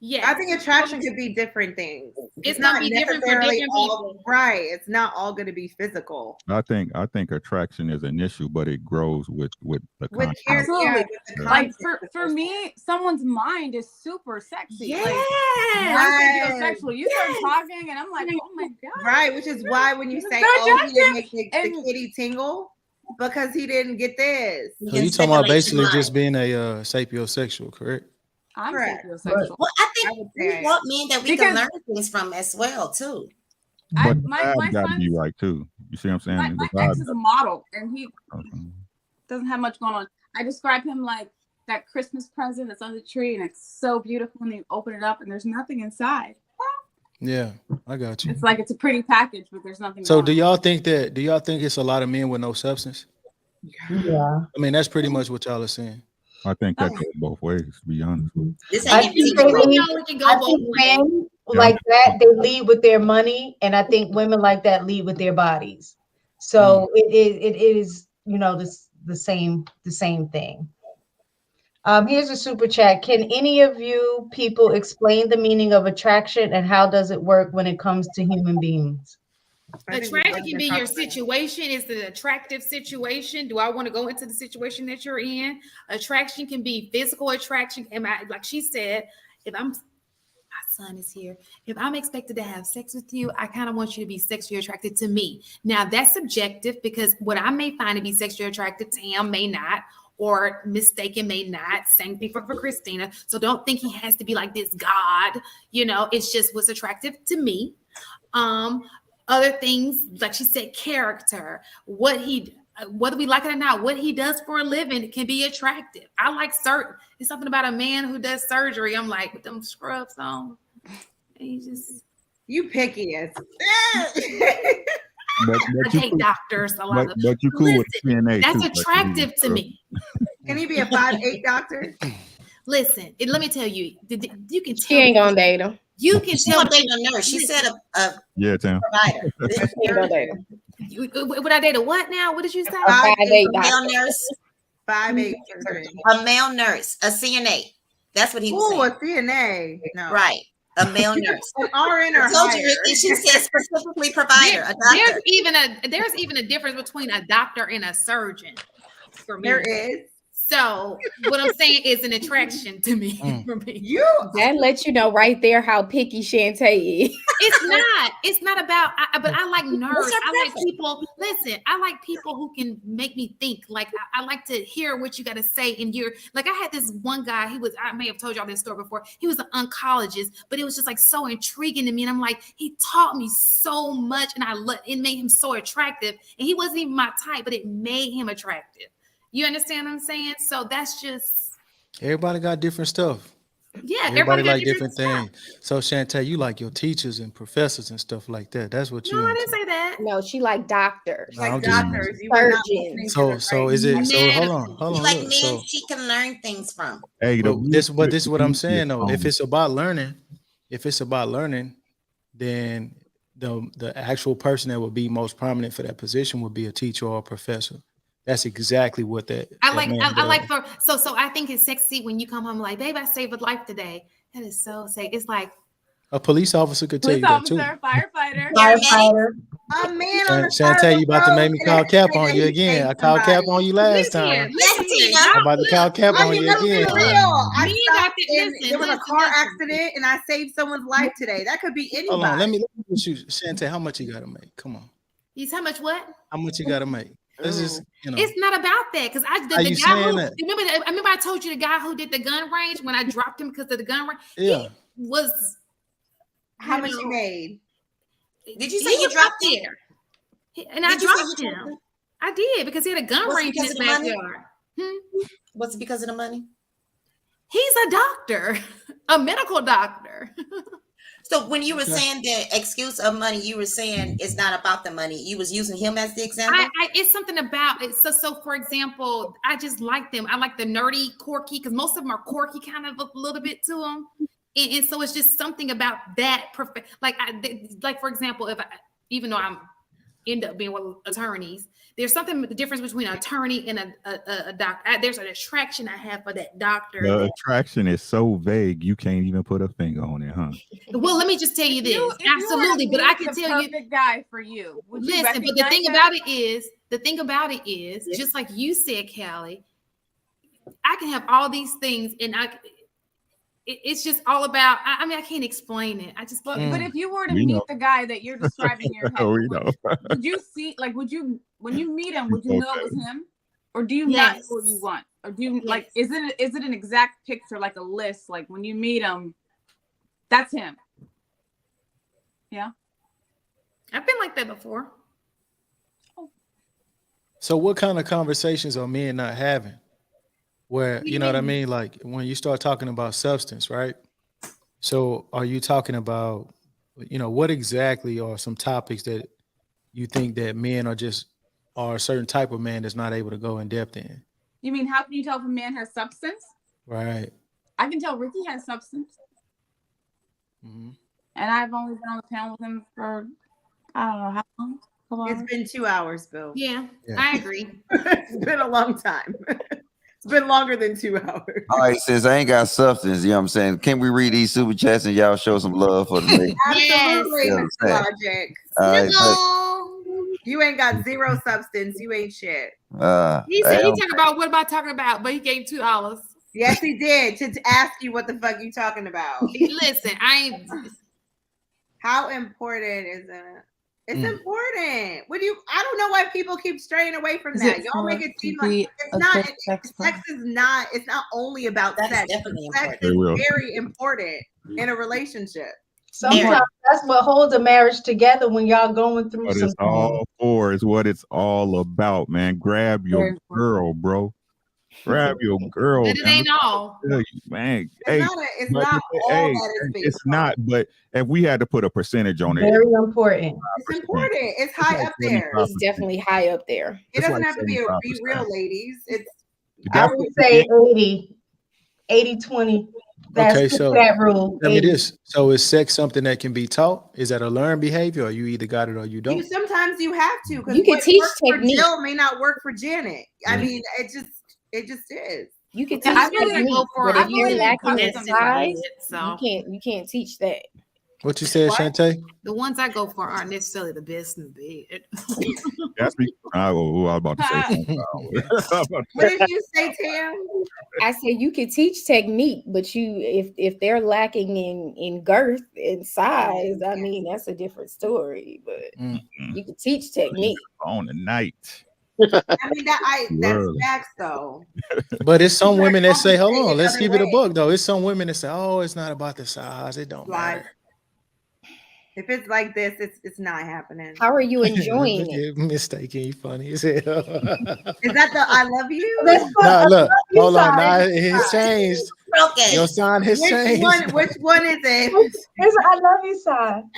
Speaker 3: Yeah, I think attraction could be different things.
Speaker 6: It's gonna be different for
Speaker 3: necessarily
Speaker 6: different
Speaker 3: all-
Speaker 6: people.
Speaker 3: Right. It's not all going to be physical.
Speaker 2: I think attraction is an issue, but it grows with the content.
Speaker 12: Absolutely.
Speaker 3: the
Speaker 12: Like
Speaker 3: content.
Speaker 12: for me, someone's mind is super sexy.
Speaker 3: Yes.
Speaker 12: Like, I'm sexual. You start talking, and I'm like, oh my god.
Speaker 3: Right, which is why when you
Speaker 12: This is
Speaker 3: say,
Speaker 12: so
Speaker 3: "Oh, he didn't
Speaker 12: attractive."
Speaker 3: make the kitty tingle," because he didn't get this.
Speaker 7: So you talking about basically just being a sapiosexual, correct?
Speaker 12: I'm
Speaker 3: Correct.
Speaker 12: sapiosexual.
Speaker 10: Well, I think we want men that we can learn things from as well, too.
Speaker 2: But
Speaker 12: my
Speaker 2: the vibe got to be right too. You see what I'm saying?
Speaker 12: My
Speaker 2: The
Speaker 12: ex
Speaker 2: vibe
Speaker 12: is a model, and he
Speaker 2: Okay.
Speaker 12: doesn't have much going on. I describe him like that Christmas present that's on the tree, and it's so beautiful, and you open it up, and there's nothing inside.
Speaker 7: Yeah, I got you.
Speaker 12: It's like it's a pretty package, but there's nothing.
Speaker 7: So
Speaker 12: going
Speaker 7: do y'all think it's a lot of men with no substance?
Speaker 9: Yeah.
Speaker 7: I mean, that's pretty much what y'all are saying.
Speaker 2: I think that goes both ways, to be honest.
Speaker 9: I think men like that, they lead with their money, and I think women like that lead with their bodies. So it is the same thing. Here's a super chat. Can any of you people explain the meaning of attraction and how does it work when it comes to human beings?
Speaker 6: Attraction can be your situation. Is the attractive situation? Do I want to go into the situation that you're in? Attraction can be physical attraction. Like she said, if my son is here, if I'm expected to have sex with you, I kind of want you to be sexually attracted to me. Now that's subjective because what I may find to be sexually attracted, Tam may not, or mistaken may not. Same thing for Christina. So don't think he has to be like this God. It's just what's attractive to me. Other things, like she said, character, whether we like it or not, what he does for a living can be attractive. I like it's something about a man who does surgery. I'm like, with them scrubs on.
Speaker 3: You picky as.
Speaker 2: But
Speaker 6: I take doctors a lot.
Speaker 2: But you cool with CNA.
Speaker 6: That's
Speaker 2: too,
Speaker 6: attractive to me.
Speaker 3: Can he be a 5'8" doctor?
Speaker 6: Listen, let me tell you, you can tell.
Speaker 5: She ain't gonna date him.
Speaker 6: You can
Speaker 10: She
Speaker 6: tell.
Speaker 10: gonna date a nurse. She said a
Speaker 2: Yeah, Tim.
Speaker 10: provider.
Speaker 5: She ain't gonna date him.
Speaker 6: Would I date a what now? What did you say?
Speaker 5: A 5'8"
Speaker 10: A male
Speaker 5: doctor.
Speaker 10: nurse.
Speaker 3: 5'8" surgeon.
Speaker 10: A male nurse. A CNA. That's what he was
Speaker 3: Ooh,
Speaker 10: saying.
Speaker 3: a CNA. No.
Speaker 10: Right. A male nurse.
Speaker 3: An RN or
Speaker 10: I told
Speaker 3: higher.
Speaker 10: you, Ricky, she said specifically provider, a doctor.
Speaker 6: There's even a difference between a doctor and a surgeon. For me,
Speaker 3: There is.
Speaker 6: So what I'm saying is an attraction to me. For me,
Speaker 5: That lets you know right there how picky Shantae is.
Speaker 6: It's not about. But I like nerds. I like people. Listen, I like people who can make me think. Like I like to hear what you got to say. And you're like, I had this one guy. I may have told y'all this story before. He was an oncologist, but it was just like so intriguing to me. And I'm like, he taught me so much, and it made him so attractive. And he wasn't even my type, but it made him attractive. You understand what I'm saying? So that's just
Speaker 7: Everybody got different stuff.
Speaker 6: Yeah,
Speaker 7: everybody like different things. So Shantae, you like your teachers and professors and stuff like that. That's what you.
Speaker 6: No, I didn't say that.
Speaker 5: No, she like doctors.
Speaker 7: No, like doctors.
Speaker 5: Surgeons.
Speaker 7: So is it? So hold on.
Speaker 10: Like
Speaker 7: Look,
Speaker 10: men, she can learn things from.
Speaker 2: Hey,
Speaker 7: this is what I'm saying though. If it's about learning, then the actual person that would be most prominent for that position would be a teacher or a professor. That's exactly what that.
Speaker 6: I like so I think it's sexy when you come home like, babe, I saved a life today. That is so sexy. It's like,
Speaker 7: A police officer could tell you that too.
Speaker 12: Firefighter.
Speaker 3: A man on the
Speaker 7: Chantel, you about to make me call cap on you again. I called cap on you last time. I'm about to call cap on you again.
Speaker 3: There was a car accident and I saved someone's life today. That could be anybody.
Speaker 7: Hold on, let me shoot Chantel. How much you gotta make? Come on.
Speaker 6: He's how much what?
Speaker 7: How much you gotta make? Let's just,
Speaker 6: It's not about that because the guy who remember I told you the guy who did the gun range when I dropped him because of the gun range.
Speaker 7: Yeah.
Speaker 6: He was
Speaker 3: how much you made?
Speaker 10: Did you say you dropped
Speaker 6: there? And I dropped him. I did because he had a gun range in his backyard.
Speaker 10: Was it because of the money?
Speaker 6: He's a doctor, a medical doctor.
Speaker 10: So when you were saying the excuse of money, you were saying it's not about the money. You was using him as the example.
Speaker 6: It's something about it. So for example, I just like them. I like the nerdy, quirky, because most of them are quirky, kind of a little bit to them. And so it's just something about that. Like for example, even though I'm end up being with attorneys, there's something the difference between an attorney and a doctor. There's an attraction I have for that doctor.
Speaker 2: The attraction is so vague you can't even put a finger on it, huh?
Speaker 6: Well, let me just tell you this. Absolutely, but I can tell you
Speaker 12: the guy for you.
Speaker 6: Listen, but the thing about it is, just like you said, Callie, I can have all these things, and it's just all about. I mean, I can't explain it. I just.
Speaker 12: But if you were to meet the guy that you're describing in your head, would you see? Like, would you when you meet him? Would you know it was him, or do you not know what you want, or do you like? Is it an exact picture, like a list? Like when you meet him, that's him. Yeah,
Speaker 6: I've been like that before.
Speaker 7: So, what kind of conversations are men not having? Where, you know what I mean? Like when you start talking about substance, right? So are you talking about, what exactly are some topics that you think that men are a certain type of man that's not able to go in depth in?
Speaker 12: You mean, how can you tell if a man has substance?
Speaker 7: Right.
Speaker 12: I can tell Ricky has substance.
Speaker 7: Mm-hmm.
Speaker 12: And I've only been on the panel with him for, I don't know how long.
Speaker 3: It's been 2 hours, Bill.
Speaker 6: Yeah. I agree.
Speaker 3: It's been a long time. It's been longer than 2 hours.
Speaker 1: All right, since I ain't got substance, you know what I'm saying? Can we read these super chats and y'all show some love for the lady?
Speaker 3: Absolutely,
Speaker 1: You know
Speaker 3: Mr. Logic. You ain't got zero substance. You ain't shit.
Speaker 6: He said he talking about what am I talking about, but he gave $2.
Speaker 3: Yes, he did to ask you what the fuck you talking about.
Speaker 6: Listen, I ain't.
Speaker 3: How important is it? It's important. I don't know why people keep straying away from that. Y'all make it seem like it's not. Sex is not. It's not only about sex. Sex is very important in a relationship.
Speaker 9: Sometimes that's what holds a marriage together when y'all going through
Speaker 2: What it's all for is what it's all about, man. Grab your girl, bro. Grab your girl.
Speaker 6: But it ain't all.
Speaker 2: Man,
Speaker 3: it's not all that is based
Speaker 2: it's not, but if we had to put a percentage on it,
Speaker 9: very important.
Speaker 3: It's important. It's high up there.
Speaker 5: It's definitely high up there.
Speaker 3: It doesn't have to be real, ladies.
Speaker 9: I would say 80-20. That's
Speaker 7: okay, so
Speaker 9: that rule.
Speaker 7: Tell me this. So is sex something that can be taught? Is that a learned behavior, or you either got it or you don't?
Speaker 3: Sometimes you have to, because
Speaker 5: you can teach
Speaker 3: technique. For Jill may not work for Janet. I mean, it just is.
Speaker 5: You can teach technique, but if you're lacking in size, you can't teach that.
Speaker 7: What you said, Shantae?
Speaker 6: The ones I go for aren't necessarily the best in the bed.
Speaker 2: That's me. I was about to say.
Speaker 3: What did you say, Tam?
Speaker 5: I said you can teach technique, but if they're lacking in girth and size, I mean that's a different story. But you can teach technique
Speaker 2: on the night.
Speaker 3: I mean that's facts though.
Speaker 7: But it's some women that say, "Hold on, let's give it a buck." Though it's some women that say, "Oh, it's not about the size; it don't matter."
Speaker 3: If it's like this, it's not happening.
Speaker 5: How are you enjoying it?
Speaker 7: Mistaken, you funny as hell.
Speaker 3: Is that the I love you?
Speaker 7: No, look, hold on. Now it's changed.
Speaker 10: Okay.
Speaker 7: Your sign has changed.
Speaker 3: Which one is it?
Speaker 9: It's I love you sign.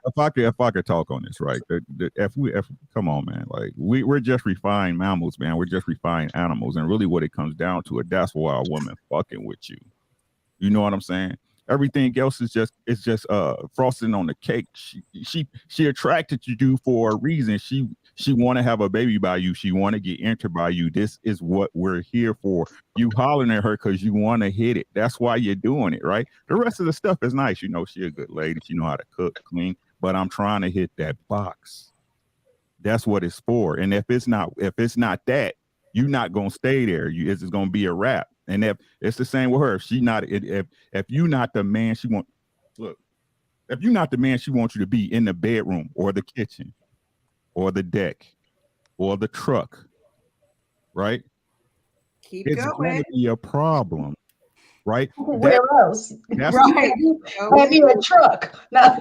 Speaker 2: If I could talk on this, right? If come on, man, like we're just refined mammals, man. We're just refined animals, and really, what it comes down to, that's why a woman fucking with you. You know what I'm saying? Everything else is just frosting on the cake. She attracted you for a reason. She want to have a baby by you. She want to get entered by you. This is what we're here for. You hollering at her because you want to hit it. That's why you're doing it, right? The rest of the stuff is nice. You know, she a good lady. She know how to cook, clean. But I'm trying to hit that box. That's what it's for. And if it's not that, you're not gonna stay there. It's gonna be a wrap. And if it's the same with her, if you're not the man she wants, look, if you're not the man she wants you to be in the bedroom or the kitchen or the deck or the truck, right? It's gonna be a problem, right?
Speaker 9: Where else?
Speaker 2: That's
Speaker 9: Right. Maybe a truck. No.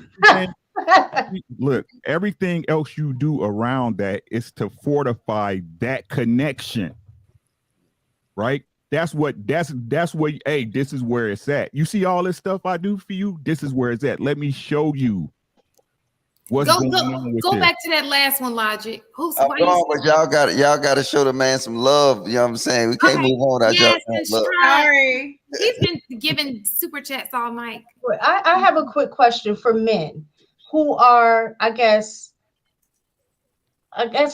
Speaker 2: Look, everything else you do around that is to fortify that connection, right? That's what, hey, this is where it's at. You see all this stuff I do for you? This is where it's at. Let me show you what's going on with
Speaker 6: Go
Speaker 2: this.
Speaker 6: back to that last one, Logic.
Speaker 1: But y'all got to show the man some love. You know what I'm saying? We can't move on without
Speaker 6: Yes,
Speaker 1: y'all.
Speaker 6: sorry. He's been giving super chats all night.
Speaker 9: I have a quick question for men who are, I guess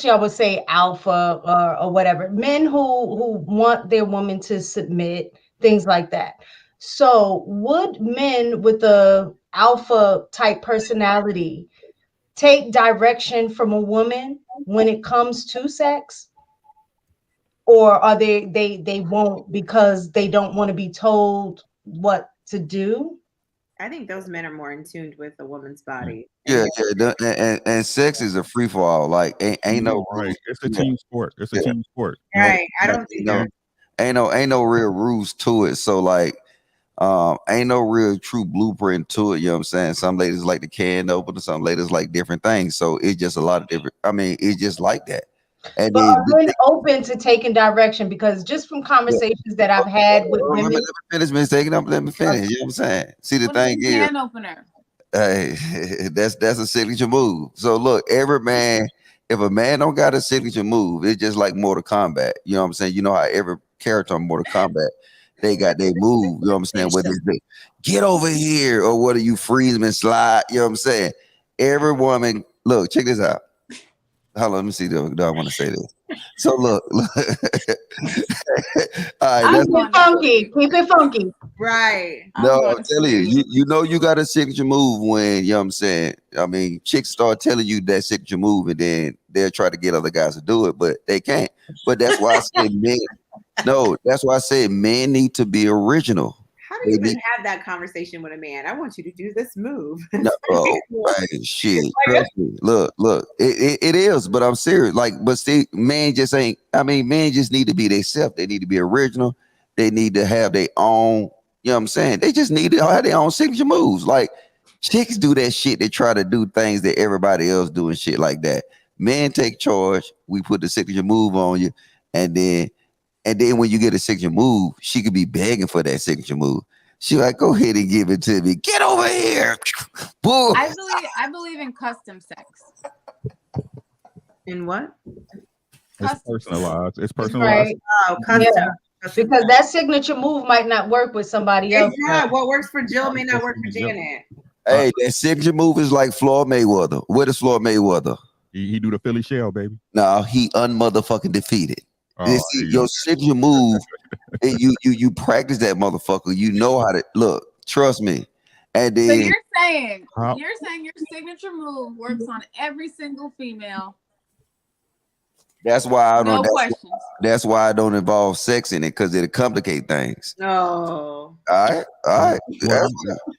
Speaker 9: y'all would say alpha or whatever. Men who want their woman to submit, things like that. So would men with the alpha type personality take direction from a woman when it comes to sex? Or are they won't because they don't want to be told what to do?
Speaker 3: I think those men are more in tune with a woman's body.
Speaker 1: Yeah. And sex is a free for all. Like ain't no rules.
Speaker 2: It's a team sport. It's a team sport.
Speaker 3: Right. I don't think
Speaker 1: ain't no real rules to it. So like ain't no real true blueprint to it. You know what I'm saying? Some ladies like the can opener, some ladies like different things. So it's just a lot of different. I mean, it's just like that. And
Speaker 9: but are men open to taking direction? Because just from conversations that I've had with women,
Speaker 1: let me finish mistaking up. Let me finish. You know what I'm saying? See, the thing is,
Speaker 12: can opener.
Speaker 1: Hey, that's a signature move. So look, every man, if a man don't got a signature move, it's just like Mortal Kombat. You know what I'm saying? You know how every character on Mortal Kombat, they got their move. You know what I'm saying? Whether it's get over here or whether you freeze them and slide. You know what I'm saying? Every woman, look, check this out. Hold on, let me see. Do I want to say this? So look. All right,
Speaker 9: keep it funky. Keep it funky.
Speaker 3: Right.
Speaker 1: No, I'm telling you, you know you got a signature move when, you know what I'm saying? I mean, chicks start telling you that signature move and then they'll try to get other guys to do it, but they can't. But that's why I say men. No, that's why I say men need to be original.
Speaker 3: How do you even have that conversation with a man? I want you to do this move.
Speaker 1: No, right, shit. Trust me. Look, it is, but I'm serious. Like, but see, men just ain't. I mean, men just need to be themselves. They need to be original. They need to have their own. You know what I'm saying? They just need to have their own signature moves. Like chicks do that shit. They try to do things that everybody else do and shit like that. Men take charge. We put the signature move on you, and then when you get a signature move, she could be begging for that signature move. She like, go ahead and give it to me. Get over here. Boom.
Speaker 12: I believe in custom sex.
Speaker 3: In what?
Speaker 2: It's personalized. It's personalized.
Speaker 9: Right.
Speaker 3: Oh, custom.
Speaker 9: Yeah. Because that signature move might not work with somebody else.
Speaker 3: Yeah, what works for Jill may not work for Janet.
Speaker 1: Hey, that signature move is like Floyd Mayweather. What is Floyd Mayweather?
Speaker 2: He do the Philly shell, baby.
Speaker 1: No, he unmotherfucking defeated.
Speaker 2: Oh,
Speaker 1: your signature move, you practice that motherfucker. You know how to look. Trust me. And then
Speaker 12: so you're saying your signature move works on every single female.
Speaker 1: That's why I don't.
Speaker 12: No questions.
Speaker 1: That's why I don't involve sex in it because it'll complicate things.
Speaker 3: No.
Speaker 1: All right.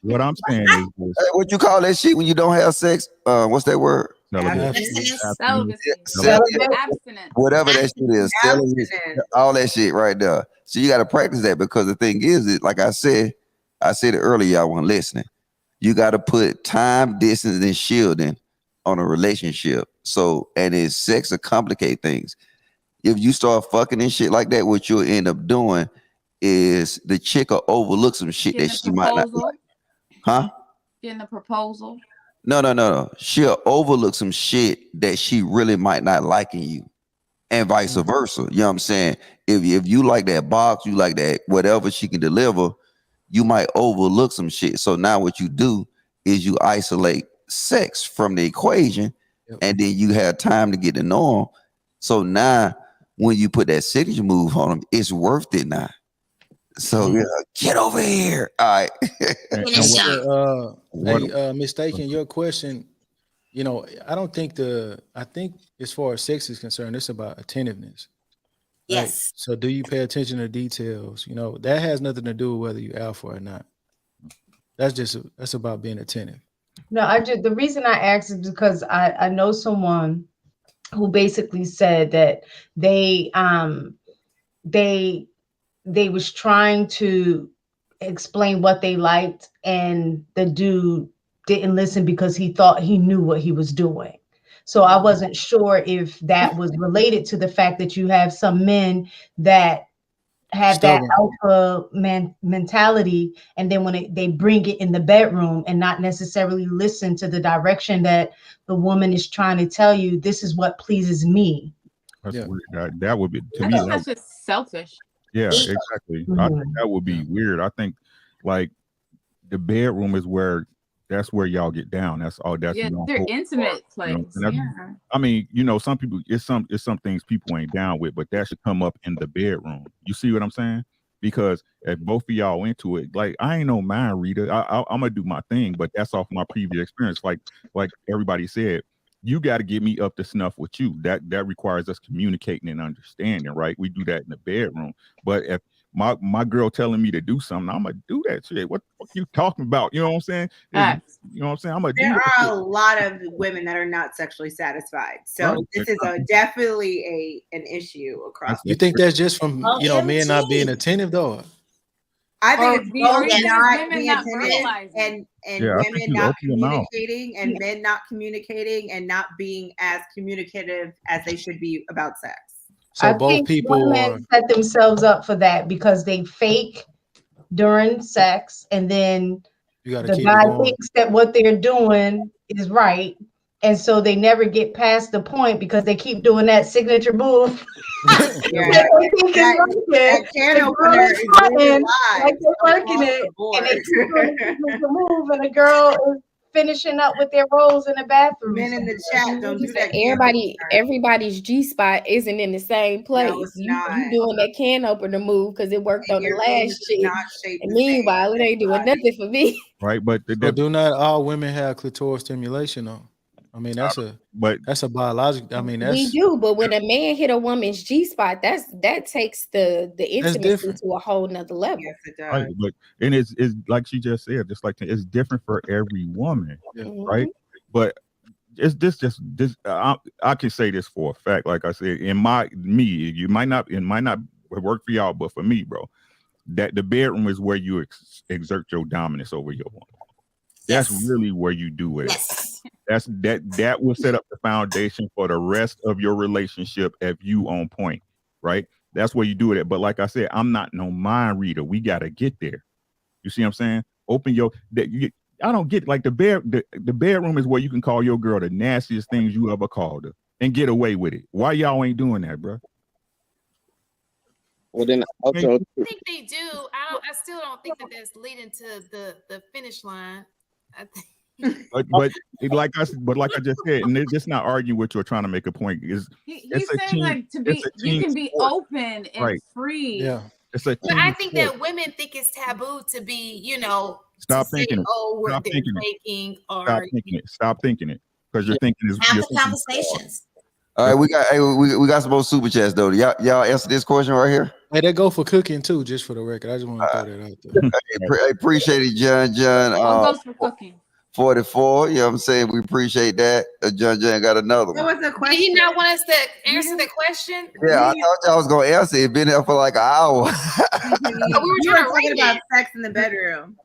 Speaker 2: What I'm saying is,
Speaker 1: hey, what you call that shit when you don't have sex? What's that word?
Speaker 12: Celibacy. Abstinence.
Speaker 1: Whatever that shit is, all that shit right there. So you got to practice that because the thing is, like I said it earlier, y'all weren't listening. You got to put time, distance, and shielding on a relationship. So, and it's sex to complicate things. If you start fucking and shit like that, what you'll end up doing is the chick will overlook some shit that she might not like. Huh?
Speaker 12: Getting the proposal.
Speaker 1: No. She'll overlook some shit that she really might not like in you. And vice versa. You know what I'm saying? If you like that box, you like that whatever she can deliver, you might overlook some shit. So now what you do is you isolate sex from the equation, and then you have time to get to know them. So now when you put that signature move on them, it's worth it now. So get over here. All right.
Speaker 7: Mistaken your question. You know, I think as far as sex is concerned, it's about attentiveness. Right?
Speaker 10: Yes.
Speaker 7: So do you pay attention to details? You know, that has nothing to do with whether you alpha or not. That's about being attentive.
Speaker 9: No, the reason I asked is because I know someone who basically said that they was trying to explain what they liked, and the dude didn't listen because he thought he knew what he was doing. So I wasn't sure if that was related to the fact that you have some men that have that alpha mentality, and then when they bring it in the bedroom and not necessarily listen to the direction that the woman is trying to tell you, this is what pleases me.
Speaker 2: That's weird. That would be, to
Speaker 12: I
Speaker 2: me,
Speaker 12: think that's just selfish.
Speaker 2: Yeah, exactly. I think that would be weird. I think like the bedroom is where y'all get down. That's all. That's
Speaker 12: they're intimate place.
Speaker 2: I mean, some people, it's some things people ain't down with, but that should come up in the bedroom. You see what I'm saying? Because if both of y'all into it, like I ain't no mind reader. I'm gonna do my thing, but that's off my previous experience. Like everybody said, you got to get me up to snuff with you. That requires us communicating and understanding, right? We do that in the bedroom. But if my girl telling me to do something, I'm gonna do that shit. What the fuck you talking about? You know what I'm saying? You know what I'm saying? I'm gonna
Speaker 3: there
Speaker 2: do that
Speaker 3: are
Speaker 2: shit.
Speaker 3: a lot of women that are not sexually satisfied. So this is definitely an issue across.
Speaker 7: You think that's just from men not being attentive though?
Speaker 3: I think it's both not
Speaker 12: women
Speaker 3: being
Speaker 12: not
Speaker 3: attentive and women not communicating and men not communicating and not being as communicative as they should be about sex.
Speaker 7: So
Speaker 9: I think women set themselves up for that because they fake during sex, and then the guy thinks that what they're doing is right, and so they never get past the point because they keep doing that signature move. That can opener is really like they're working it, and they keep doing the signature move, and the girl is finishing up with their roles in the bathroom.
Speaker 3: Men in the chat don't do that.
Speaker 5: Everybody's G spot isn't in the same place.
Speaker 3: No, it's not.
Speaker 5: You doing that can opener move because it worked on the last shit. And meanwhile, it ain't doing nothing for me.
Speaker 2: Right, but
Speaker 7: do not all women have clitoral stimulation though? I mean, that's a biological. I mean,
Speaker 5: we do, but when a man hit a woman's G spot, that takes the intimacy to a whole nother level.
Speaker 3: Yes, it does.
Speaker 2: Right, but and it's like she just said, just like it's different for every woman, right? But it's this. I can say this for a fact. Like I said, it might not work for y'all, but for me, bro, that the bedroom is where you exert your dominance over your woman. That's really where you do it. That will set up the foundation for the rest of your relationship if you on point, right? That's where you do it at. But like I said, I'm not no mind reader. We gotta get there. You see what I'm saying? Open your I don't get like the bedroom is where you can call your girl the nastiest things you ever called her and get away with it. Why y'all ain't doing that, bro?
Speaker 11: Well, then also,
Speaker 6: I think they do. I still don't think that that's leading to the finish line. I think.
Speaker 2: But like I just said, and they're just not arguing with you or trying to make a point. He's
Speaker 12: saying like you can be open and free.
Speaker 2: Yeah,
Speaker 6: but I think that women think it's taboo to be,
Speaker 2: stop thinking it.
Speaker 6: Oh, we're faking or
Speaker 2: stop thinking it because you're thinking is
Speaker 10: have the conversations.
Speaker 1: All right, we got some more super chats though. Y'all answer this question right here.
Speaker 7: Hey, that go for cooking too, just for the record. I just want to throw that out there.
Speaker 1: I appreciate it, John.
Speaker 12: What goes for cooking?
Speaker 1: 44, you know what I'm saying? We appreciate that. John got another one.
Speaker 3: What was the question?
Speaker 6: Did he not want us to answer the question?
Speaker 1: Yeah, I thought y'all was going to answer it. Been there for like an hour.
Speaker 3: We were talking about sex in the bedroom.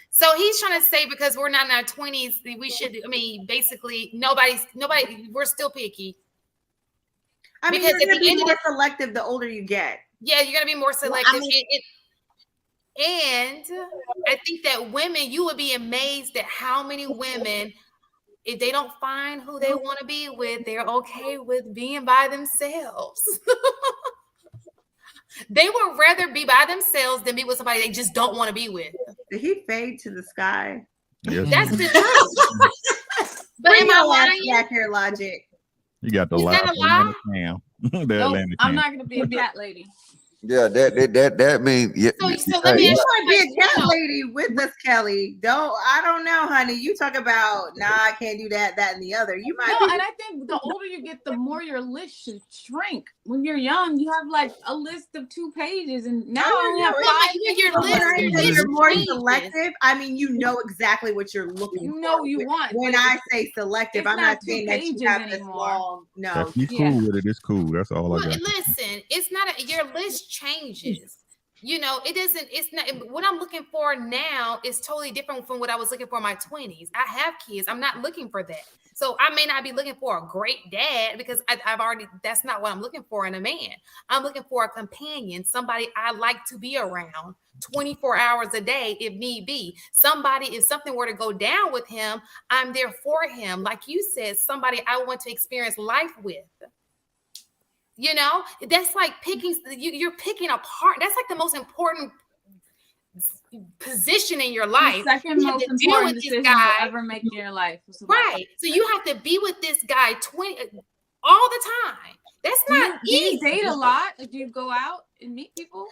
Speaker 6: So he's trying to say because we're not in our 20s, we should, basically nobody, we're still picky.
Speaker 3: Because you're going to be more selective the older you get.
Speaker 6: Yeah, you're going to be more selective. And I think that women, you would be amazed at how many women, if they don't find who they want to be with, they're okay with being by themselves. They would rather be by themselves than be with somebody they just don't want to be with.
Speaker 3: Did he fade to the sky?
Speaker 2: Yes.
Speaker 6: That's the truth. But am I lying?
Speaker 3: Back here, Logic.
Speaker 2: You got the
Speaker 6: Is that a lie?
Speaker 12: Nope, I'm not gonna be a cat lady.
Speaker 1: Yeah, that means yeah.
Speaker 6: So let me ask
Speaker 3: You
Speaker 6: you
Speaker 3: might be a cat lady with us, Kelly. I don't know, honey. You talk about I can't do that, and the other. You might
Speaker 12: No, and I think the older you get, the more your list should shrink. When you're young, you have like a list of 2 pages, and now I only have 5.
Speaker 3: You're more selective. I mean, you know exactly what you're looking for.
Speaker 12: You know you want.
Speaker 3: When I say selective, I'm not saying that you have this
Speaker 12: anymore.
Speaker 3: long. No,
Speaker 2: if you cool with it, it's cool. That's all I got.
Speaker 6: Listen, it's not your list changes. You know, it's not what I'm looking for now is totally different from what I was looking for in my 20s. I have kids. I'm not looking for that. So I may not be looking for a great dad because that's not what I'm looking for in a man. I'm looking for a companion, somebody I like to be around 24 hours a day if need be. Somebody, if something were to go down with him, I'm there for him. Like you said, somebody I want to experience life with. You know, that's like you're picking a part. That's like the most important position in your life.
Speaker 12: The second most important decision you'll ever make in your life.
Speaker 6: Right. So you have to be with this guy all the time. That's not easy.
Speaker 12: Do you date a lot? Like, do you go out and meet people?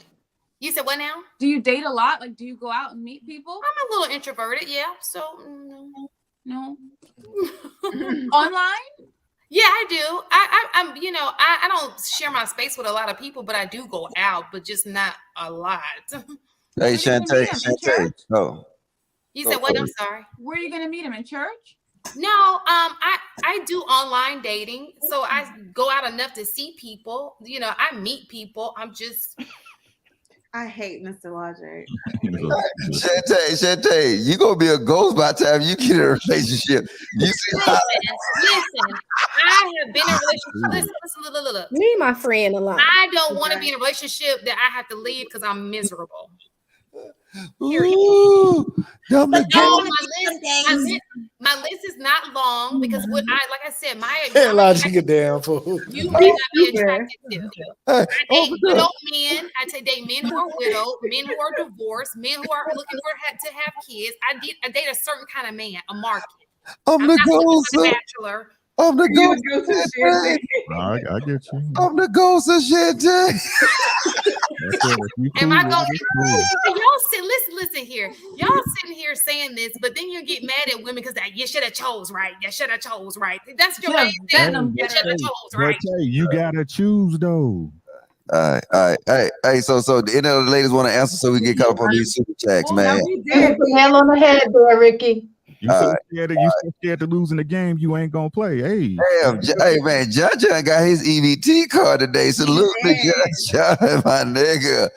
Speaker 6: You said what now?
Speaker 12: Do you date a lot? Like, do you go out and meet people?
Speaker 6: I'm a little introverted, yeah. So
Speaker 12: no. Online?
Speaker 6: Yeah, I do. I'm I don't share my space with a lot of people, but I do go out, but just not a lot.
Speaker 1: Hey, Shantae. Oh.
Speaker 6: You said what? I'm sorry.
Speaker 12: Where are you gonna meet him? In church?
Speaker 6: No, I do online dating, so I go out enough to see people. You know, I meet people.
Speaker 3: I hate Mr. Logic.
Speaker 1: Shantae, you gonna be a ghost by the time you get in a relationship. You see
Speaker 6: listen, I have been in a relationship. Listen, look.
Speaker 5: Leave my friend alone.
Speaker 6: I don't want to be in a relationship that I have to leave because I'm miserable.
Speaker 1: Ooh,
Speaker 6: but no, my list is not long because like I said, my
Speaker 7: logic it down for
Speaker 6: you may not be attracted to. I date widowed men. I date men who are widowed, men who are divorced, men who are looking to have kids. I date a certain kind of man, a market.
Speaker 1: I'm the ghost.
Speaker 6: Bachelor.
Speaker 1: I'm the ghost of Shantae.
Speaker 2: I get you.
Speaker 1: I'm the ghost of Shantae.
Speaker 6: Am I going? Y'all listen here. Y'all sitting here saying this, but then you get mad at women because you should have chose right. You should have chose right. That's your main thing. You should have chose right.
Speaker 2: You gotta choose though.
Speaker 1: All right. Hey, so the end of the ladies want to answer so we get caught up on these super chats, man.
Speaker 9: Nail on the head there, Ricky.
Speaker 2: You so scared to losing the game, you ain't gonna play. Hey,
Speaker 1: damn, hey man, John got his EBT card today. Salute to John, my nigga.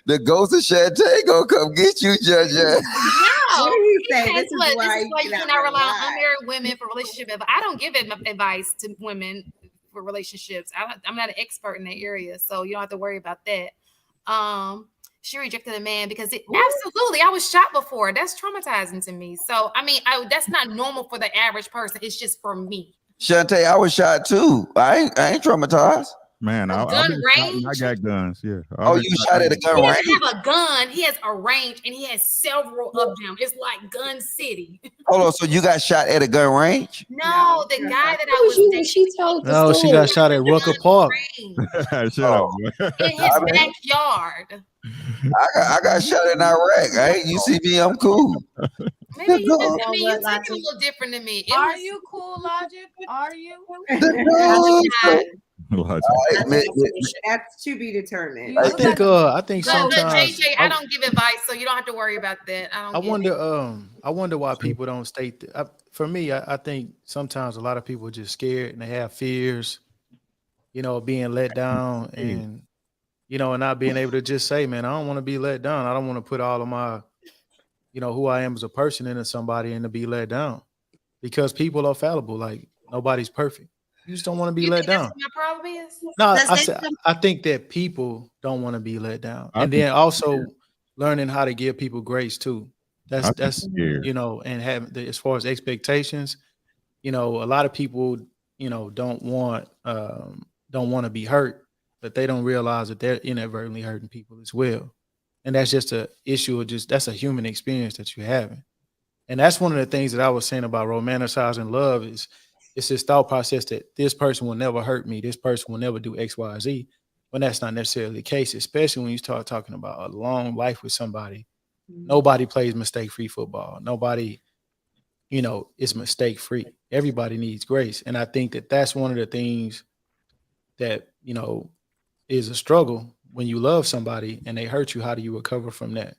Speaker 1: The ghost of Shantae gonna come get you, John.
Speaker 6: No, this is why you cannot rely on unmarried women for relationship advice. I don't give advice to women for relationships. I'm not an expert in that area, so you don't have to worry about that. She rejected a man because absolutely, I was shot before. That's traumatizing to me. So, I mean, that's not normal for the average person. It's just for me.
Speaker 1: Shantae, I was shot too. I ain't traumatized.
Speaker 2: Man, I got guns. Yeah.
Speaker 1: Oh, you shot at a gun range?
Speaker 6: He doesn't have a gun. He has a range, and he has several of them. It's like Gun City.
Speaker 1: Hold on. So you got shot at a gun range?
Speaker 6: No, the guy that I was dating.
Speaker 5: She told
Speaker 7: No, she got shot at Rucker Park.
Speaker 2: Shut up.
Speaker 6: In his backyard.
Speaker 1: I got shot in Iraq. You see me? I'm cool.
Speaker 6: Maybe you take it a little different than me.
Speaker 12: Are you cool, Logic? Are you?
Speaker 3: That's to be determined.
Speaker 7: I think sometimes.
Speaker 6: JJ, I don't give advice, so you don't have to worry about that.
Speaker 7: I wonder why people don't state that. For me, I think sometimes a lot of people are just scared and they have fears, of being let down and not being able to just say, man, I don't want to be let down. I don't want to put all of my, who I am as a person into somebody and to be let down, because people are fallible. Like, nobody's perfect. You just don't want to be let down.
Speaker 6: That's what my problem is?
Speaker 7: No, I think that people don't want to be let down, and then also learning how to give people grace too. That's and having as far as expectations, a lot of people don't want to be hurt, but they don't realize that they're inadvertently hurting people as well. And that's just an issue of that's a human experience that you're having. And that's one of the things that I was saying about romanticizing love is it's this thought process that this person will never hurt me. This person will never do X, Y, Z. When that's not necessarily the case, especially when you start talking about a long life with somebody. Nobody plays mistake-free football. Nobody, is mistake-free. Everybody needs grace. And I think that that's one of the things that, is a struggle when you love somebody and they hurt you. How do you recover from that?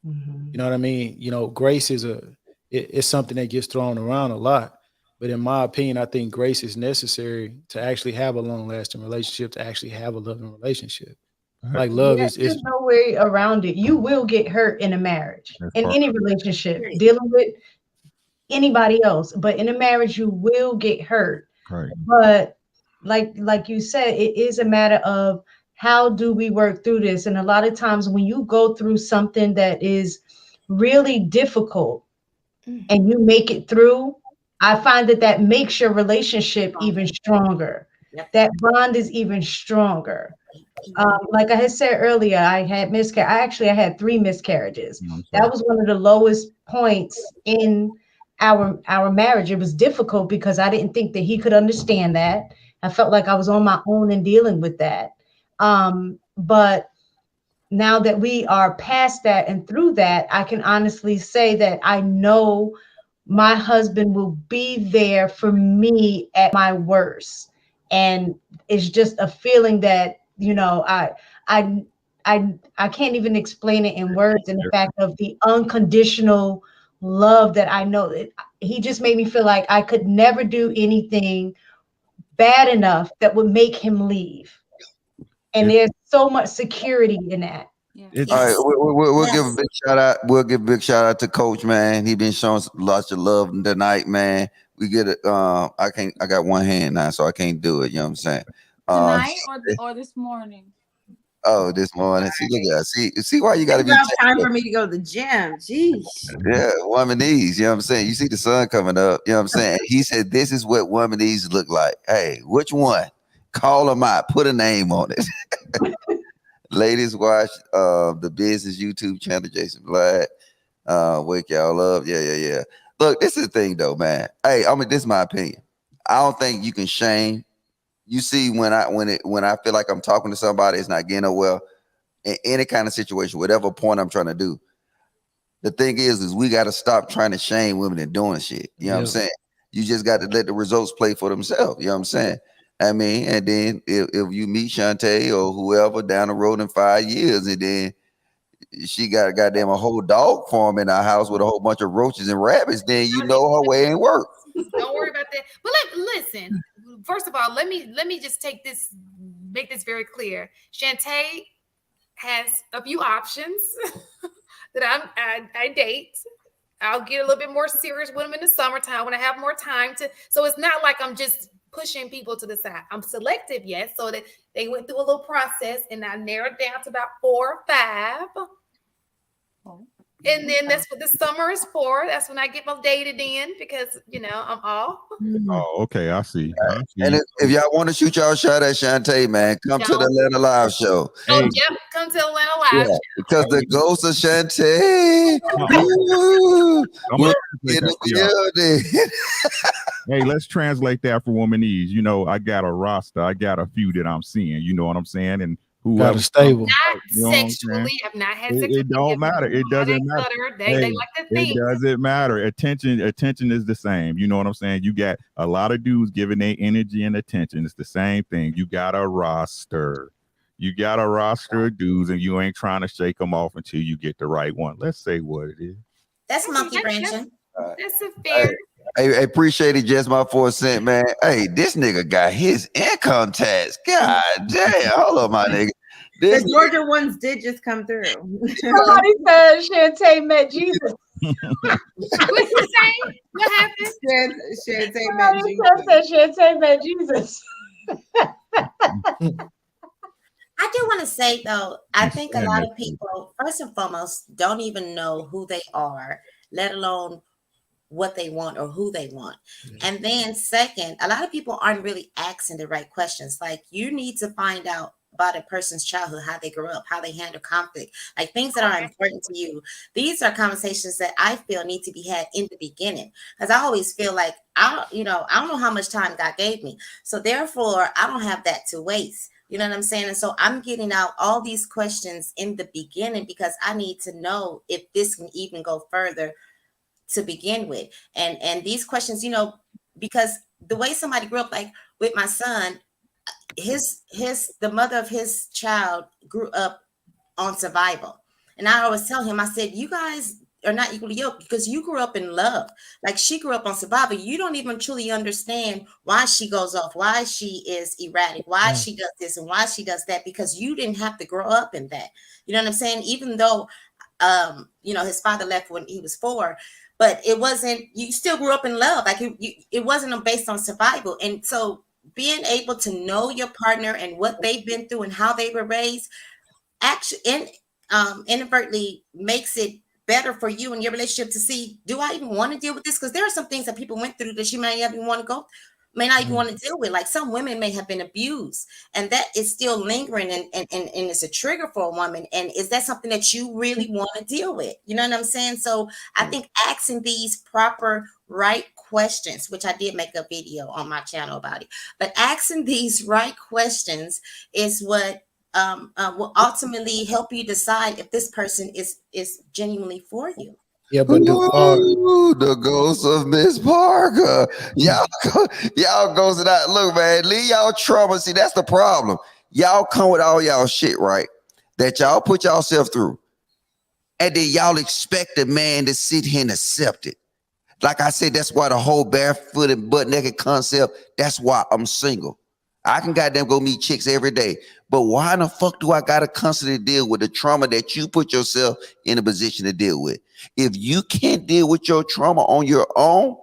Speaker 7: You know what I mean? Grace is it's something that gets thrown around a lot. But in my opinion, I think grace is necessary to actually have a long-lasting relationship, to actually have a loving relationship. Like love is
Speaker 9: no way around it. You will get hurt in a marriage, in any relationship, dealing with anybody else. But in a marriage, you will get hurt.
Speaker 2: Right.
Speaker 9: But like you said, it is a matter of how do we work through this? And a lot of times when you go through something that is really difficult and you make it through, I find that makes your relationship even stronger. That bond is even stronger. Like I had said earlier, I had I had 3 miscarriages. That was one of the lowest points in our marriage. It was difficult because I didn't think that he could understand that. I felt like I was on my own in dealing with that. But now that we are past that and through that, I can honestly say that I know my husband will be there for me at my worst. And it's just a feeling that, I can't even explain it in words, in the fact of the unconditional love that I know. He just made me feel like I could never do anything bad enough that would make him leave. And there's so much security in that.
Speaker 1: All right, we'll give a big shout out. We'll give a big shout out to Coach, man. He been showing lots of love tonight, man. We get it. I got one hand now, so I can't do it. You know what I'm saying?
Speaker 12: Tonight or this morning?
Speaker 1: Oh, this morning. See, look at see why you got to be
Speaker 3: time for me to go to the gym. Jeez.
Speaker 1: Yeah, woman needs. You know what I'm saying? You see the sun coming up. You know what I'm saying? He said, "This is what woman needs look like." Hey, which one? Call them out. Put a name on it. Ladies, watch the business YouTube channel, Jason Black. Wake y'all up. Yeah. Look, this is the thing though, man. Hey, this is my opinion. I don't think you can shame. You see, when I feel like I'm talking to somebody, it's not getting well in any kind of situation, whatever point I'm trying to do. The thing is we got to stop trying to shame women and doing shit. You know what I'm saying? You just got to let the results play for themselves. You know what I'm saying? I mean, and then if you meet Shantae or whoever down the road in 5 years, and then she got goddamn a whole dog farm in our house with a whole bunch of roaches and rabbits, then you know her way ain't work.
Speaker 6: Don't worry about that. But listen, first of all, let me just make this very clear. Shantae has a few options that I date. I'll get a little bit more serious with them in the summertime when I have more time to. So it's not like I'm just pushing people to the side. I'm selective, yes. So that they went through a little process, and I narrowed down to about 4 or 5. And then that's what the summer is for. That's when I get my dated in because I'm off.
Speaker 2: Oh, okay. I see.
Speaker 1: And if y'all want to shoot y'all shot at Shantae, man, come to the Atlanta Live show.
Speaker 6: Oh, yep, come to Atlanta Live show.
Speaker 1: Because the ghost of Shantae will get in the building.
Speaker 2: Hey, let's translate that for womanese. I got a roster. I got a few that I'm seeing. You know what I'm saying? And
Speaker 7: got a stable.
Speaker 6: Not sexually. I've not had sex.
Speaker 2: It don't matter. It doesn't matter.
Speaker 6: They like to think.
Speaker 2: It doesn't matter. Attention is the same. You know what I'm saying? You got a lot of dudes giving their energy and attention. It's the same thing. You got a roster. You got a roster of dudes, and you ain't trying to shake them off until you get the right one. Let's say what it is.
Speaker 10: That's monkey branching.
Speaker 6: That's a fair.
Speaker 1: Hey, appreciate it, just my 4 cents, man. Hey, this nigga got his income tax. God damn. Hold on, my nigga.
Speaker 3: The Georgia ones did just come through.
Speaker 9: Somebody said Shantae met Jesus.
Speaker 6: What'd you say? What happened?
Speaker 9: Shantae met Jesus.
Speaker 10: I do want to say though, I think a lot of people, first and foremost, don't even know who they are, let alone what they want or who they want. And then second, a lot of people aren't really asking the right questions. Like, you need to find out about a person's childhood, how they grew up, how they handle conflict, like things that are important to you. These are conversations that I feel need to be had in the beginning, because I always feel like I don't know how much time God gave me, so therefore I don't have that to waste. You know what I'm saying? And so I'm getting out all these questions in the beginning because I need to know if this can even go further to begin with. And these questions, because the way somebody grew up, like with my son, the mother of his child grew up on survival. And I always tell him, I said, you guys are not equally yoked because you grew up in love. Like she grew up on survival. You don't even truly understand why she goes off, why she is erratic, why she does this and why she does that, because you didn't have to grow up in that. You know what I'm saying? Even though, his father left when he was 4, but it wasn't, you still grew up in love. Like it wasn't based on survival. And so being able to know your partner and what they've been through and how they were raised actually inadvertently makes it better for you and your relationship to see, do I even want to deal with this? Because there are some things that people went through that you may not even want to deal with. Like some women may have been abused, and that is still lingering and it's a trigger for a woman. And is that something that you really want to deal with? You know what I'm saying? So I think asking these proper right questions, which I did make a video on my channel about it, but asking these right questions is what will ultimately help you decide if this person is genuinely for you.
Speaker 7: Yeah, but
Speaker 1: the ghost of Miss Parker. Y'all goes to that. Look, man, leave y'all trauma. See, that's the problem. Y'all come with all y'all shit, right? That y'all put yourself through. And then y'all expect a man to sit here and accept it. Like I said, that's why the whole barefoot and butt naked concept, that's why I'm single. I can goddamn go meet chicks every day. But why in the fuck do I gotta constantly deal with the trauma that you put yourself in a position to deal with? If you can't deal with your trauma on your own,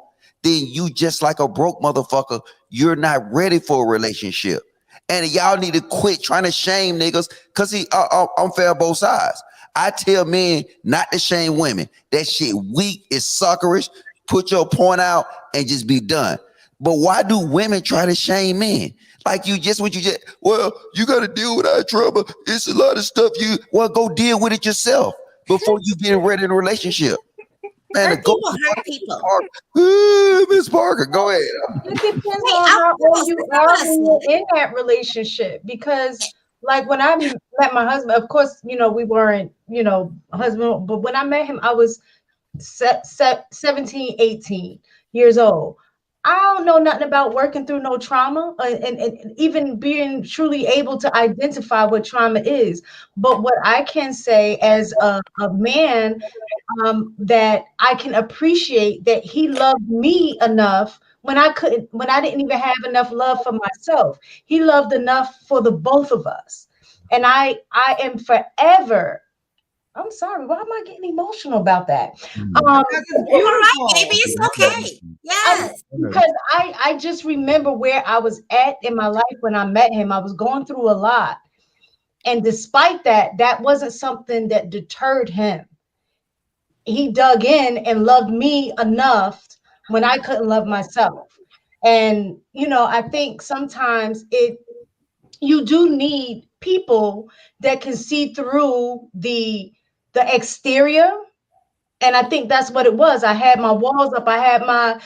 Speaker 1: then you just like a broke motherfucker. You're not ready for a relationship. And y'all need to quit trying to shame niggas, because I'm fair both sides. I tell men not to shame women. That shit weak, is suckerish. Put your point out and just be done. But why do women try to shame men? Like you got to deal with our trauma. It's a lot of stuff go deal with it yourself before you get ready in a relationship. Man,
Speaker 10: hurt people.
Speaker 1: Miss Parker, go ahead.
Speaker 9: It depends on how old you are when you're in that relationship. Because like when I met my husband, of course, we weren't, husband, but when I met him, I was 17, 18 years old. I don't know nothing about working through no trauma and even being truly able to identify what trauma is. But what I can say as a man, that I can appreciate that he loved me enough when I didn't even have enough love for myself. He loved enough for the both of us. And I am forever. I'm sorry. Why am I getting emotional about that?
Speaker 10: Maybe it's okay. Yes.
Speaker 9: Because I just remember where I was at in my life when I met him. I was going through a lot. And despite that, that wasn't something that deterred him. He dug in and loved me enough when I couldn't love myself. And, I think sometimes you do need people that can see through the exterior. And I think that's what it was. I had my walls up. I had my,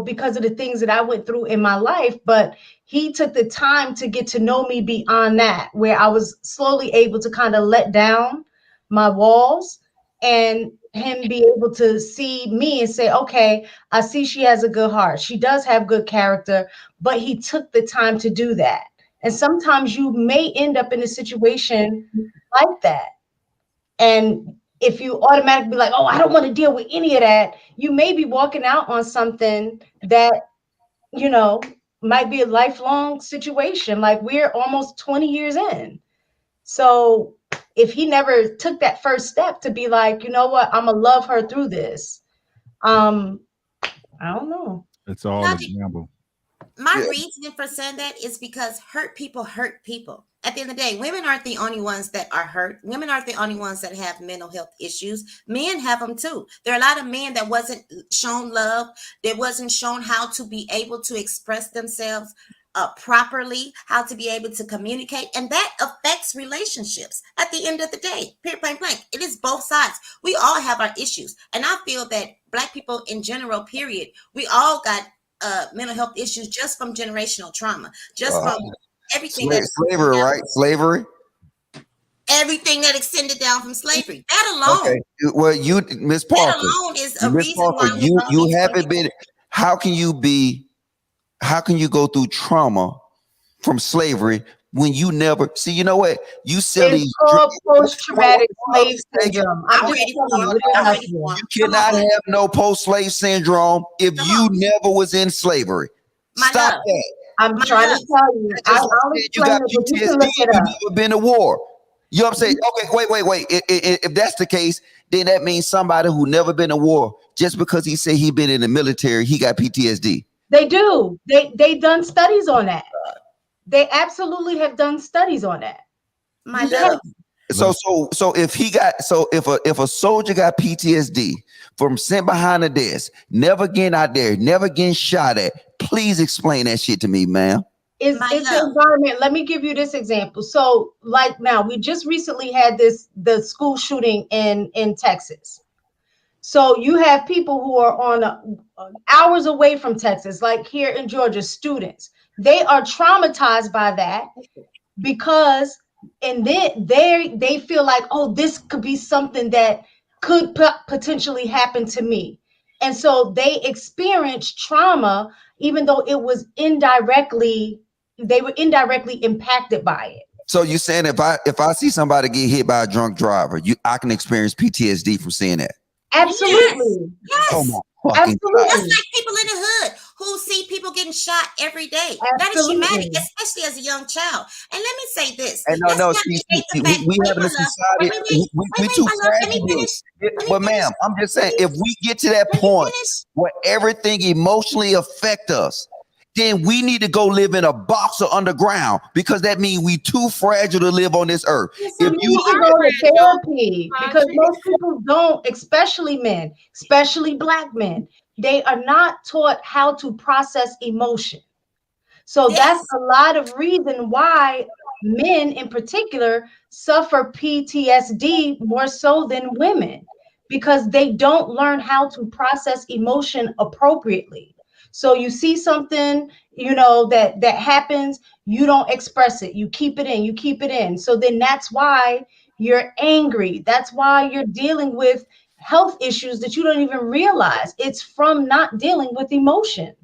Speaker 9: because of the things that I went through in my life. But he took the time to get to know me beyond that, where I was slowly able to kind of let down my walls and him be able to see me and say, okay, I see she has a good heart. She does have good character, but he took the time to do that. And sometimes you may end up in a situation like that. And if you automatically be like, oh, I don't want to deal with any of that, you may be walking out on something that, might be a lifelong situation. Like we're almost 20 years in. So if he never took that first step to be like, you know what, I'm gonna love her through this. I don't know.
Speaker 2: It's all a gamble.
Speaker 10: My reasoning for saying that is because hurt people hurt people. At the end of the day, women aren't the only ones that are hurt. Women aren't the only ones that have mental health issues. Men have them too. There are a lot of men that wasn't shown love, that wasn't shown how to be able to express themselves properly, how to be able to communicate. And that ex relationships. At the end of the day, period, point blank, it is both sides. We all have our issues, and I feel that Black people in general, period, we all got mental health issues just from generational trauma, just from everything
Speaker 1: slavery, right? Slavery.
Speaker 10: Everything that extended down from slavery. That alone.
Speaker 1: Okay. Well, you, Miss Parker,
Speaker 10: that alone is a reason why
Speaker 1: you haven't been. How can you go through trauma from slavery when you never see? You know what? You silly.
Speaker 9: It's called post-traumatic slave syndrome.
Speaker 1: You cannot have no post-slave syndrome if you never was in slavery. Stop that.
Speaker 9: I'm trying to tell you.
Speaker 1: You got PTSD. You never been to war. You know what I'm saying? Okay, wait. If that's the case, then that means somebody who never been to war, just because he said he been in the military, he got PTSD.
Speaker 9: They do. They done studies on that. They absolutely have done studies on that.
Speaker 10: My love.
Speaker 1: So if a soldier got PTSD from sitting behind a desk, never getting out there, never getting shot at, please explain that shit to me, ma'am.
Speaker 9: It's the environment. Let me give you this example. So, like now, we just recently had the school shooting in Texas. So you have people who are on hours away from Texas, like here in Georgia, students. They are traumatized by that because, and then they feel like, oh, this could be something that could potentially happen to me. And so they experience trauma, even though it was they were indirectly impacted by it.
Speaker 1: So you're saying if I see somebody get hit by a drunk driver, I can experience PTSD from seeing that?
Speaker 9: Absolutely.
Speaker 10: Yes.
Speaker 1: Oh my fucking
Speaker 9: Absolutely.
Speaker 10: That's like people in the hood who see people getting shot every day.
Speaker 9: Absolutely.
Speaker 10: That is traumatic, especially as a young child. And let me say this.
Speaker 1: And we having a society. We too fragile. But ma'am, I'm just saying, if we get to that point where everything emotionally affects us, then we need to go live in a box or underground, because that means we too fragile to live on this earth.
Speaker 9: If you need to go to therapy, because most people don't, especially men, especially Black men, they are not taught how to process emotion. So that's a lot of reason why men in particular suffer PTSD more so than women, because they don't learn how to process emotion appropriately. So you see something, that happens, you don't express it. You keep it in. So then that's why you're angry. That's why you're dealing with health issues that you don't even realize. It's from not dealing with emotion.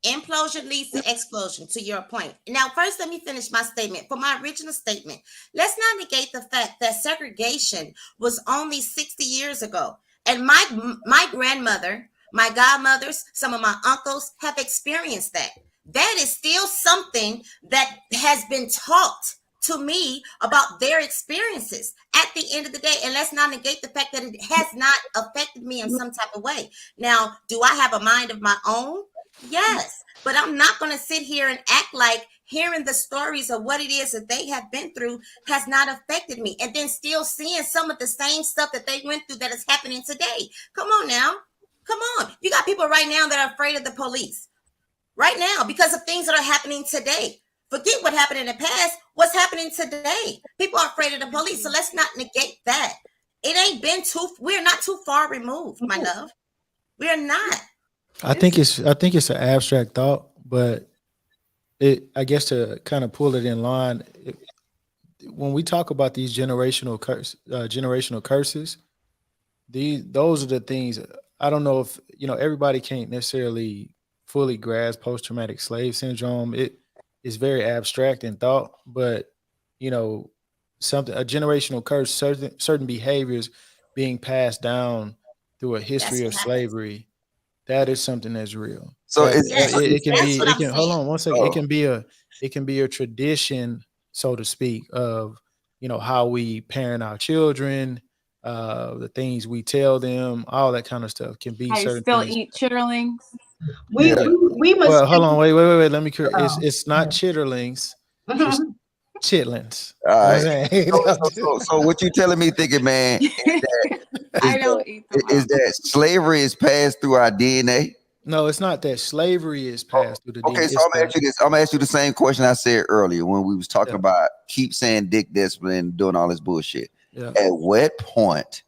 Speaker 10: Implosion leads to explosion, to your point. Now, first, let me finish my statement. For my original statement, let's not negate the fact that segregation was only 60 years ago. And my grandmother, my godmothers, some of my uncles have experienced that. That is still something that has been taught to me about their experiences at the end of the day. And let's not negate the fact that it has not affected me in some type of way. Now, do I have a mind of my own? Yes. But I'm not going to sit here and act like hearing the stories of what it is that they have been through has not affected me, and then still seeing some of the same stuff that they went through that is happening today. Come on now. Come on. You got people right now that are afraid of the police right now because of things that are happening today. Forget what happened in the past. What's happening today? People are afraid of the police. So let's not negate that. We're not too far removed, my love. We're not.
Speaker 7: I think it's an abstract thought, but I guess to kind of pull it in line, when we talk about these generational curses, those are the things. I don't know if everybody can't necessarily fully grasp post-traumatic slave syndrome. It is very abstract in thought, but a generational curse, certain behaviors being passed down through a history of slavery. That is something that's real.
Speaker 1: So
Speaker 7: it can hold on one second. It can be a tradition, so to speak, of how we parent our children, the things we tell them, all that kind of stuff can be certain
Speaker 12: still
Speaker 7: things.
Speaker 12: Eat chitterlings.
Speaker 9: We must.
Speaker 7: Well, hold on, wait. Let me. It's not chitterlings. It's chitlins.
Speaker 1: All right. So what you telling me, thinking, man,
Speaker 12: I don't eat them.
Speaker 1: Is that slavery is passed through our DNA?
Speaker 7: No, it's not that slavery is passed through the DNA.
Speaker 1: Okay, so I'm gonna ask you this. I'm gonna ask you the same question I said earlier when we was talking about keep saying dick discipline and doing all this bullshit.
Speaker 7: Yeah.
Speaker 1: At what point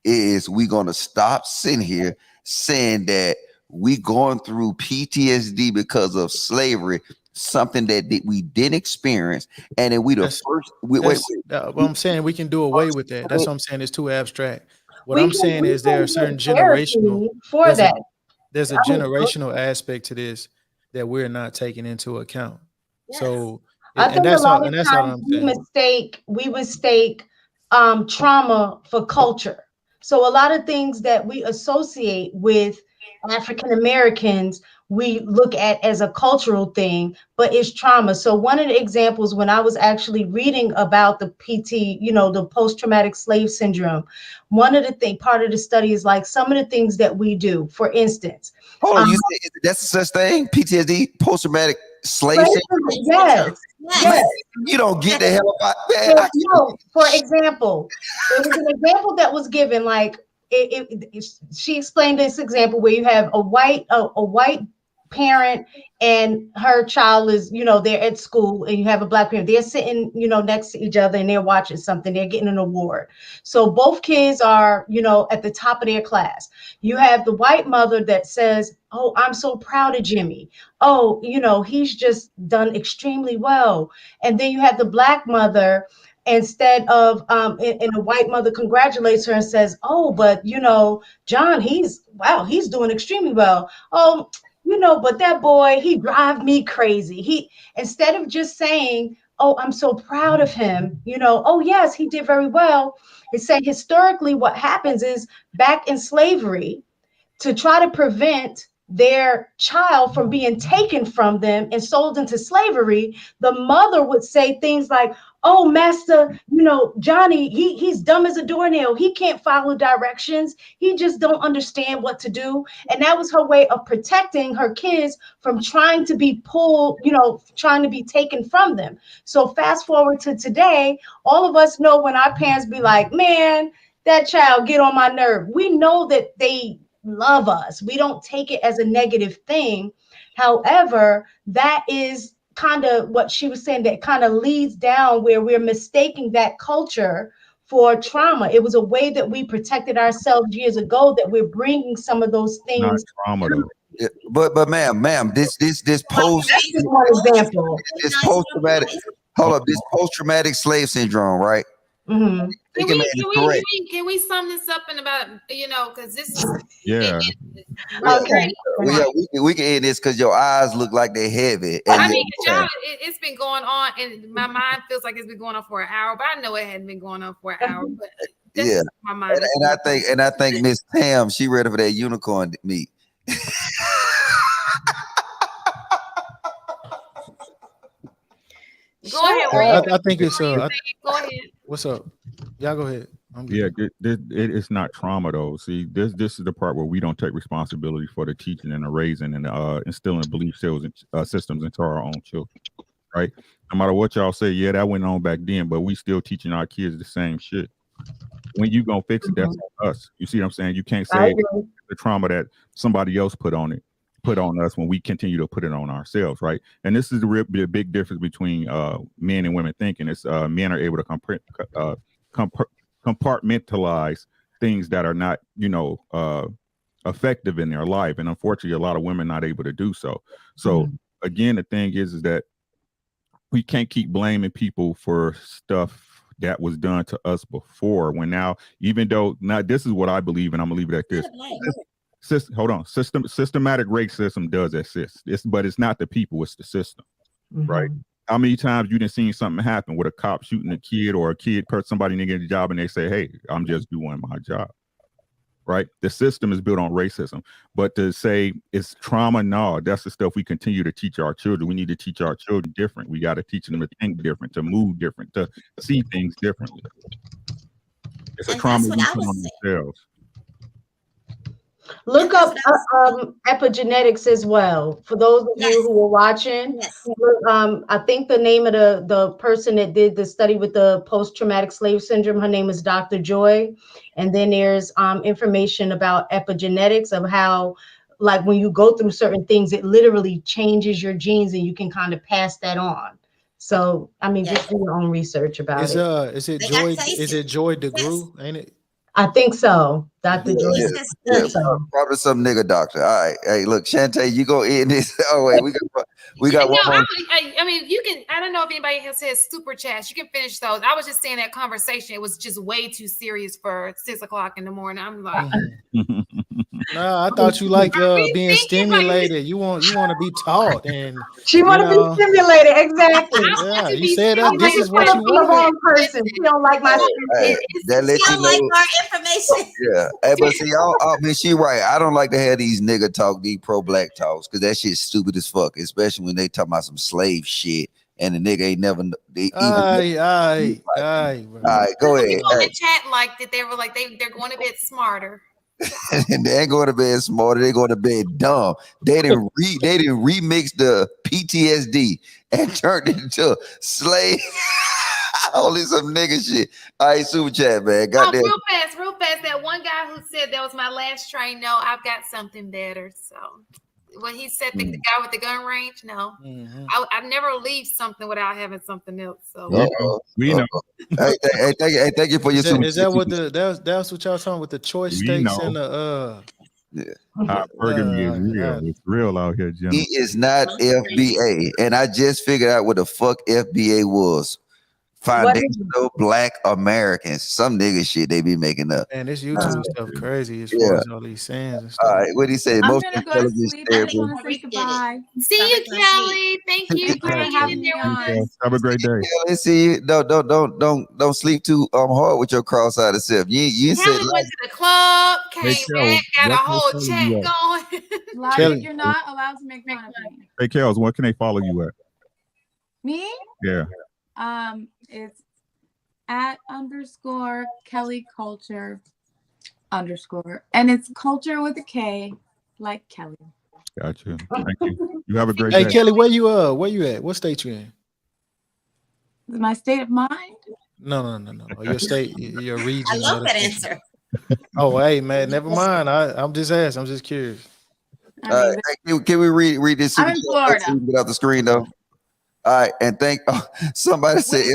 Speaker 1: is we gonna stop sitting here saying that we going through PTSD because of slavery, something that we didn't experience, and then we the first. Wait.
Speaker 7: What I'm saying, we can do away with that. That's what I'm saying. It's too abstract. What
Speaker 9: We
Speaker 7: I'm
Speaker 9: can-
Speaker 7: saying
Speaker 9: we
Speaker 7: is there
Speaker 9: can
Speaker 7: are certain
Speaker 9: get therapy
Speaker 7: generational
Speaker 9: for
Speaker 7: there's
Speaker 9: that.
Speaker 7: there's a generational aspect to this that we're not taking into account. So,
Speaker 9: I
Speaker 7: and
Speaker 9: think
Speaker 7: that's
Speaker 9: a lot
Speaker 7: all.
Speaker 9: of
Speaker 7: And that's all
Speaker 9: times
Speaker 7: I'm saying.
Speaker 9: we mistake trauma for culture. So a lot of things that we associate with African Americans, we look at as a cultural thing, but it's trauma. So one of the examples when I was actually reading about the PT, the post-traumatic slave syndrome, one of the part of the study is like some of the things that we do. For instance,
Speaker 1: hold on, you said that's such thing? PTSD, post-traumatic slave syndrome?
Speaker 9: Yes.
Speaker 1: Man, you don't get the hell out, man.
Speaker 9: No, for example, there was an example that was given, like she explained this example where you have a white parent and her child is, they're at school, and you have a black parent. They're sitting, next to each other, and they're watching something. They're getting an award. So both kids are, at the top of their class. You have the white mother that says, "Oh, I'm so proud of Jimmy. Oh, he's just done extremely well." And then you have the black mother, instead of and the white mother congratulates her and says, "Oh, but John, he's doing extremely well. Oh, but that boy, he drives me crazy." Instead of just saying, "Oh, I'm so proud of him, oh yes, he did very well," it's saying historically what happens is back in slavery, to try to prevent their child from being taken from them and sold into slavery, the mother would say things like, "Oh, master, Johnny, he's dumb as a doornail. He can't follow directions. He just don't understand what to do." And that was her way of protecting her kids from trying to be pulled, trying to be taken from them. So fast forward to today, all of us know when our parents be like, "Man, that child get on my nerve." We know that they love us. We don't take it as a negative thing. However, that is kind of what she was saying, that kind of leads down where we're mistaking that culture for trauma. It was a way that we protected ourselves years ago, that we're bringing some of those things.
Speaker 2: Not trauma though.
Speaker 1: Yeah, but ma'am, this post
Speaker 9: That's just one example.
Speaker 1: this post-traumatic this post-traumatic slave syndrome, right?
Speaker 9: Mm-hmm.
Speaker 6: Can we sum this up in about, because this is
Speaker 1: okay. We can end this because your eyes look like they're heavy.
Speaker 6: I mean, it's been going on, and my mind feels like it's been going on for an hour, but I know it hadn't been going on for an hour. But that's my mind.
Speaker 1: And I think Miss Tam, she ready for that unicorn meat.
Speaker 6: Go ahead.
Speaker 7: I think it's
Speaker 6: go ahead.
Speaker 7: What's up? Y'all go ahead.
Speaker 2: It's not trauma though. See, this is the part where we don't take responsibility for the teaching and the raising and instilling belief systems into our own children, right? No matter what y'all say, yeah, that went on back then, but we still teaching our kids the same shit. When you gonna fix it, that's on us. You see what I'm saying? You can't say the trauma that somebody else put on us when we continue to put it on ourselves, right? And this is the big difference between men and women thinking. It's men are able to compartmentalize things that are not, effective in their life, and unfortunately, a lot of women not able to do so. So again, the thing is that we can't keep blaming people for stuff that was done to us before. When now, even though this is what I believe, and I'm gonna leave it at this. Systematic racism does exist. But it's not the people, it's the system, right? How many times you done seen something happen with a cop shooting a kid, or a kid somebody didn't get a job and they say, "Hey, I'm just doing my job," right? The system is built on racism. But to say it's trauma, no, that's the stuff we continue to teach our children. We need to teach our children different. We got to teach them to think different, to move different, to see things differently. It's a trauma we put on themselves.
Speaker 9: Look up epigenetics as well. For those of you who are watching, I think the name of the person that did the study with the post-traumatic slave syndrome, her name is Dr. Joy. And then there's information about epigenetics, of how like when you go through certain things, it literally changes your genes and you can kind of pass that on. So I mean, just do your own research about it.
Speaker 7: Is it Joy? Is it Joy DeGruy? Ain't it?
Speaker 9: I think so, Dr. Joy.
Speaker 1: Yeah, probably some nigga doctor. All right, hey, look, Shantae, you go in this. Oh wait, we got one more.
Speaker 6: I mean, you can. I don't know if anybody else has super chats. You can finish those. I was just saying that conversation. It was just way too serious for 6 o'clock in the morning. I'm like,
Speaker 7: Nah, I thought you like being stimulated. You want to be taught, and
Speaker 9: she want to be stimulated. Exactly.
Speaker 7: Yeah, you said that. This is what you
Speaker 9: the
Speaker 7: want.
Speaker 9: wrong person. She don't like my.
Speaker 1: That let you know.
Speaker 10: Like our information.
Speaker 1: Yeah, hey, but see, I mean, she right. I don't like to have these nigga talk, these pro-black talks, because that shit's stupid as fuck, especially when they talk about some slave shit and the nigga ain't never.
Speaker 7: Aye,
Speaker 1: all right, go ahead.
Speaker 6: People in the chat liked it. They were like, they're going a bit smarter.
Speaker 1: And they ain't going to bed smarter. They going to bed dumb. They didn't remix the PTSD and turned it into slave. Only some nigga shit. All right, super chat, man. Goddamn.
Speaker 6: Real fast. That one guy who said that was my last train. No, I've got something better. So when he said the guy with the gun range, no, I never leave something without having something else. So
Speaker 2: we know.
Speaker 1: Hey, thank you for your super.
Speaker 7: Is that what that's what y'all talking with the choice steaks and the
Speaker 2: Hypergamy is real. It's real out here, gentlemen.
Speaker 1: He is not FBA, and I just figured out what the fuck FBA was. Foundational Black Americans. Some nigga shit they be making up.
Speaker 7: Man, this YouTube stuff crazy as far as all these sayings and stuff.
Speaker 1: All right, what did he say?
Speaker 12: I'm
Speaker 1: Most
Speaker 12: gonna go to sleep. I just want to say goodbye.
Speaker 6: See you, Kelly. Thank you for having me on.
Speaker 2: Have a great day.
Speaker 1: Kelly, see you. Don't sleep too hard with your cross-eyed self. You said
Speaker 6: Kelly went to the club, came back, got a whole chat going.
Speaker 12: Logic, you're not allowed to make fun of me.
Speaker 2: Hey, Kels, what can they follow you at?
Speaker 12: Me?
Speaker 2: Yeah.
Speaker 12: It's @_ Kelly Culture _ and it's culture with a K, like Kelly.
Speaker 2: Gotcha. Thank you. You have a great
Speaker 7: day.
Speaker 2: day.
Speaker 7: Hey, Kelly, where you at? What state you in?
Speaker 12: My state of mind?
Speaker 7: No. Your state, your region.
Speaker 10: I love that answer.
Speaker 7: Oh, hey, man, never mind. I'm just asking. I'm just curious.
Speaker 1: All right, can we read this?
Speaker 12: I'm in Florida.
Speaker 1: Get off the screen though. All right, and somebody said.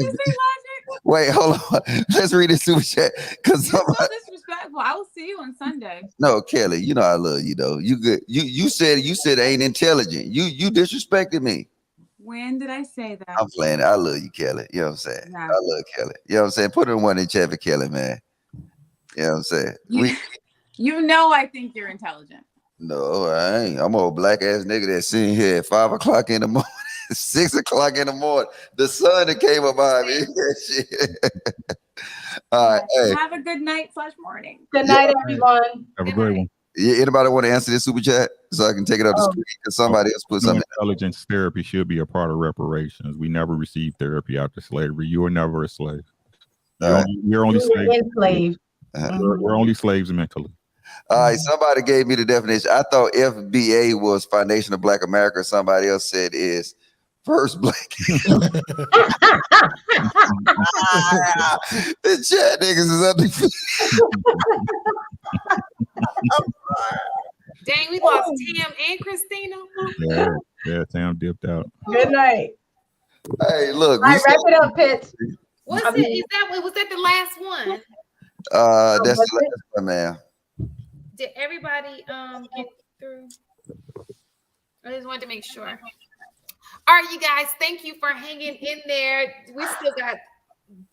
Speaker 1: Wait, hold on. Let's read this super chat because
Speaker 12: so disrespectful. I will see you on Sunday.
Speaker 1: No, Kelly, you know I love you though. You good. You said I ain't intelligent. You disrespected me.
Speaker 12: When did I say that?
Speaker 1: I'm playing it. I love you, Kelly. You know what I'm saying? I love Kelly. You know what I'm saying? Put in one in chat for Kelly, man. You know what I'm saying?
Speaker 12: You know I think you're intelligent.
Speaker 1: No, I ain't. I'm a black ass nigga that's sitting here at 5 o'clock in the morning. 6 o'clock in the morning, the sun that came up behind me. All right, hey.
Speaker 12: Have a good night / morning.
Speaker 9: Good night, everyone.
Speaker 2: Have a great one.
Speaker 1: Yeah, anybody want to answer this super chat so I can take it up the screen? Because somebody else put something.
Speaker 2: Intelligence therapy should be a part of reparations. We never received therapy after slavery. You were never a slave. You're only slaves. We're only slaves mentally.
Speaker 1: All right, somebody gave me the definition. I thought FBA was Foundation of Black America. Somebody else said is First Black. The chat niggas is undefeated.
Speaker 6: Dang, we lost Tam and Christina.
Speaker 2: Yeah, Tam dipped out.
Speaker 9: Good night.
Speaker 1: Hey, look.
Speaker 9: All right, wrap it up, Pitts.
Speaker 6: Was that the last one?
Speaker 1: That's the last one, man.
Speaker 6: Did everybody get through? I just wanted to make sure. All right, you guys, thank you for hanging in there. We still got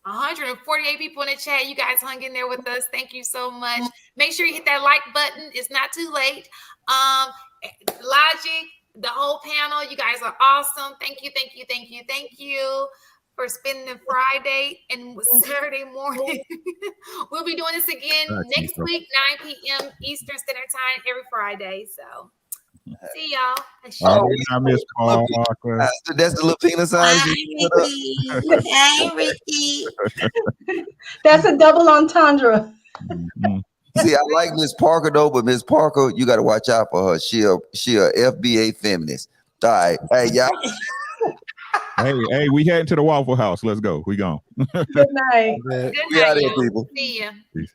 Speaker 6: 148 people in the chat. You guys hung in there with us. Thank you so much. Make sure you hit that like button. It's not too late. Logic, the whole panel, you guys are awesome. Thank you for spending Friday and Saturday morning. We'll be doing this again next week, 9 p.m. Eastern Standard Time every Friday. So see y'all.
Speaker 2: I miss Paul Walker.
Speaker 1: That's the Latina sign.
Speaker 10: Hey, Ricky.
Speaker 9: That's a double entendre.
Speaker 1: See, I like Miss Parker though, but Miss Parker, you got to watch out for her. She a FBA feminist. All right, hey y'all.
Speaker 2: Hey, we heading to the Waffle House. Let's go. We gone.
Speaker 9: Good night.
Speaker 6: Good
Speaker 1: We out
Speaker 6: night,
Speaker 1: here,
Speaker 6: y'all.
Speaker 1: people.
Speaker 6: See ya.
Speaker 2: Peace.